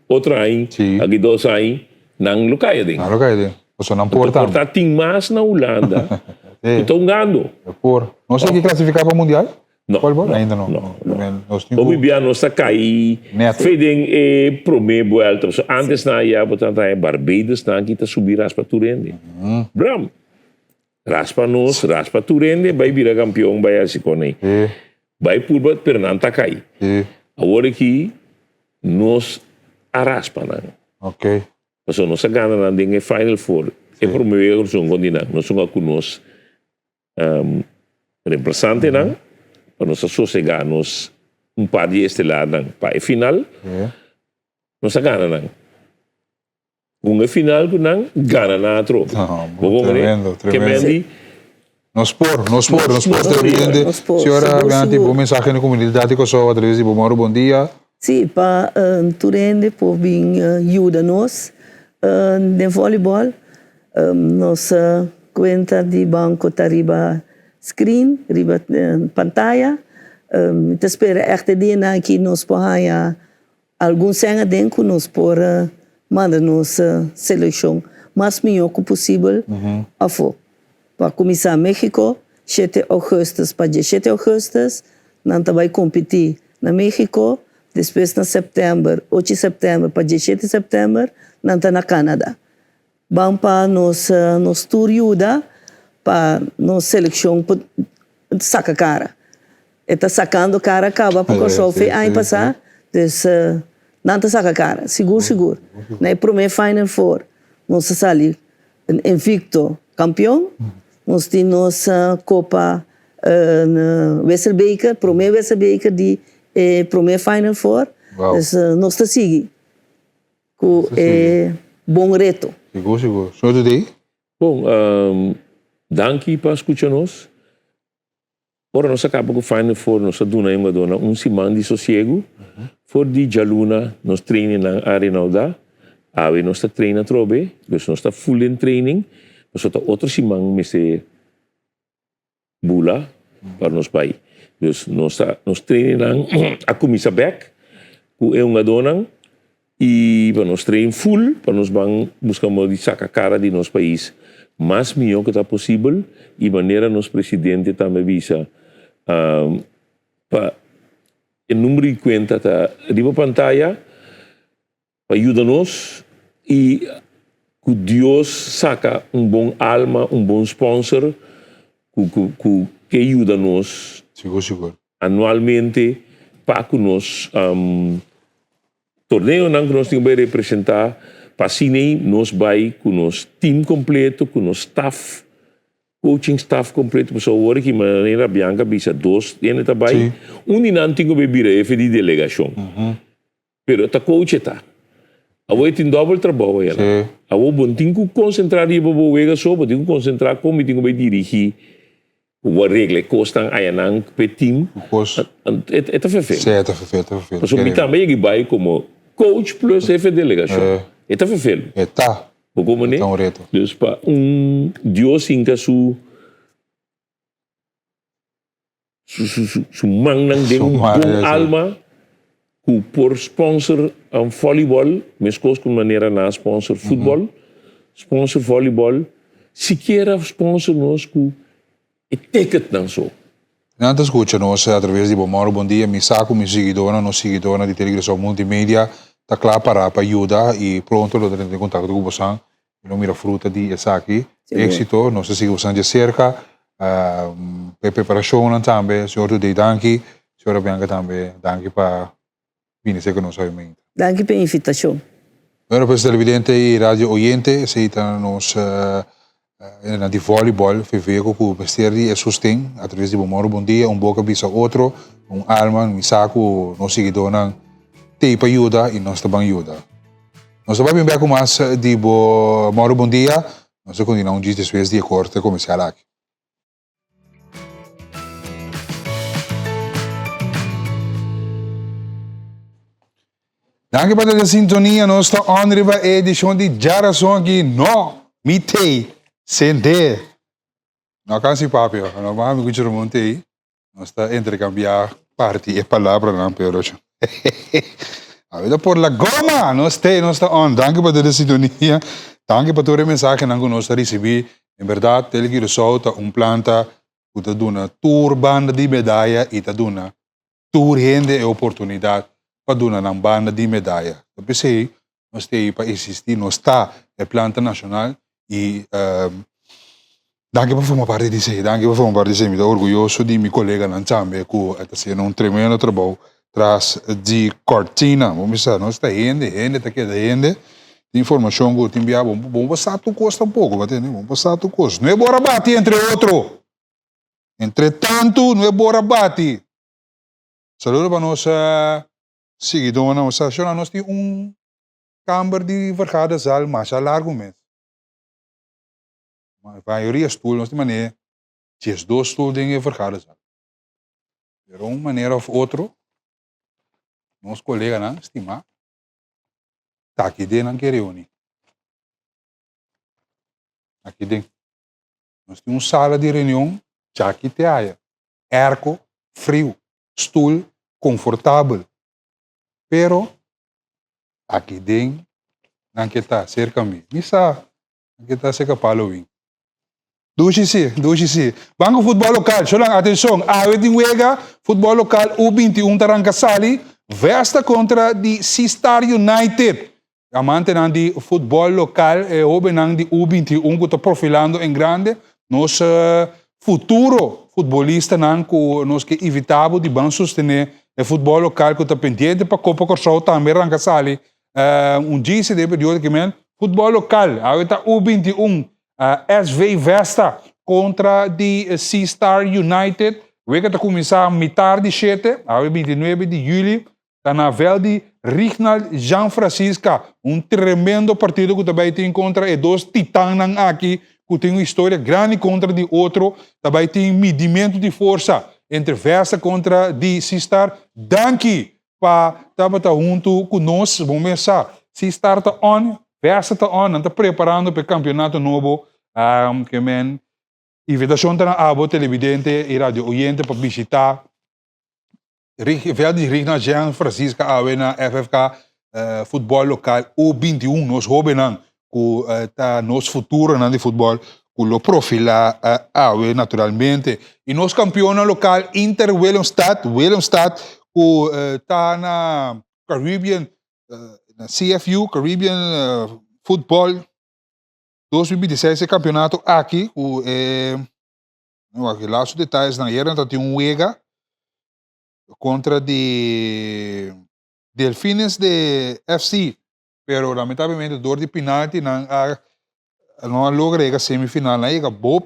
outro aí, aqui 2 aí, não lo cai dentro. Não lo cai dentro. Você não porta. Porta tem mais na Holanda. Estão ganhando. Não sei que classificar para o mundial. Não. Ainda não. O Bibiano está cai. Fedem e primeira volta. Antes na ia botar em Barbados na aqui tá subir raspa Turende. Bram. Raspa nós, raspa Turende, vai virar campeão, vai assim com aí. Vai por bat pernanta cai. Agora aqui nós arraspa não. Ok. Mas nós ganhamos na dinhe Final Four. É por meio de um continente. Nós somos com nós representante não. Para nós sossegarmos par de estelar não. Para a final, nós ganhamos não. Final que não ganha na outro. Tremendo. Nos por, senhora, ganha tipo mensagem na comunidade que só através de bom dia. Sim, para Turende por vir ajuda-nos de voleibol. Nossa conta de banco está riba screen, riba pantalla. Te espera echt de na que nos ponha algum senha dentro nos por manda nos seleção mais melhor que possível a for. Para começar México, 7 de agosto para 17 de agosto, não vai competir na México. Depois na setembro, 8 de setembro para 17 de setembro, não está na Canadá. Vamos para nos tour ajuda para nos seleção saca cara. está sacando cara acaba, porque o show foi ano passado, então, não está sacando cara, seguro. Na primeira Final Four, nós saímos invicto campeão, nós temos Copa Westerbeker, primeiro Westerbeker de primeira Final Four, então nós está seguindo com bom reto. Seguro. Senhor Dudei? Bom, danke para escutar-nos. Ora, nós acabamos com o Final Four, nós dona semana de sossego. For de jaluna, nós treinamos na Arenauda. Aí nós treinamos trobe, nós estamos full in training. Nós estamos outra semana, mas bula para nós pai. Nós treinamos a comissa back, que é uma dona, e nós treinamos full, para nós buscamos de sacar cara de nosso país. Mais melhor que está possível, e maneira nosso presidente também visa para o número de conta tá riba pantalla para ajudar-nos e que Deus saca bom alma, bom sponsor que ajuda-nos Seguro. anualmente para que nós torneio que nós temos que representar para assim nós vai com nosso time completo, com nosso staff, coaching staff completo, para agora que maneira Bianca bisa dois, e ainda vai não tem que beber de delegação. Pero ta coach está. Agora tem double trabalho ela. Agora bom tem que concentrar e boa só, tem que concentrar como tem que dirigir o regra costan ayanang pe team. Eta fefe. Certo, fefe. Porque me também que vai como coach plus jefe de delegação. Eta fefe. Eta. Como né? Então reto. Dus para Dios inca su mangnang de bom alma que por sponsor voleibol, mas com maneira na sponsor futebol, sponsor voleibol, sequer sponsor nós que é ticket não só. Nanta escuta-nos através de Bomoro Bom Dia, me saco, me seguidora de Telegressão Multimédia, está claro para ajudar e pronto, eu tenho contato com você. Não mira fruta de essa aqui. Éxito, nós seguimos de cerca. Preparação também, senhor Dudei, danke. Senhora Bianca também, danke para vir ser conosco. Danke pela invitação. Bueno, pues televidente e rádio oyente, se está nos na de voleibol, feveco que o Besteri é sustém, através de Bomoro Bom Dia, boca bisa outro, alma, saco, nos seguidores, tem para ajuda e nós também ajuda. Nós vamos ver com mais de Bomoro Bom Dia, nós continuamos depois de corte comercial aqui. Danke para a sintonia, nós estamos on a edição de Jarason aqui no Mitei Sende. Não canse papi, não vamos me monte aí. Nós estamos intercambiar parte e palavra não pero. A vida por la goma, nós estamos on. Danke para a sintonia, danke para toda a mensagem que nós recebi. Em verdade, ele que resulta planta que está dando tour banda de medalha e está dando tour rende e oportunidade para dar uma banda de medalha. Eu pensei, nós temos para existir, nós está a planta nacional e danke por formar parte disso, danke por formar parte disso. Estou orgulhoso de meu colega Nanchame que está fazendo tremendo trabalho atrás de cortina. Vamos dizer, nós está rende, está aqui rende. Informação que eu te enviava, vamos passar tu custa pouco, vamos passar tu custa. Não é bora bater entre outro. Entretanto, não é bora bater. Saludo para nós seguidores, nós temos câmara de vergadas al mais largo mesmo. A maioria stoel, nós temos maneira, se as dois stoel em vergadas al. De uma maneira ou outra, nosso colega não estima, está aqui dentro não quer reunir. Aqui dentro. Nós temos uma sala de reunião, já aqui te há. Erco, frio, stoel, confortável. Pero, aqui dentro, não quer estar cerca de mim. Misa, não quer estar cerca para o Duxi. Banco futebol local, só lang atenção. Awe de Wega, futebol local U21 Tarancasali, vesta contra de Sistar United. Amante nan de futebol local, obe nan de U21 que está profilando em grande. Nosso futuro futebolista nós que evitamos de ban sostener o futebol local que está pendente para Copa Corsol também arranca-sali dia de período que men futebol local está U21 SV Vesta contra de Sea-Star United we que está começar mitad de 7 a 29 de julho está na vel de Rignal Jean Francisca tremendo partido que também tem contra e dois titanos aqui que tem uma história grande contra de outro também tem medimento de força entre Vesta contra de Sea-Star danke para estar junto conosco vamos começar Sea-Star está on Vesta está on está preparando para o campeonato novo que men invitação está na abo televidente e radio oyente para visitar vel de Rignal Jean Francisca awe na FFK futebol local U21 nós hobenang ku nos futuro na de futebol ku lo profila awe naturalmente e nos campeona local Inter Willemstad ku tá na Caribbean na CFU Caribbean Football 2016 campeonato aqui ku aqui lá os detalhes na era tá tem Wega contra de Delfines de FC, pero lamentavelmente dor de penalti não logra a semifinal, não chega bom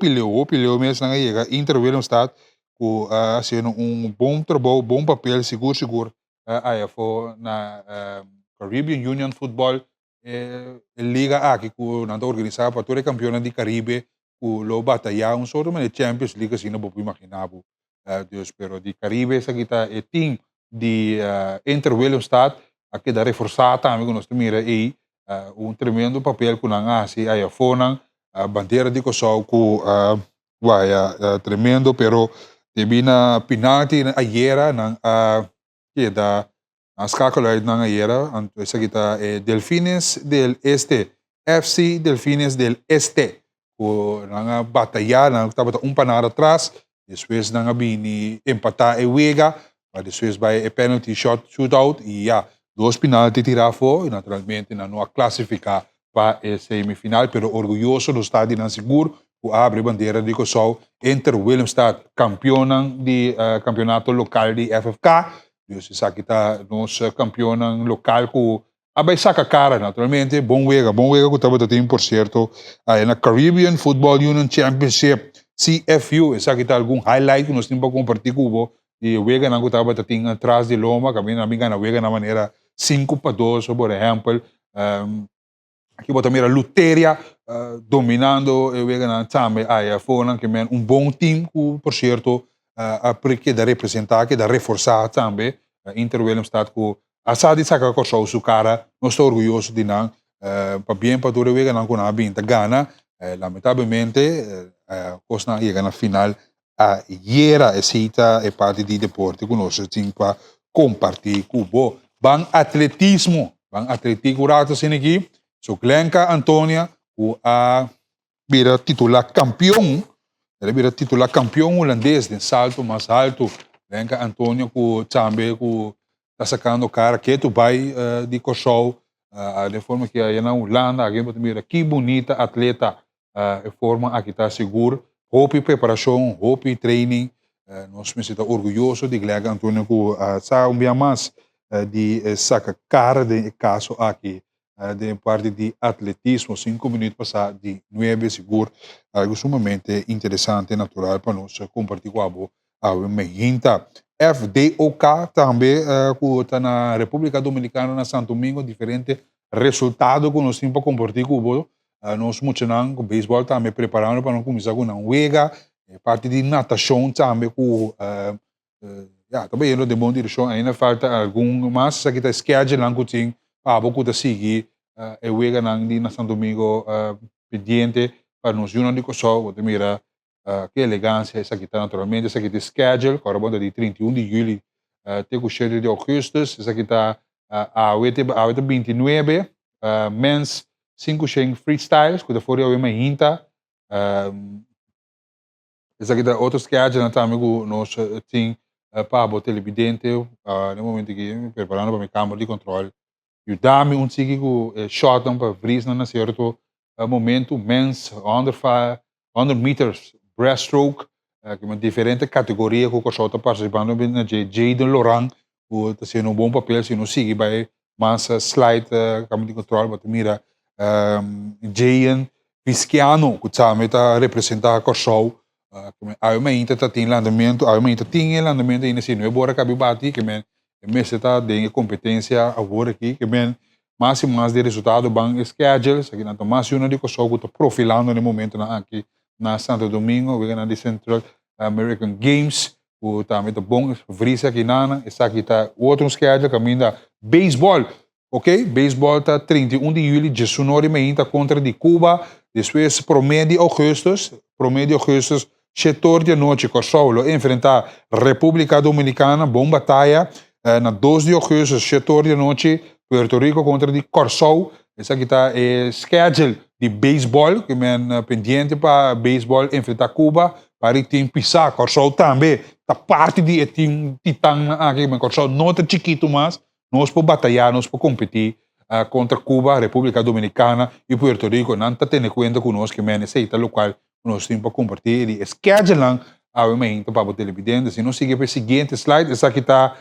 mesmo não chega Inter Willemstad com fazendo bom trabalho, bom papel seguro aí foi na Caribbean Union Football liga aqui que não organizada para todo campeonato de Caribe com lo batalhar sorte de Champions League assim não pode imaginar Deus pero de Caribe essa kita é team de Inter Willemstad aqui da reforçada também que nós temos aí tremendo papel com a assim aí a bandeira de Kosovo com tremendo pero termina penalti ayer que da as calcular na ayer essa kita é Delfines del Este FC Delfines del Este com a batalha na estava panada atrás depois não havia empatar e Wega, mas depois vai a penalty shootout e dois penaltis tirar fora e naturalmente não classificar para a semifinal, pero orgulhoso do estádio não seguro, que abre bandeira de Kosovo, Inter Willemstad campeão de campeonato local de FFK, dus isso aqui está nos campeão local que vai sacar cara naturalmente, bom Wega que estava tendo por certo, na Caribbean Football Union Championship CFU, essa aqui está algum highlight que nós temos para compartilhar com você. E o Wega não estava atrás de Loma, que a minha Wega na maneira 5-2, por exemplo. Aqui bota mira Luteria dominando o Wega também. Aí foi que bom time, por certo, porque da representar, que da reforçar também. Inter Willemstad que a Sadi saca com sua cara, nós estamos orgulhosos de não, para bem para todo o Wega não com a binta gana. Lamentavelmente Cosna chega na final era essa é parte de deporte que nós temos para compartilhar com o bom atletismo rato assim aqui so Glenka Antônia vira titular campeão holandês de salto mais alto Glenka Antônia que também está sacando cara que tu vai de Kosovo de forma que aí na Holanda alguém pode mirar que bonita atleta forma aqui está seguro, hope preparação, hope training, nós me sinto orgulhoso de Glenka Antônio que sabe um mais de saca cara de caso aqui de parte de atletismo 5 minutos passar de 9 seguro, algo sumamente interessante natural para nós compartilhar com a boa FDOK também que está na República Dominicana na Santo Domingo diferente resultado que nós temos para compartilhar com o nós muito com o beisebol também preparando para nós começar com uma Wega parte de natação também com também indo de boa direção ainda falta algum mas isso aqui está schedule lá que tem para você seguir a Wega na Santo Domingo pendiente para nós juntos de Kosovo você mira que elegância essa aqui está naturalmente essa aqui está schedule para a de 31 de julho até o 7 de agosto essa aqui está a 29 men's 5 freestyles que da fora eu me hinta essa aqui da outros que há já também nós tem para o televidente no momento que preparando para minha câmera de controle e dá-me segundo shot para frisar na certo momento men's 100 meters breaststroke que uma diferente categoria que o Corso está participando na Jaden Laurent, que está sendo um bom papel, se não sigue vai mais slide, campo de controle, mas mira, Jaden Visciano, que está representando o Corso, aí uma ainda tem andamento, aí uma ainda tem andamento ainda assim, não é bora cabe bati, que men, mas está de competência agora aqui, que men, mais e mais de resultado bem schedules, aqui na mais uma de Corso que está profilando no momento aqui na Santo Domingo, we gaan naar de Central American Games, que está muito bom, vrisa aqui nana, essa aqui está outro schedule, caminho da beisebol, ok? Beisebol está 31 de julho, 19h contra de Cuba, depois promédio augustus, 7 de noite, Corso enfrentar República Dominicana, bom batalha, na 2 de agosto, 7 de noite, Puerto Rico contra de Corso, essa aqui está schedule de beisebol, que é pendiente para beisebol enfrentar Cuba, para o time pisar, Corso também, está parte de time titã aqui, mas Corso não é chiquito mais, nós podemos batalhar, nós podemos competir contra Cuba, República Dominicana e Puerto Rico, não está tendo em conta conosco que é esse local, nós temos para compartilhar, e schedule obviamente para botar evidência, se não seguir para o seguinte slide, essa aqui está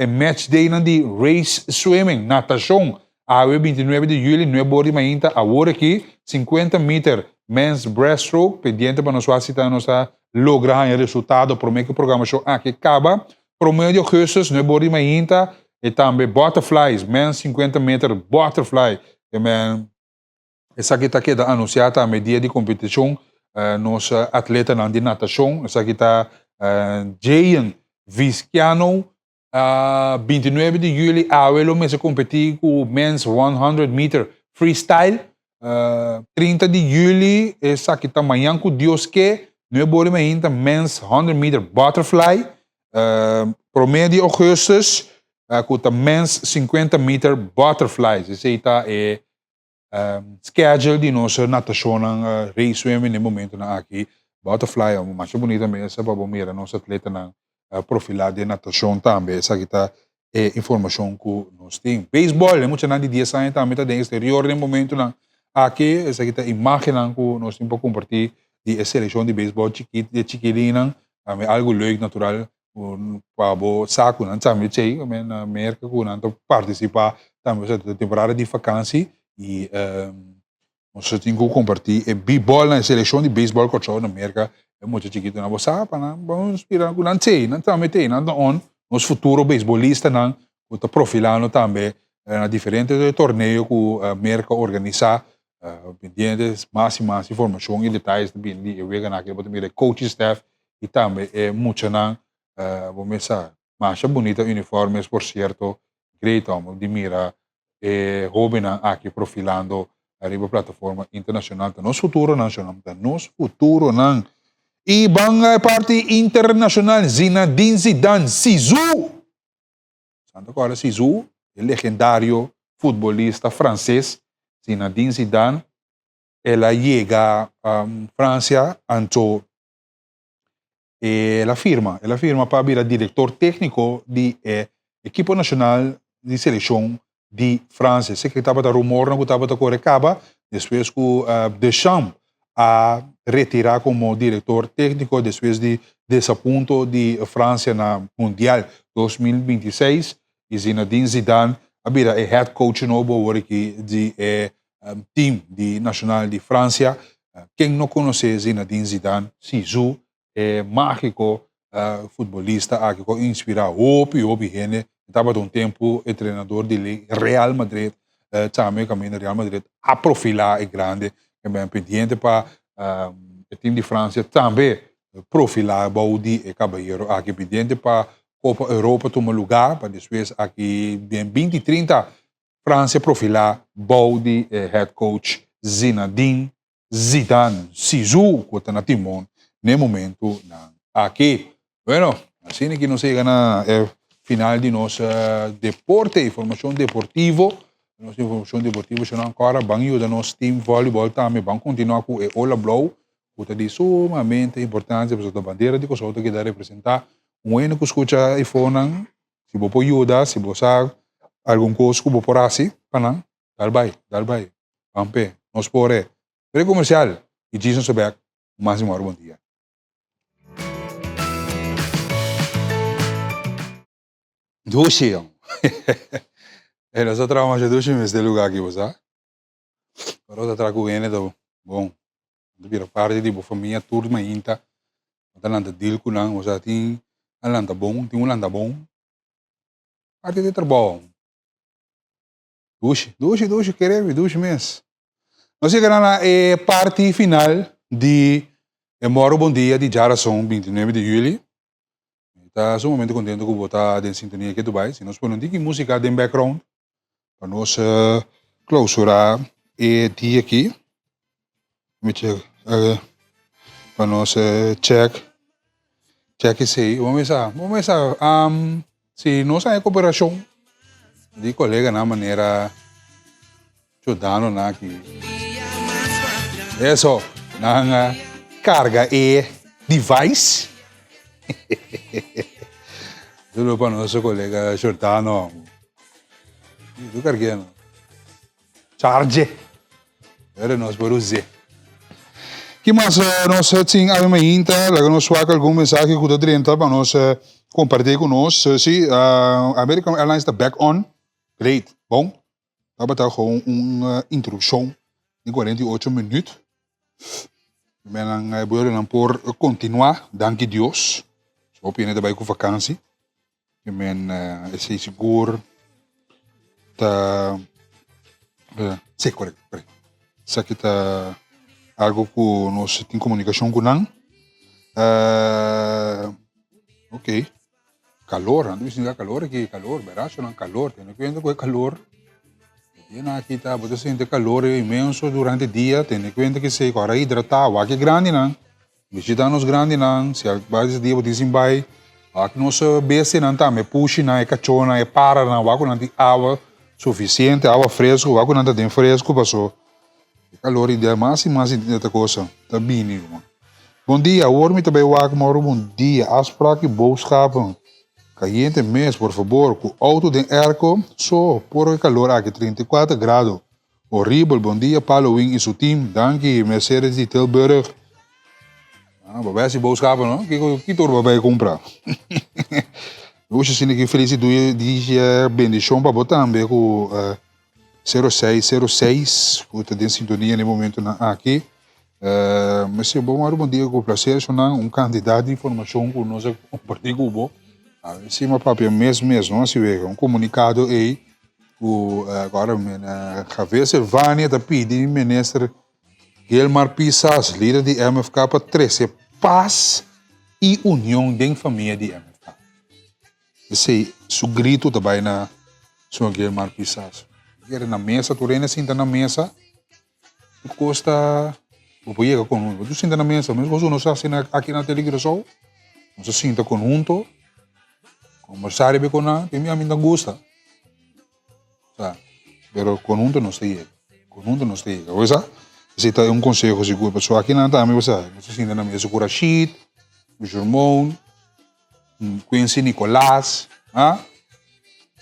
match day de race swimming, natação, a 29 de julho, não é bora ainda, agora aqui, 50 metros, men's breaststroke, pendiente para nós assistir nossa lograr o resultado, prometo que o programa show aqui acaba, prometo de agosto, não é bora ainda, e também butterflies, men's 50 metros, butterfly, essa aqui está anunciada a medida de competição, nossa atleta de natação, essa aqui está Jaden Visciano, 29 de julho, ele começa a competir com o men's 100 meter freestyle. 30 de julho, essa aqui está amanhã com Deus que, não é bora ainda, men's 100 meter butterfly. Promédio de agosto, com o men's 50 meter butterflies. Esse aí está schedule de nossa natação, race swimming no momento aqui. Butterfly é uma mais bonita mesmo, essa para mira nossa atleta na profilada de natação também. Essa aqui está informação que nós temos. Beisebol, é muito de dia saem também está no exterior no momento aqui. Essa aqui está imagem que nós temos para compartilhar de seleção de beisebol de chiquilina, algo leuk natural para o saco, não também sei, na América que não participar também da temporada de vacância e nós temos que compartilhar b-ball na seleção de beisebol que na América é muito chiquito na bolsa, vamos inspirar com não sei, não também tem, não on, nos futuro beisbolista não, está profilando também na diferentes torneios que a América organiza, pendientes mais e mais informação e detalhes também de vega naquele botar mira coach staff e também é muito não, vamos pensar, mais bonita uniformes por certo, great de mira jovem aqui profilando arriba plataforma internacional, tá nosso futuro nacional, tá nosso futuro não. E bang parte internacional, Zinedine Zidane, Zizou. Santa Clara Zizou, o legendário futebolista francês, Zinedine Zidane, ela chega a França, então ela firma para virar diretor técnico de equipo nacional de seleção de França. Sei que estava a rumor, que estava a correcaba, depois que Deschamps a retirar como diretor técnico depois de desaponto de França na Mundial 2026 e Zinedine Zidane a vira head coach novo aqui de time de nacional de França. Quem não conhece Zinedine Zidane, Zizou é mágico futebolista que inspira opi gente. Estava um tempo treinador de Real Madrid, também caminho Real Madrid a profilar é grande. É bem pendiente para o time de França também profilar Baudi e Caballero aqui pendiente para Copa Europa tomar lugar para depois aqui em 2030 França profilar Baudi head coach Zinedine Zidane Zizou que está na timão no momento aqui. Bueno, assim que não chega na final de nosso deporte, informação deportivo. Nossa informação deportiva será agora bem da nosso time voleibol também vamos continuar com o Ola Blow, que é de sumamente importante para a bandeira de Kosovo que dá representar um ano que escuta e fona, se você pode ajudar, se você sabe algum coisa que você pode fazer, dá vai, vamos ver, nós por comercial e Jason Sobeck, mais bom dia. Douche, jong. En nós trabalhamos de douche nesse lugar aqui, você? Pero nós trabalhamos então, bom. Vira parte de família turma inta. Nós landa deal com nós, você tem landa bom, tem landa bom. Parte de trabalho. Douche, queremos, douche mesmo. Nós chegamos na parte final de Moro Bom Dia de Jarason, 29 de julho. Está sumamente contente com botar em sintonia aqui do Dubai. Se nós podemos ter música em background, para nós clausurar e dia aqui. Para nós check isso aí. Vamos começar. Se nós temos cooperação de colega na maneira ajudando na aqui. Isso, na carga e device. Tudo para nosso colega Jordano. Do cargueiro. Charge. Era nós por usar. Que mais nós temos a minha inta, lá nós swak algum mensagem que está dentro para nós compartilhar com nós. Se American Airlines está back on, great, bom. Estava tá com uma introdução de 48 minutos. Eu vou por continuar, danke Deus. Hoop je net erbij com vakantie. Je bent seguro. Sim, correto. Isso aqui está algo que nós temos comunicação com não. Ok. Calor, não deve calor aqui, calor, beracho não calor. Tem que ver com calor. E aqui está, você sente calor imenso durante o dia. Tem que ver que se agora hidratar, o que é grande não. Visitamos grande não, se vários dias você vai, aqui nós bese não tá, me puxa não, é cachorro, é para não, vai não tem água suficiente, água fresca, vai não tem fresco, passou. Calor ideia mais essa coisa, tá bem, irmão. Bom dia, hoor me também waak, maar bom dia, afspraak e boodschappen. Caliente mês, por favor, com auto de airco, só por calor aqui 34 graus. Horrível, bom dia, Paulo Wing e seu time, danke, Mercedes de Tilburg. Babai se boodschappen, não? Que turma vai comprar? Hoje sim que feliz dia bendição para botar também com 0606, que está em sintonia no momento aqui. Mas se bom dia com prazer, um candidato de informação que nós compartilhamos com o se uma papel mesmo, não se vê um comunicado aí, agora a cabeça Vânia está pedindo ministro Guilmar Pisas, líder de MFK, para trazer paz e união dentro da família de MFK. Esse é o grito também na Sr. Guilmar Pisas. Ele na mesa, tu reina senta na mesa, tu costa, tu chega com tu senta na mesa, mas você não está aqui na televisão, você senta junto, conversar com ela, que a mim não gosta. Mas junto não se chega. Junto não se chega. Você está um conselho seguro para pessoa aqui não também você senta na mesa com o Rashid, o Germão, Quincy Nicolás, a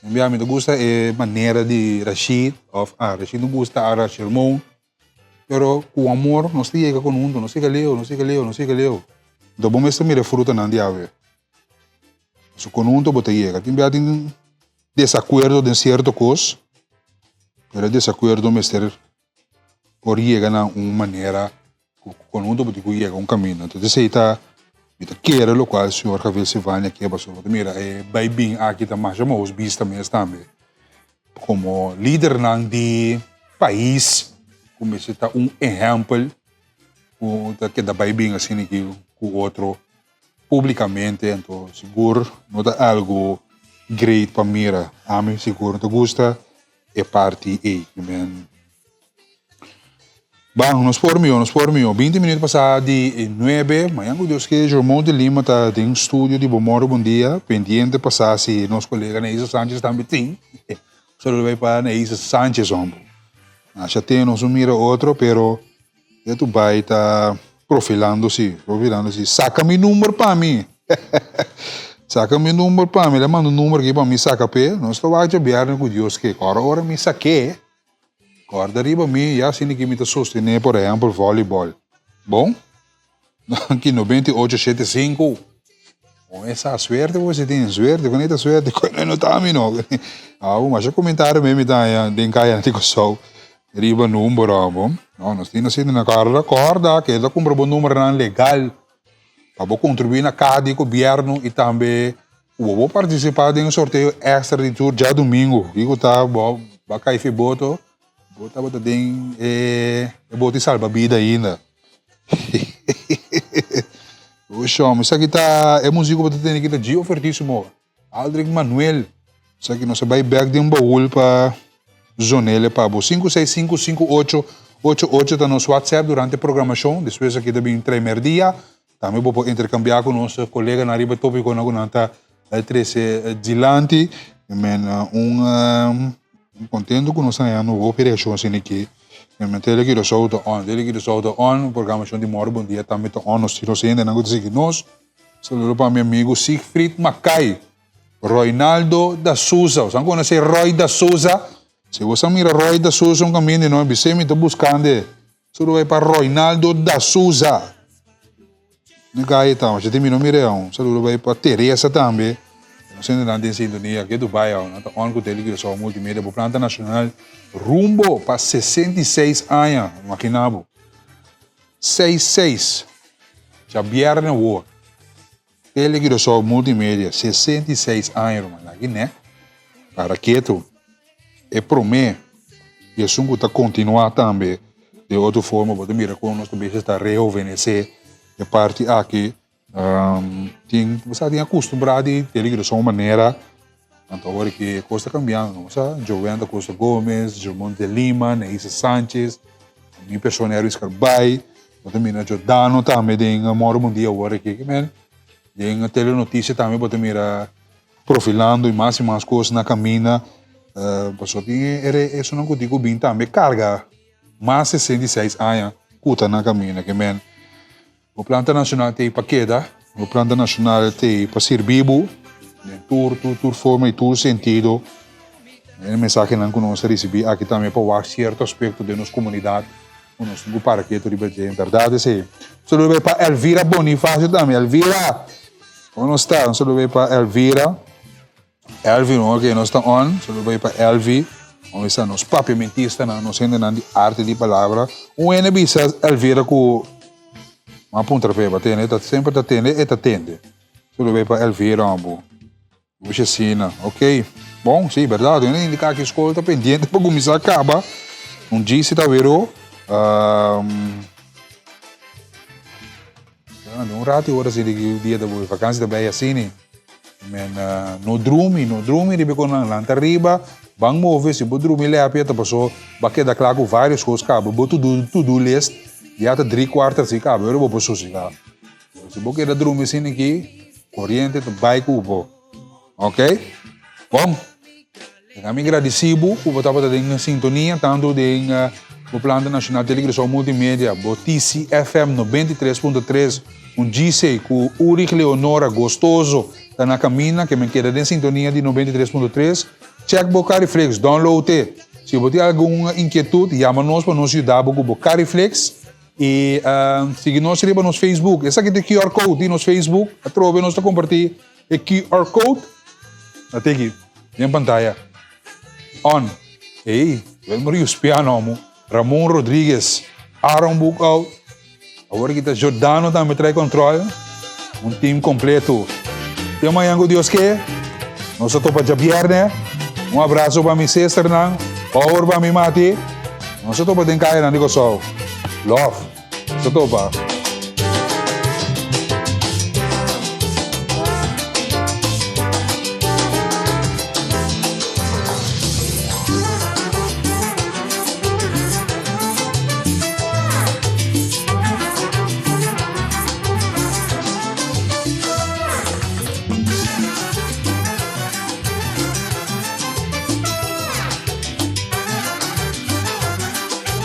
mim não gosta a maneira de Rashid, Rashid não gosta a Germão, pero com amor não se chega com junto, não se leu. Então bom mesmo mira fruta não diabo. So com junto você chega, tem desacordo de certo coisa, pero desacordo mesmo por llegar a una manera con un tipo de llegar a un camino. Entonces ahí está quiere lo cual el señor Javier Silvania aquí pasó. Mira, vai bem aquí también, hemos visto también como líder de país, como está un ejemplo que da vai bem assim que o outro publicamente, então seguro não dá algo great para mira, a mim seguro te gusta é parte aí, Bom, nos formos, 20 minutos passados de 9, amanhã com Deus que Germão de Lima está em estúdio de Bomoro Bom Dia, pendiente passar se nosso colega Neisa Sanchez também tem, só vai para Neisa Sanchez, já tem nos mira outro, pero tu vai estar profilando-se, saca meu número para mim, saca meu número para mim, ele manda um número aqui para mim, saca pé, nós estamos a ver com Deus que agora me saquei, Guarda riba mi, já sei que me está sostener, por exemplo, voleibol. Bom? Aqui 9875. Essa suerte você tem suerte, quando é suerte, quando não tá não. Mas eu comentário mesmo tá den kaya na tico so. Riba número bom. Não, nós temos sido na corda que da compra bom número não legal. Para contribuir na cada governo e também vou participar de um sorteio extra de tour já domingo. Digo tá bom, vai cair boto. Bota tem boto salva vida ainda. Oxe, isso aqui tá é música para ter aqui tá de ofertíssimo. Aldrich Manuel. Isso aqui nós vai back de um baú para Zonele para 5655888 tá no WhatsApp durante a programação. Depois aqui também um primeiro dia. Também vou intercambiar com nosso colega na riba tópico na nanta 13 Dilante. Contento com nossa ano operação assim aqui. Tele que do on, programação de moro bom dia também to on, nós tiramos ainda não dizer nós. Saludo para meu amigo Siegfried Macai, Roinaldo da Souza. Você conhece Roy da Souza? Se você mira Roy da Souza um caminho de nós, você me está buscando. Saludo vai para Roinaldo da Souza. Nicai então, já terminou mirão. Saludo vai para Teresa também. Nós ainda em sintonia aqui do bairro, nós estamos com o televisão multimédia para Planta Nacional rumbo para 66 anos, imaginavo. 66. Já viernes o televisão multimédia 66 anos, mano, aqui né? Para que tu é promê e isso está continuar também de outra forma, porque mira como nós também está rejuvenescer a parte aqui. Você tem acostumado a televisão maneira, então agora que costa cambiando, não sabe? Jovem da Costa Gomes, Germán de Lima, Neisa Sánchez, minha pessoa era Iscarbay, eu também na Jordano também tem moro um dia agora aqui, men, tem a telenotícia também para mira profilando e mais coisas na caminha, passou tem isso não contigo bem também carga, mais 66 anos, cuta na caminha, que men. O Planta Nacional tem paqueta, o Planta Nacional tem para ser vivo, tour forma e todo sentido. A mensagem que nós recebemos aqui também para ver certo aspecto da nossa comunidade, o nosso para que tu ribeiro em verdade sim. Saludo para Elvira Bonifácio também, Elvira, onde está? Saludo para Elvira, que nós está on, saludo para Elvi, onde está nos papimentistas, nós ainda de arte de palavra, o NBC Elvira com uma ponta para bater, sempre está tendo e está tendo. Tudo bem para Elvira, amor. Você assina, ok? Bom, sim, verdade. Eu nem indicar que a escola está pendente para começar a acabar. Um dia se está vendo. Um rato horas de dia da vacância também assim. No dorme, ribe com a lanta riba. Bang mover, se você dormir lá, aperta passou. Baque da claro várias coisas, cabo. Boto tudo list. Já está 3/4 assim, cabo. Eu vou passar assim, cabo. Se você quer dormir assim aqui, corrente, vai com ok? Bom, kami agradecido por estar em sintonia, tanto do Planta Nacional Televisão Multimédia, Botici FM 93.3, GC com Ulrich Leonora Gostoso, está na caminha, que me queda em sintonia de 93.3. Check Bocariflex, download. Se você tem alguma inquietude, chama-nos para nos ajudar com Bocariflex. E siga-nos no nosso Facebook. Esse aqui é o QR Code no Facebook. Atrove-nos a compartilhar o QR Code. Até aqui, na pantalla. On. Ei, eu moro os piano, Ramon Rodrigues, Aaron Bucau. Agora que está Jordano também traz controle. Um time completo. Tem amanhã com Deus que. Nós estamos para viernes. Um abraço para minha sexta, power para minha mate. Nós estamos para tentar na negócio. Love. Sa to ba?